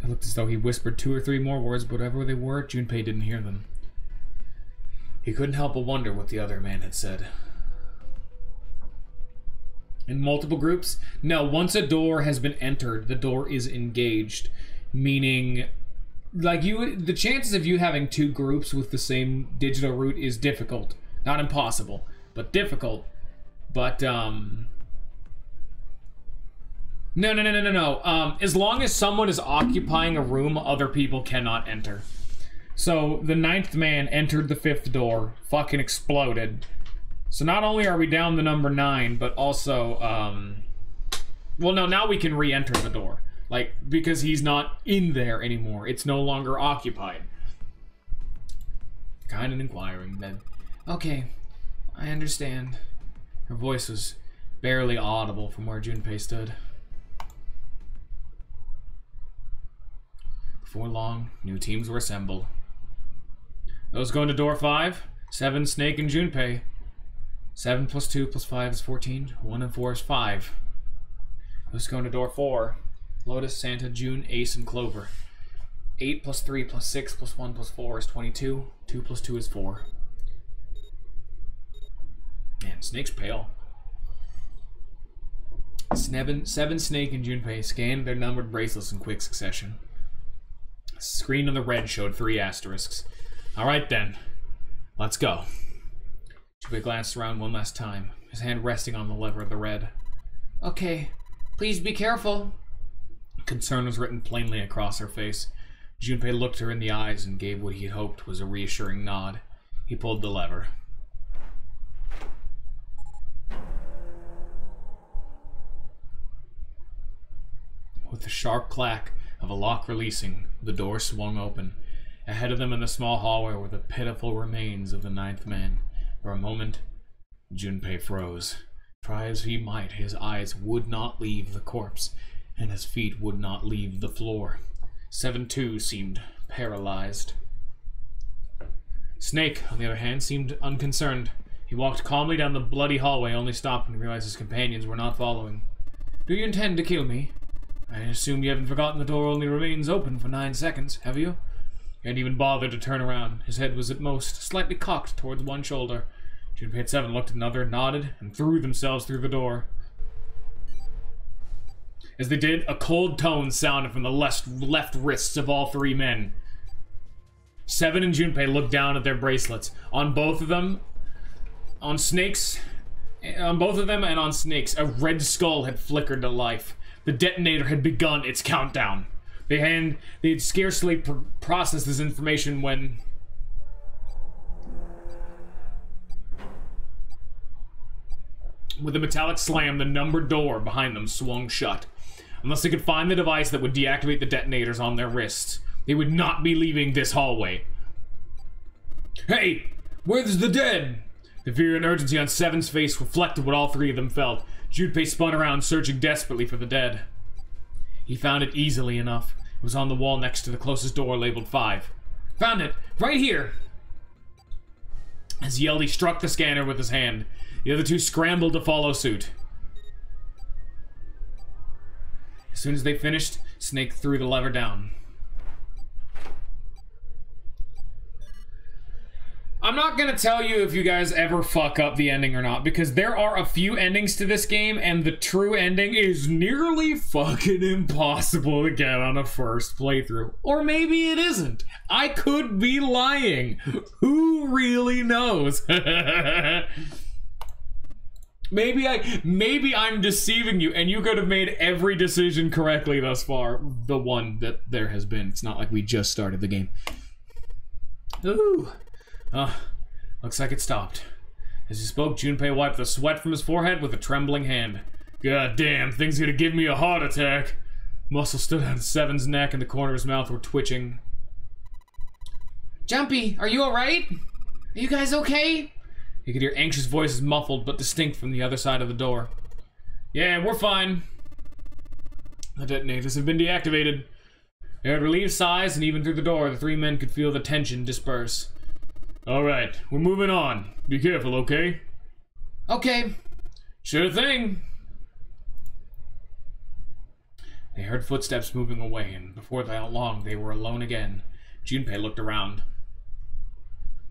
It looked as though he whispered 2 or 3 more words, but whatever they were, Junpei didn't hear them. He couldn't help but wonder what the other man had said. In multiple groups? No, once a door has been entered, the door is engaged. Meaning, like, the chances of you having 2 groups with the same digital root is difficult. Not impossible, but difficult. But, No. As long as someone is occupying a room, other people cannot enter. So, the 9th man entered the 5th door, fucking exploded. So not only are we down the number 9, but also, well, no, now we can re-enter the door. Like, because he's not in there anymore. It's no longer occupied. Kind of inquiring, then. Okay, I understand. Her voice was barely audible from where Junpei stood. Before long, new teams were assembled. Those going to door 5, 7, Snake, and Junpei. 7 plus 2 plus 5 is 14. 1 and 4 is 5. Those going to door 4. Lotus, Santa, June, Ace, and Clover. 8 plus 3 plus 6 plus 1 plus 4 is 22. 2 plus 2 is 4. Man, Snake's pale. 7, Snake, and Junpei scanned their numbered bracelets in quick succession. The screen on the red showed 3 asterisks. Alright then, let's go. Junpei glanced around one last time, his hand resting on the lever of the red. Okay, please be careful. Concern was written plainly across her face. Junpei looked her in the eyes and gave what he had hoped was a reassuring nod. He pulled the lever. With the sharp clack of a lock releasing, the door swung open. Ahead of them in the small hallway were the pitiful remains of the 9th man. For a moment, Junpei froze. Try as he might, his eyes would not leave the corpse, and his feet would not leave the floor. 7-2 seemed paralyzed. Snake, on the other hand, seemed unconcerned. He walked calmly down the bloody hallway, only stopped when he realized his companions were not following. Do you intend to kill me? I assume you haven't forgotten the door only remains open for 9 seconds, have you? He hadn't even bothered to turn around. His head was at most slightly cocked towards one shoulder. Junpei and 7 looked at another, nodded, and threw themselves through the door. As they did, a cold tone sounded from the left wrists of all 3 men. 7 and Junpei looked down at their bracelets. On both of them and on Snake's, a red skull had flickered to life. The detonator had begun its countdown. They had scarcely processed this information when... With a metallic slam, the numbered door behind them swung shut. Unless they could find the device that would deactivate the detonators on their wrists, they would not be leaving this hallway. Hey! Where's the dead? The fear and urgency on 7's face reflected what all 3 of them felt. Junpei spun around, searching desperately for the dead. He found it easily enough. It was on the wall next to the closest door, labeled 5. Found it! Right here! As he yelled, he struck the scanner with his hand. The other 2 scrambled to follow suit. As soon as they finished, Snake threw the lever down. I'm not gonna tell you if you guys ever fuck up the ending or not, because there are a few endings to this game, and the true ending is nearly fucking impossible to get on a first playthrough. Or maybe it isn't. I could be lying. Who really knows? Maybe I'm deceiving you, and you could have made every decision correctly thus far. The one that there has been. It's not like we just started the game. Ooh. Looks like it stopped. As he spoke, Junpei wiped the sweat from his forehead with a trembling hand. God damn, thing's gonna give me a heart attack. Muscles stood out of 7's neck and the corner of his mouth were twitching. Jumpy, are you alright? Are you guys okay? He could hear anxious voices muffled but distinct from the other side of the door. Yeah, we're fine. The detonators have been deactivated. They heard relieved sighs, and even through the door, the 3 men could feel the tension disperse. Alright, we're moving on. Be careful, okay? Okay. Sure thing. They heard footsteps moving away, and before that long, they were alone again. Junpei looked around.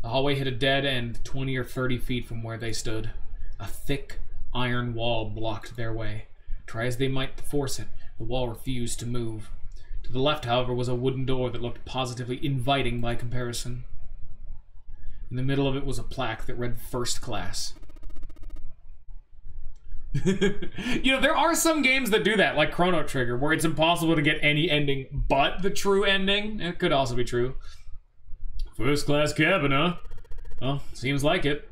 The hallway hit a dead end 20 or 30 feet from where they stood. A thick iron wall blocked their way. Try as they might to force it, the wall refused to move. To the left, however, was a wooden door that looked positively inviting by comparison. In the middle of it was a plaque that read First Class. You know, there are some games that do that, like Chrono Trigger, where it's impossible to get any ending but the true ending. It could also be true. First class cabin, huh? Well, seems like it.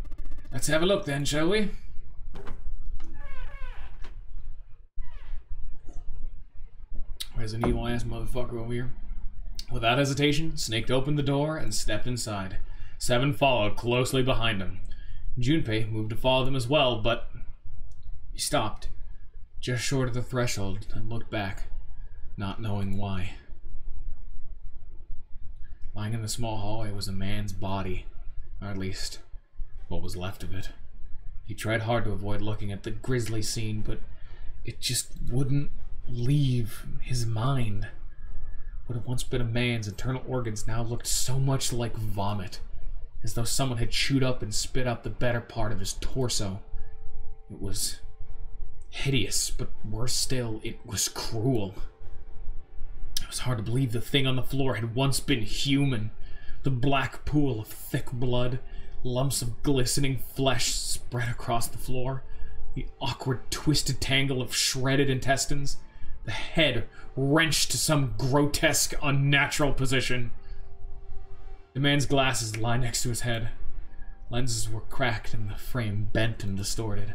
Let's have a look then, shall we? There's an evil-ass motherfucker over here. Without hesitation, Snake opened the door and stepped inside. Seven followed closely behind him. Junpei moved to follow them as well, but he stopped, just short of the threshold, and looked back, not knowing why. Lying in the small hallway was a man's body, or at least, what was left of it. He tried hard to avoid looking at the grisly scene, but it just wouldn't leave his mind. What had once been a man's internal organs now looked so much like vomit, as though someone had chewed up and spit out the better part of his torso. It was hideous, but worse still, it was cruel. It was hard to believe the thing on the floor had once been human. The black pool of thick blood, lumps of glistening flesh spread across the floor, the awkward twisted tangle of shredded intestines, the head wrenched to some grotesque, unnatural position. The man's glasses lay next to his head. Lenses were cracked and the frame bent and distorted.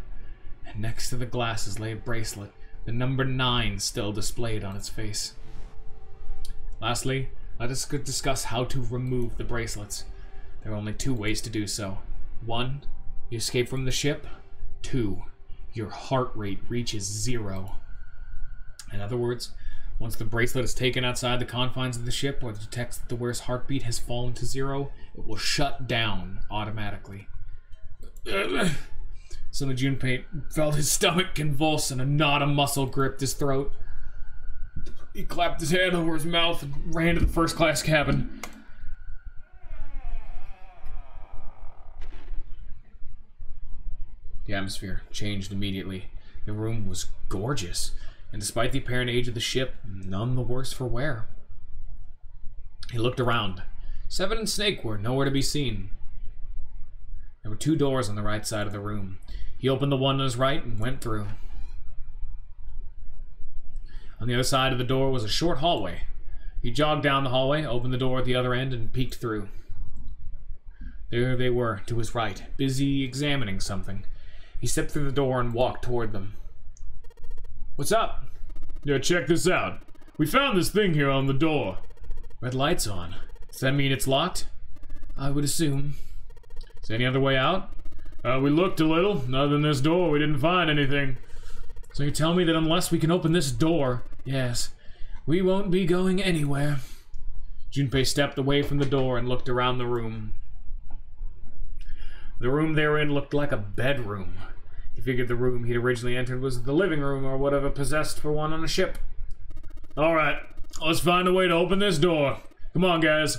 And next to the glasses lay a bracelet, the number 9 still displayed on its face. Lastly, let us discuss how to remove the bracelets. There are only 2 ways to do so. 1, you escape from the ship. 2, your heart rate reaches 0. In other words, once the bracelet is taken outside the confines of the ship or detects that the wearer's heartbeat has fallen to 0, it will shut down automatically. Suddenly Junpei felt his stomach convulse and a knot of muscle gripped his throat. He clapped his hand over his mouth and ran to the first-class cabin. The atmosphere changed immediately. The room was gorgeous, and despite the apparent age of the ship, none the worse for wear. He looked around. Seven and Snake were nowhere to be seen. There were 2 doors on the right side of the room. He opened the one on his right and went through. On the other side of the door was a short hallway. He jogged down the hallway, opened the door at the other end, and peeked through. There they were, to his right, busy examining something. He stepped through the door and walked toward them. What's up? Yeah, check this out. We found this thing here on the door. Red light's on. Does that mean it's locked? I would assume. Is there any other way out? We looked a little. Other than this door, we didn't find anything. So you tell me that unless we can open this door, yes, we won't be going anywhere. Junpei stepped away from the door and looked around the room. The room they were in looked like a bedroom. He figured the room he'd originally entered was the living room or whatever possessed for one on a ship. Alright, let's find a way to open this door. Come on, guys.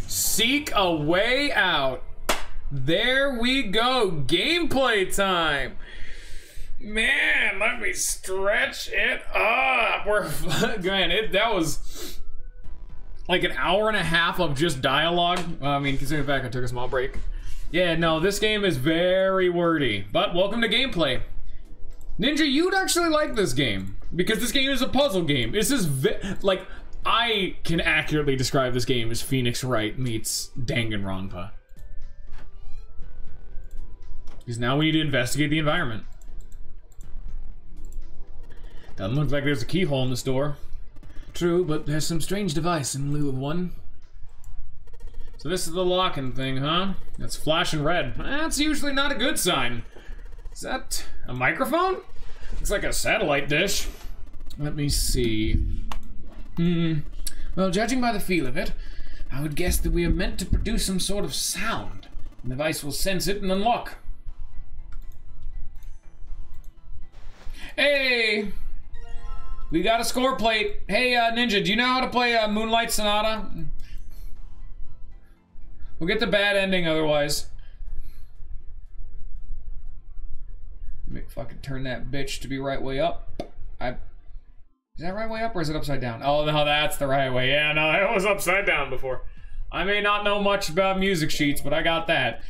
Seek a way out. There we go. Gameplay time. Man, let me stretch it up. Granted, that was like an hour and a half of just dialogue. I mean, considering the fact I took a small break. Yeah, no, this game is very wordy. But welcome to gameplay. Ninja, you'd actually like this game because this game is a puzzle game. This is like, I can accurately describe this game as Phoenix Wright meets Danganronpa. Because now we need to investigate the environment. Doesn't look like there's a keyhole in this door. True, but there's some strange device in lieu of one. So this is the locking thing, huh? That's flashing red. That's usually not a good sign. Is that a microphone? Looks like a satellite dish. Let me see. Well, judging by the feel of it, I would guess that we are meant to produce some sort of sound. The device will sense it and unlock. Hey! We got a score plate. Hey, Ninja, do you know how to play Moonlight Sonata? We'll get the bad ending otherwise. Fucking turn that bitch to be right way up. Is that right way up or is it upside down? Oh, no, that's the right way. Yeah, no, it was upside down before. I may not know much about music sheets, but I got that.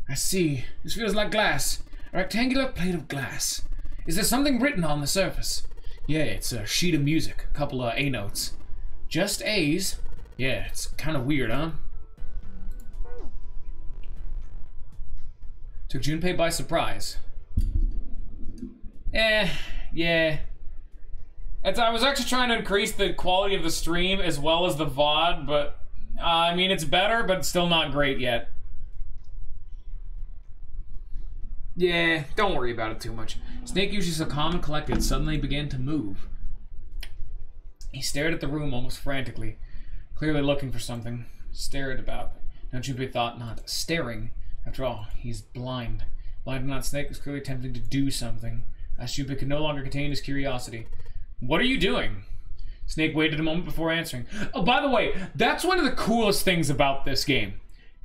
I see. This feels like glass. A rectangular plate of glass. Is there something written on the surface? Yeah, it's a sheet of music. A couple of A notes. Just A's? Yeah, it's kind of weird, huh? Took Junpei by surprise. Yeah. I was actually trying to increase the quality of the stream as well as the VOD, but I mean, it's better, but it's still not great yet. Yeah, don't worry about it too much. Snake, usually so calm and collected, suddenly began to move. He stared at the room almost frantically, clearly looking for something. Stared about. Now Junpei thought, not staring. After all, he's blind. Blind or not, Snake was clearly attempting to do something. As Junpei could no longer contain his curiosity. What are you doing? Snake waited a moment before answering. Oh, by the way, that's one of the coolest things about this game.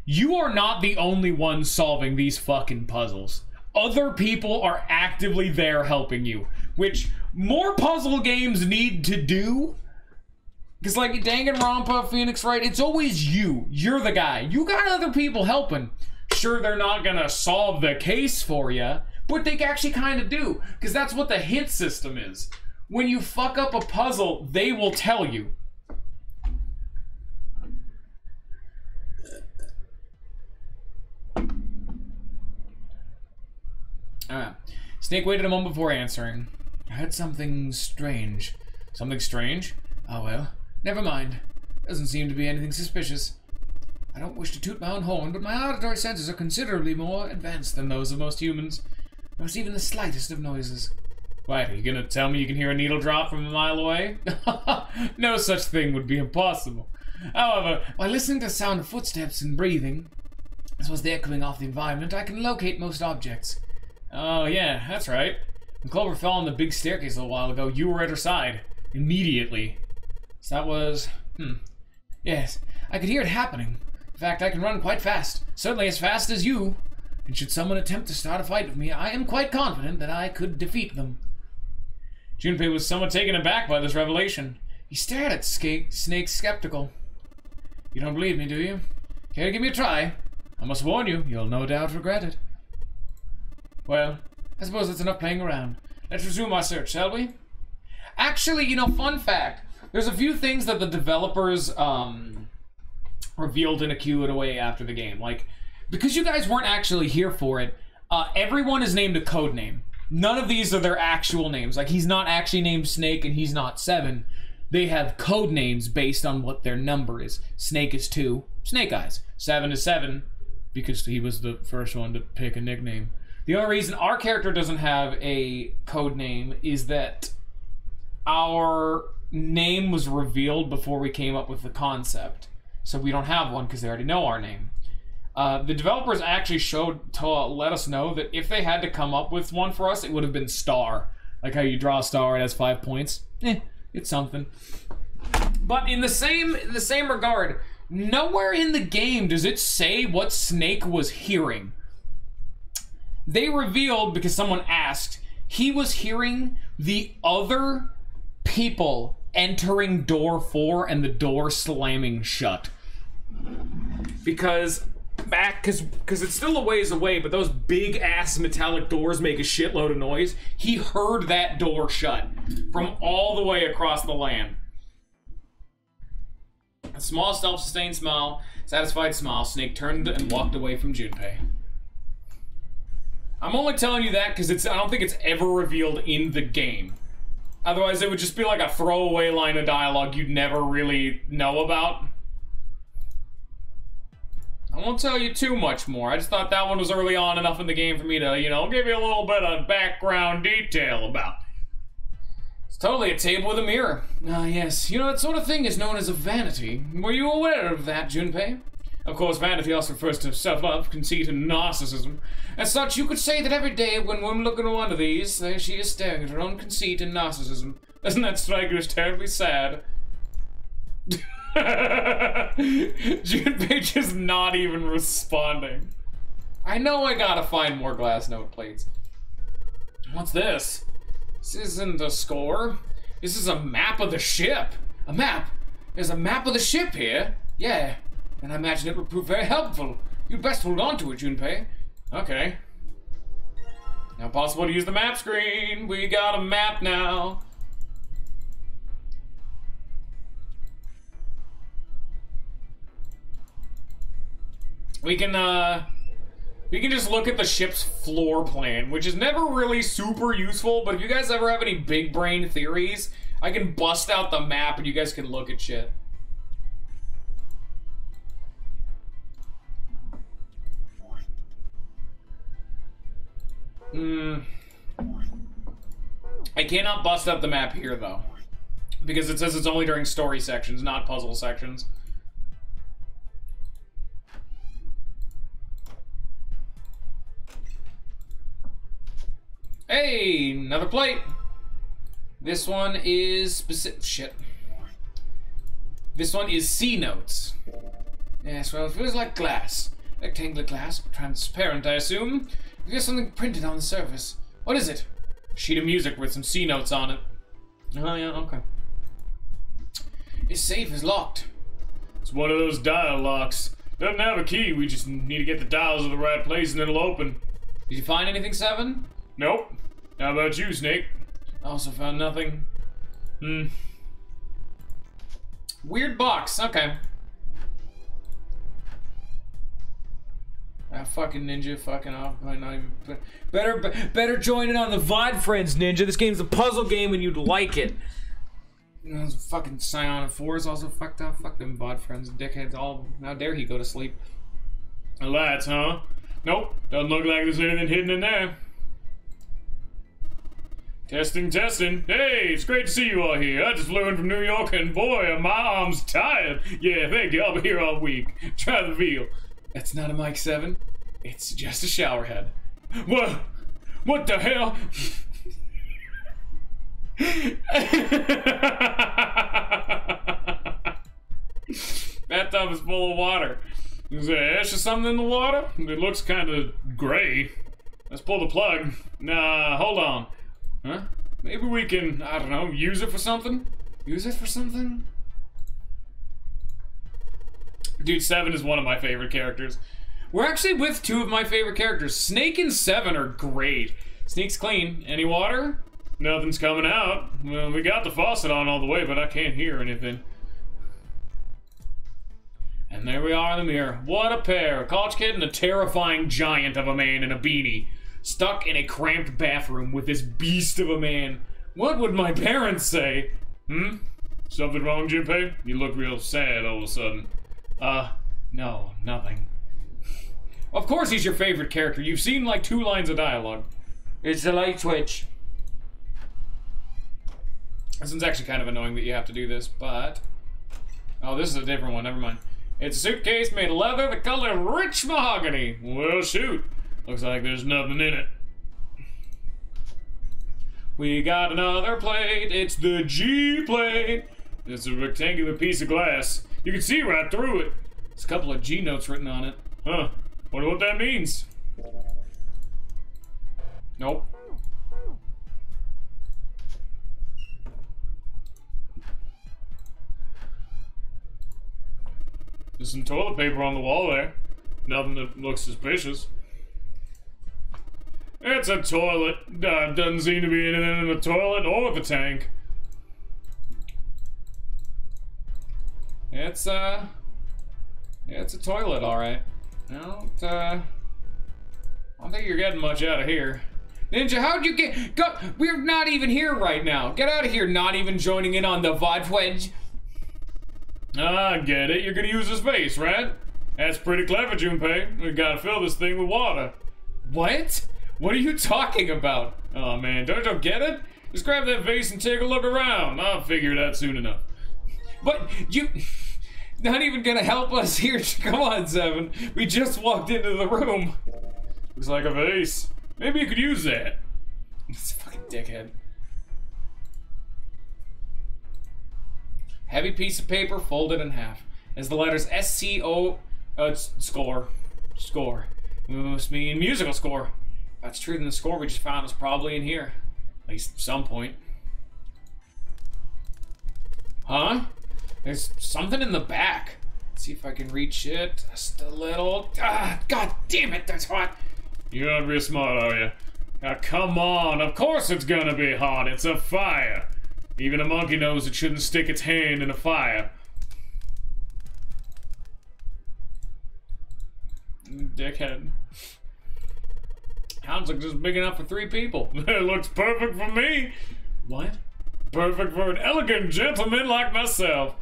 You are not the only one solving these fucking puzzles. Other people are actively there helping you, which more puzzle games need to do. Because like Danganronpa, Phoenix Wright, it's always you. You're the guy. You got other people helping. Sure, they're not gonna solve the case for you, but they actually kind of do. Because that's what the hint system is. When you fuck up a puzzle, they will tell you. Snake waited a moment before answering. I heard something strange. Something strange? Oh well, never mind. Doesn't seem to be anything suspicious. I don't wish to toot my own horn, but my auditory senses are considerably more advanced than those of most humans. Not even the slightest of noises. What, are you gonna tell me you can hear a needle drop from a mile away? No such thing would be impossible. However, by listening to the sound of footsteps and breathing, as well as the echoing off the environment, I can locate most objects. Oh yeah, that's right. When Clover fell on the big staircase a little while ago, you were at her side. Immediately. So that was... Yes, I could hear it happening. In fact, I can run quite fast. Certainly as fast as you. And should someone attempt to start a fight with me, I am quite confident that I could defeat them. Junpei was somewhat taken aback by this revelation. He stared at Snake skeptical. You don't believe me, do you? Care to give me a try? I must warn you, you'll no doubt regret it. Well, I suppose that's enough playing around. Let's resume our search, shall we? Actually, you know, fun fact. There's a few things that the developers revealed in a Q&A after the game. Like, because you guys weren't actually here for it, everyone is named a code name. None of these are their actual names. Like, he's not actually named Snake and he's not 7. They have code names based on what their number is. Snake is 2, Snake Eyes. 7 is 7, because he was the first one to pick a nickname. The only reason our character doesn't have a code name is that our name was revealed before we came up with the concept. So we don't have one because they already know our name. The developers actually showed to let us know that if they had to come up with one for us, it would have been Star. Like how you draw a star, it has 5 points. It's something. But in the same regard, nowhere in the game does it say what Snake was hearing. They revealed, because someone asked, he was hearing the other people entering door 4 and the door slamming shut. Because it's still a ways away, but those big ass metallic doors make a shitload of noise. He heard that door shut from all the way across the land. A small self-sustained smile, satisfied smile, Snake turned and walked away from Junpei. I'm only telling you that because I don't think it's ever revealed in the game. Otherwise, it would just be like a throwaway line of dialogue you'd never really know about. I won't tell you too much more. I just thought that one was early on enough in the game for me to, you know, give you a little bit of background detail about. totally a table with a mirror. Ah, yes. You know, that sort of thing is known as a vanity. Were you aware of that, Junpei? Of course, vanity also refers to self-love, conceit, and narcissism. As such, you could say that every day when one looking at one of these, there she is staring at her own conceit and narcissism. Doesn't that strike you as terribly sad? Junpei just not even responding. I know I gotta find more glass note plates. What's this? This isn't a score. This is a map of the ship. A map? There's a map of the ship here. Yeah. And I imagine it would prove very helpful. You'd best hold on to it, Junpei. Okay. Now possible to use the map screen. We got a map now. We can just look at the ship's floor plan, which is never really super useful, but if you guys ever have any big brain theories, I can bust out the map and you guys can look at shit. I cannot bust up the map here, though. Because it says it's only during story sections, not puzzle sections. Hey, another plate. This one is specific. Shit. This one is C notes. Yes, well, it feels like glass. Rectangular glass, transparent, I assume. There's something printed on the surface. What is it? A sheet of music with some C notes on it. Oh, yeah, okay. This safe is locked. It's one of those dial locks. Doesn't have a key, we just need to get the dials in the right place and it'll open. Did you find anything, Seven? Nope. How about you, Snake? Also found nothing. Weird box, okay. Ah, fucking Ninja, fucking off. Might not even better join in on the VOD Friends, Ninja. This game's a puzzle game and you'd like it. You know, fucking Psionic 4 is also fucked up. Fuck them VOD Friends, dickheads. All how dare he go to sleep? Lights, huh? Nope. Doesn't look like there's anything hidden in there. Testing, testing. Hey, it's great to see you all here. I just flew in from New York and boy, are my arms tired. Yeah, thank you. I'll be here all week. Try the veal. That's not a mic 7. It's just a shower head. What? What the hell? Bathtub is full of water. Is there ash or something in the water? It looks kind of gray. Let's pull the plug. Nah, hold on. Huh? Maybe we can, I don't know, use it for something? Use it for something? Dude, 7 is one of my favorite characters. We're actually with 2 of my favorite characters. Snake and 7 are great. Snake's clean. Any water? Nothing's coming out. Well, we got the faucet on all the way, but I can't hear anything. And there we are in the mirror. What a pair. A college kid and a terrifying giant of a man in a beanie. Stuck in a cramped bathroom with this beast of a man. What would my parents say? Something wrong, Junpei? You look real sad all of a sudden. No, nothing. Of course he's your favorite character. You've seen like 2 lines of dialogue. It's a light switch. This one's actually kind of annoying that you have to do this, but... Oh, this is a different one, never mind. It's a suitcase made of leather, the color of rich mahogany. Well, shoot. Looks like there's nothing in it. We got another plate. It's the G plate. It's a rectangular piece of glass. You can see right through it. There's a couple of G notes written on it. Huh. Wonder what that means. Nope. There's some toilet paper on the wall there. Nothing that looks suspicious. It's a toilet. Doesn't seem to be anything in the toilet or the tank. It's a toilet, alright. I don't think you're getting much out of here. Ninja, how'd you go? We're not even here right now. Get out of here, not even joining in on the VOD wedge. I get it. You're gonna use his face, right? That's pretty clever, Junpei. We gotta fill this thing with water. What? What are you talking about? Oh man, don't you get it? Just grab that vase and take a look around. I'll figure it out soon enough. But you... Not even gonna help us here. Come on, Seven. We just walked into the room. Looks like a vase. Maybe you could use that. This fucking dickhead. Heavy piece of paper folded in half. As the letters S-C-O... it's score. Score. It must mean musical score. If that's true, then the score we just found is probably in here. At least at some point. Huh? There's something in the back. Let's see if I can reach it. Just a little. Ah, God damn it, that's hot. You're not real smart, are you? Now, come on. Of course it's gonna be hot. It's a fire. Even a monkey knows it shouldn't stick its hand in a fire. Dickhead. Sounds like just big enough for 3 people. It looks perfect for me. What? Perfect for an elegant gentleman like myself.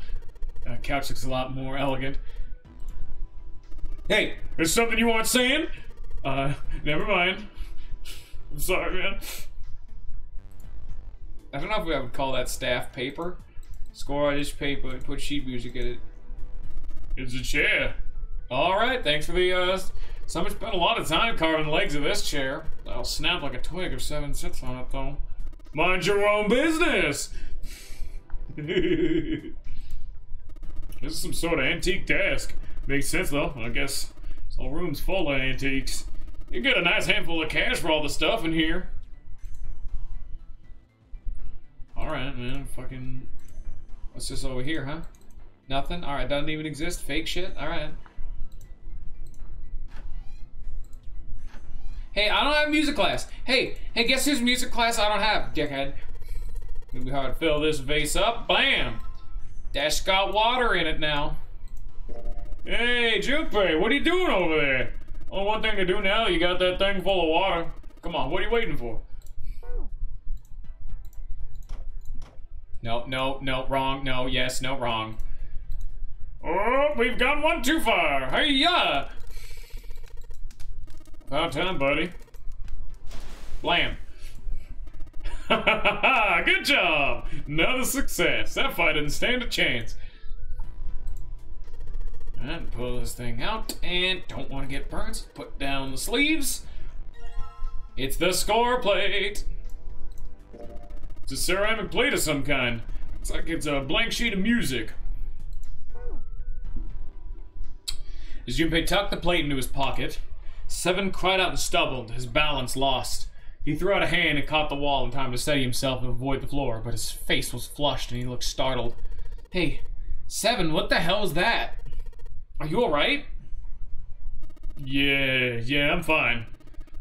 That couch looks a lot more elegant. Hey, there's something you want saying? Never mind. I'm sorry, man. I don't know if I would call that staff paper. Score on this paper and put sheet music in it. It's a chair. Alright, thanks for the, someone spent a lot of time carving the legs of this chair. I'll snap like a twig if 7 sits on it, though. Mind your own business! This is some sort of antique desk. Makes sense, though. I guess this whole room's full of antiques. You get a nice handful of cash for all the stuff in here. Alright, man. Fucking... What's this over here, huh? Nothing? Alright, doesn't even exist? Fake shit? Alright. Hey, I don't have music class. Hey, guess whose music class I don't have, dickhead? It'll be hard to fill this vase up. Bam! Dash got water in it now. Hey, Junpei, what are you doing over there? Only one thing to do now, you got that thing full of water. Come on, what are you waiting for? No, wrong. No, yes, no, wrong. Oh, we've gone one too far. Hey-ya! About time, buddy. Blam. Good job! Another success. That fight didn't stand a chance. And pull this thing out, and don't want to get burnt. Put down the sleeves. It's the score plate. It's a ceramic plate of some kind. Looks like it's a blank sheet of music. As Junpei tucked the plate into his pocket, 7 cried out and stumbled, his balance lost. He threw out a hand and caught the wall in time to steady himself and avoid the floor, but his face was flushed and he looked startled. Hey, 7, what the hell is that? Are you alright? Yeah, I'm fine.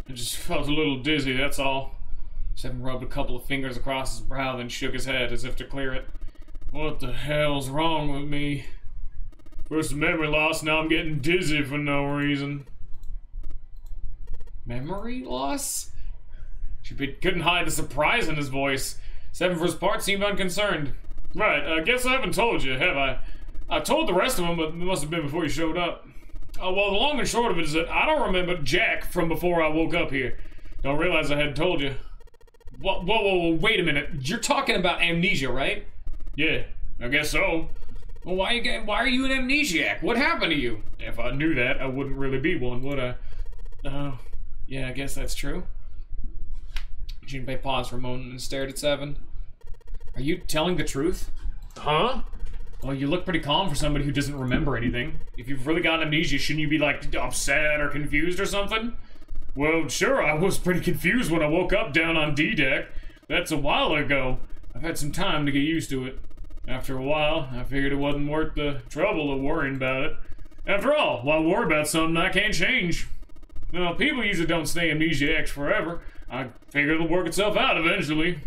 I just felt a little dizzy, that's all. 7 rubbed a couple of fingers across his brow, then shook his head as if to clear it. What the hell's wrong with me? First memory loss, now I'm getting dizzy for no reason. Memory loss? She couldn't hide the surprise in his voice. 7 for his part seemed unconcerned. Right, I guess I haven't told you, have I? I told the rest of them, but it must have been before you showed up. Well, the long and short of it is that I don't remember Jack from before I woke up here. Don't realize I hadn't told you. Whoa, wait a minute. You're talking about amnesia, right? Yeah, I guess so. Well, why are you an amnesiac? What happened to you? If I knew that, I wouldn't really be one, would I? Oh, yeah, I guess that's true. Junpei paused for a moment and stared at 7. Are you telling the truth? Huh? Well, you look pretty calm for somebody who doesn't remember anything. If you've really got amnesia, shouldn't you be, like, upset or confused or something? Well, sure, I was pretty confused when I woke up down on D-Deck. That's a while ago. I've had some time to get used to it. After a while, I figured it wasn't worth the trouble of worrying about it. After all, why worry about something I can't change? Well, people usually don't stay amnesiacs forever. I figure it'll work itself out eventually.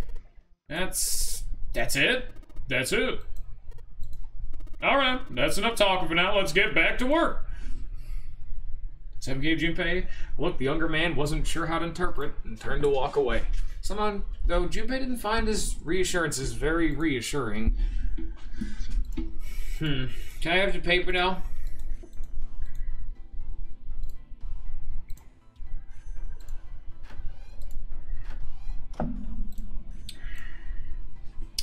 That's it? That's it. Alright, that's enough talking for now. Let's get back to work. 7 gave Junpei a look the younger man wasn't sure how to interpret and turned to walk away. Somehow, though, Junpei didn't find his reassurances very reassuring. Can I have your paper now?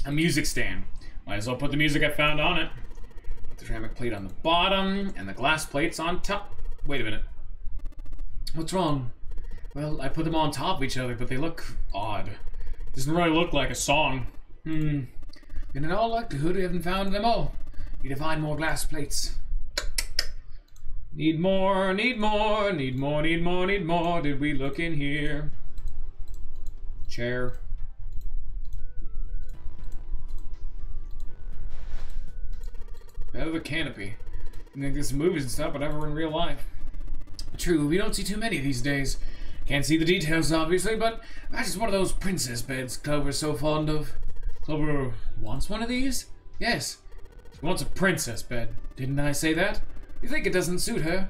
A music stand. Might as well put the music I found on it. Put the ceramic plate on the bottom, and the glass plates on top. Wait a minute. What's wrong? Well, I put them on top of each other, but they look odd. Doesn't really look like a song. And in all likelihood, we haven't found them all. Need to find more glass plates. Need more, need more, need more, need more, need more. Did we look in here? Chair. Better the canopy. I think there's movies and stuff, but never in real life. True, we don't see too many these days. Can't see the details, obviously, but that's just one of those princess beds Clover's so fond of. Clover wants one of these? Yes. She wants a princess bed. Didn't I say that? You think it doesn't suit her?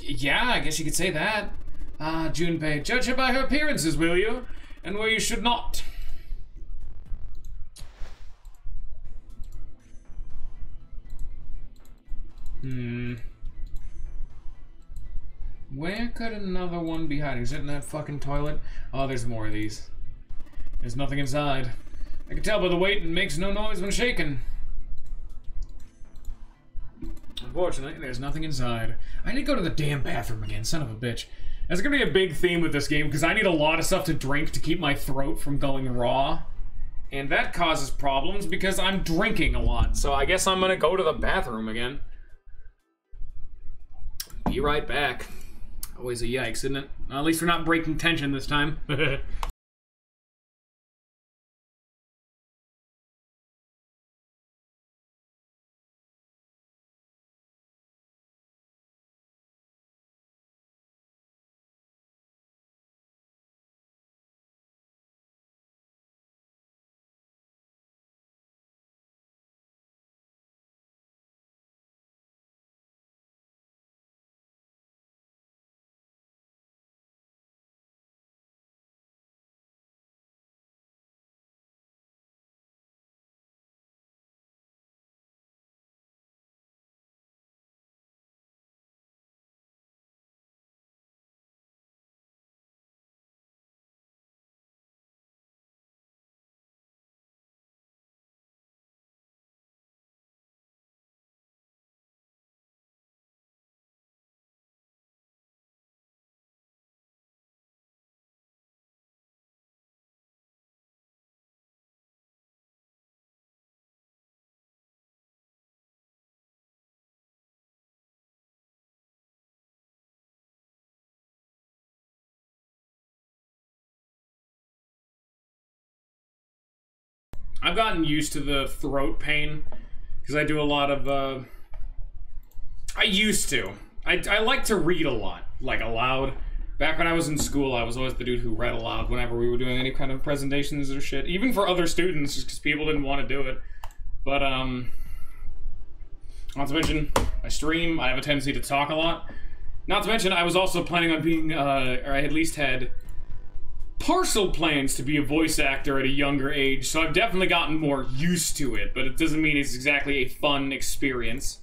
Yeah, I guess you could say that. Junpei, judge her by her appearances, will you? And where you should not. Where could another one be hiding? Is it in that fucking toilet? Oh, there's more of these. There's nothing inside. I can tell by the weight it makes no noise when shaken. Unfortunately, there's nothing inside. I need to go to the damn bathroom again, son of a bitch. That's gonna be a big theme with this game, because I need a lot of stuff to drink to keep my throat from going raw. And that causes problems because I'm drinking a lot. So I guess I'm gonna go to the bathroom again. Be right back. Always a yikes, isn't it? Well, at least we're not breaking tension this time. I've gotten used to the throat pain because I do a lot of, I used to. I like to read a lot, like aloud. Back when I was in school, I was always the dude who read aloud whenever we were doing any kind of presentations or shit. Even for other students, just because people didn't want to do it. But, not to mention, I stream, I have a tendency to talk a lot. Not to mention, I was also planning on being, or I at least had partial plans to be a voice actor at a younger age, so I've definitely gotten more used to it, but it doesn't mean it's exactly a fun experience.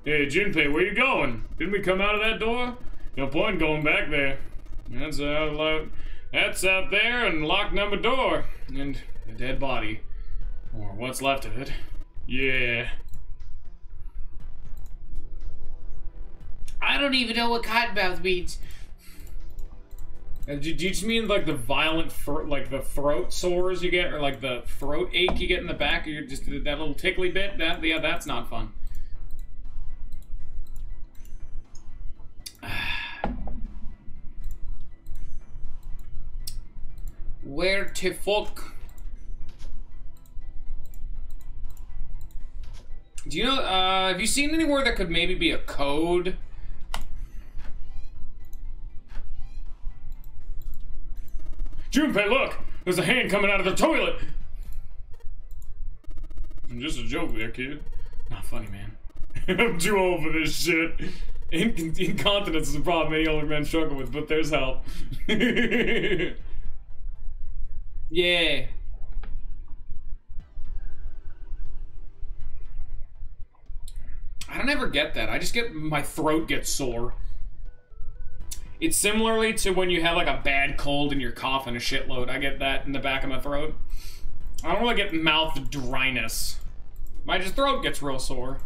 Hey, Junpei, where you going? Didn't we come out of that door? No point going back there. That's out there and locked number door. And a dead body. Or what's left of it. Yeah. I don't even know what cottonmouth means. Do you just mean like the violent, like the throat sores you get, or like the throat ache you get in the back, or you're just that little tickly bit? Yeah, that's not fun. Where to fuck? Do you know? Have you seen anywhere that could maybe be a code? Junpei, look! There's a hand coming out of the toilet! Just a joke there, kid. Not funny, man. I'm too old for this shit. Incontinence is a problem many older men struggle with, but there's help. Yeah. I don't ever get that. I just get, my throat gets sore. It's similarly to when you have like a bad cold and you're coughing a shitload. I get that in the back of my throat. I don't want to get mouth dryness. My throat gets real sore.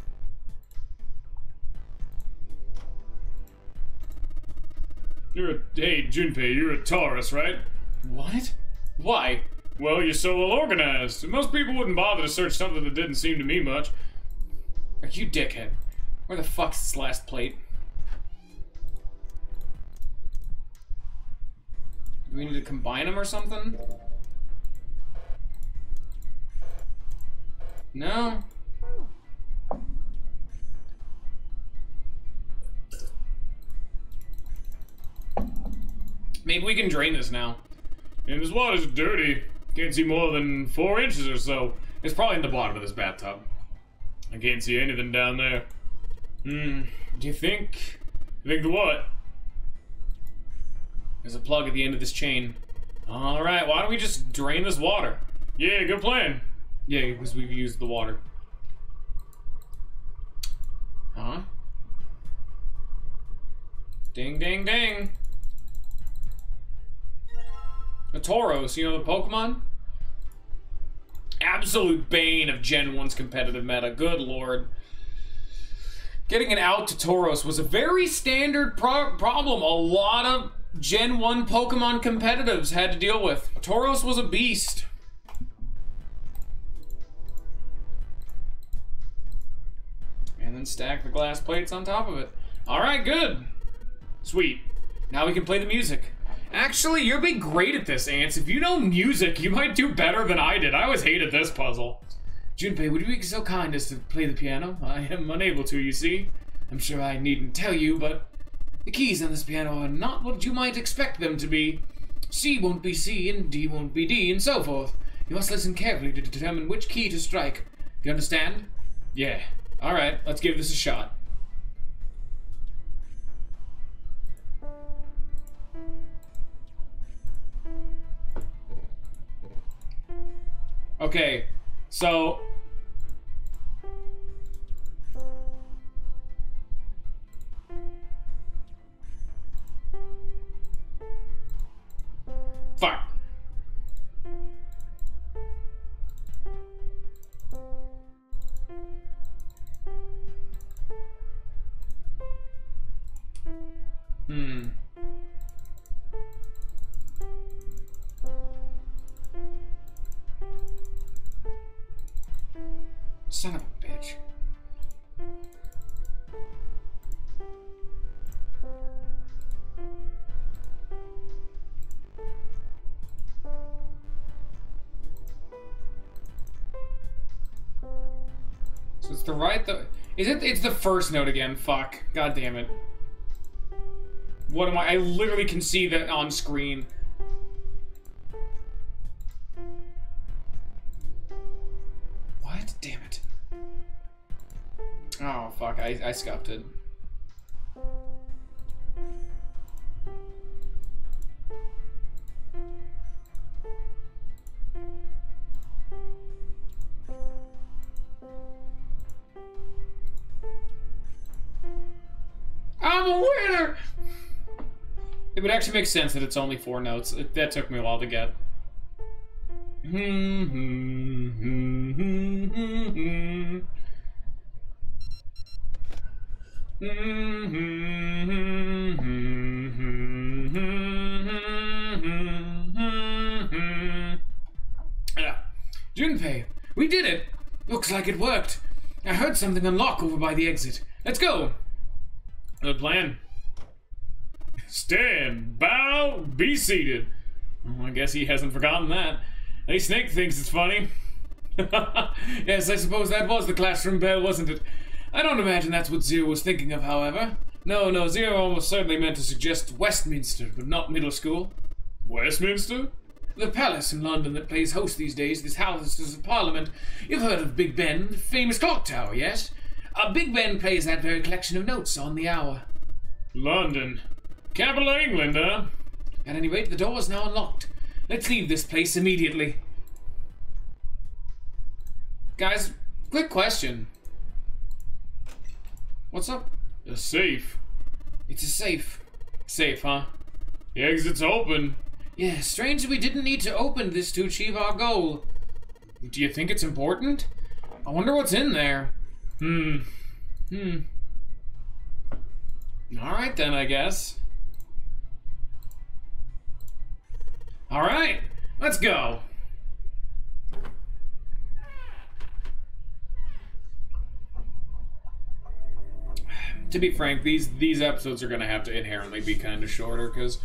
Hey, Junpei, you're a Taurus, right? What? Why? Well, you're so well organized. Most people wouldn't bother to search something that didn't seem to me much. Are you dickhead? Where the fuck's this last plate? Do we need to combine them or something? No? Maybe we can drain this now. And this water's dirty. Can't see more than 4 inches or so. It's probably in the bottom of this bathtub. I can't see anything down there. Do you think? You think the what? There's a plug at the end of this chain. Alright, why don't we just drain this water? Yeah, good plan. Yeah, because we've used the water. Huh? Ding, ding, ding. A Tauros, you know the Pokemon? Absolute bane of Gen 1's competitive meta. Good lord. Getting an out to Tauros was a very standard problem a lot of Gen 1 Pokemon competitives had to deal with. Tauros was a beast. And then stack the glass plates on top of it. Alright, good. Sweet. Now we can play the music. Actually, you're being great at this, Ants. If you know music, you might do better than I did. I always hated this puzzle. Junpei, would you be so kind as to play the piano? I am unable to, you see. I'm sure I needn't tell you, but the keys on this piano are not what you might expect them to be. C won't be C, and D won't be D, and so forth. You must listen carefully to determine which key to strike. You understand? Yeah. Alright, let's give this a shot. Okay, so... Fuck. Son of a bitch. So it's the right though. Is it? It's the first note again. Fuck. God damn it. What am I? I literally can see that on screen. What? Damn it. Oh, fuck. I scuffed it. I'm a winner! It would actually make sense that it's only 4 notes. That took me a while to get. Junpei, we did it! Looks like it worked. I heard something unlock over by the exit. Let's go! Good plan. Stand, bow, be seated. Well, I guess he hasn't forgotten that. Hey, Snake thinks it's funny. Yes, I suppose that was the classroom bell, wasn't it? I don't imagine that's what Zero was thinking of, however. No, Zero almost certainly meant to suggest Westminster, but not middle school. Westminster? The palace in London that plays host these days, this House of Parliament. You've heard of Big Ben, the famous clock tower, yes? Big Ben plays that very collection of notes on the hour. London. Capital of England, huh? At any rate, the door is now unlocked. Let's leave this place immediately. Guys, quick question. What's up? A safe. It's a safe. Safe, huh? The exit's open. Yeah, strange that we didn't need to open this to achieve our goal. Do you think it's important? I wonder what's in there. Alright then, I guess. Alright, let's go. To be frank, these episodes are gonna have to inherently be kind of shorter, because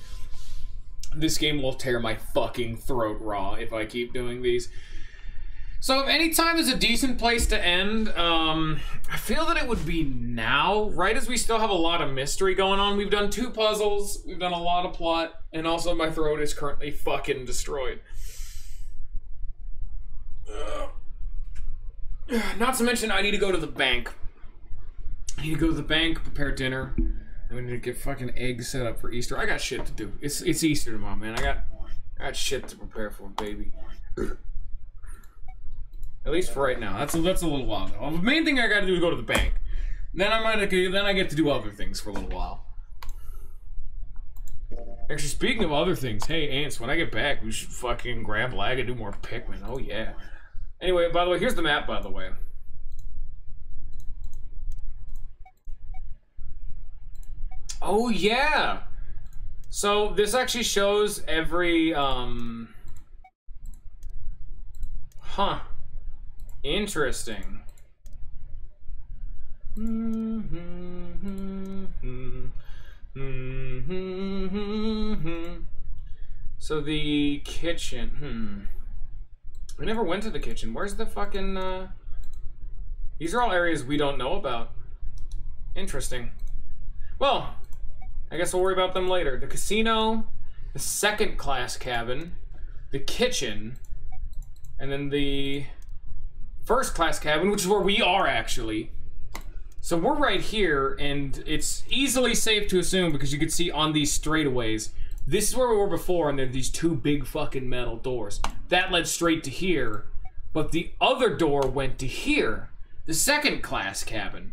this game will tear my fucking throat raw if I keep doing these. So if any time is a decent place to end, I feel that it would be now, right as we still have a lot of mystery going on. We've done 2 puzzles, we've done a lot of plot, and also my throat is currently fucking destroyed. Not to mention, I need to go to the bank. I need to go to the bank, prepare dinner. I need to get fucking eggs set up for Easter. I got shit to do. It's Easter tomorrow, man. I got shit to prepare for, baby. At least for right now. That's a little while though. The main thing I gotta do is go to the bank. Then I get to do other things for a little while. Actually, speaking of other things, hey Ants, when I get back, we should fucking grab lag and do more Pikmin. Oh yeah. Anyway, by the way, here's the map, by the way. Oh yeah! So this actually shows every, Interesting. So the kitchen, We never went to the kitchen. Where's the fucking, These are all areas we don't know about. Interesting. Well, I guess we'll worry about them later. The casino, the second class cabin, the kitchen, and then the first class cabin, which is where we are actually. So we're right here, and it's easily safe to assume, because you can see on these straightaways, this is where we were before, and there are these 2 big fucking metal doors. That led straight to here, but the other door went to here, the second class cabin.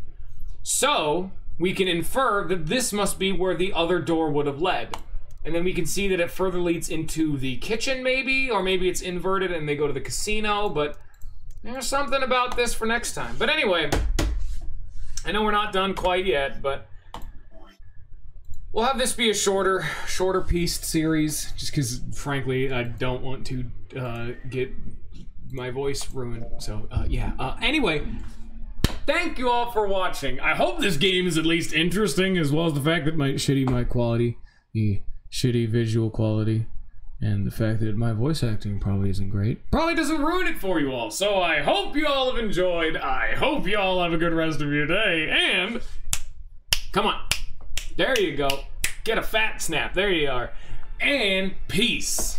So we can infer that this must be where the other door would have led. And then we can see that it further leads into the kitchen, maybe, or maybe it's inverted and they go to the casino, but there's something about this for next time. But anyway, I know we're not done quite yet, but we'll have this be a shorter pieced series, just because, frankly, I don't want to get my voice ruined. So, yeah. Anyway, thank you all for watching. I hope this game is at least interesting, as well as the fact that my shitty mic quality, the shitty visual quality, and the fact that my voice acting probably isn't great probably doesn't ruin it for you all. So I hope you all have enjoyed. I hope you all have a good rest of your day. And come on. There you go. Get a fat snap. There you are. And peace.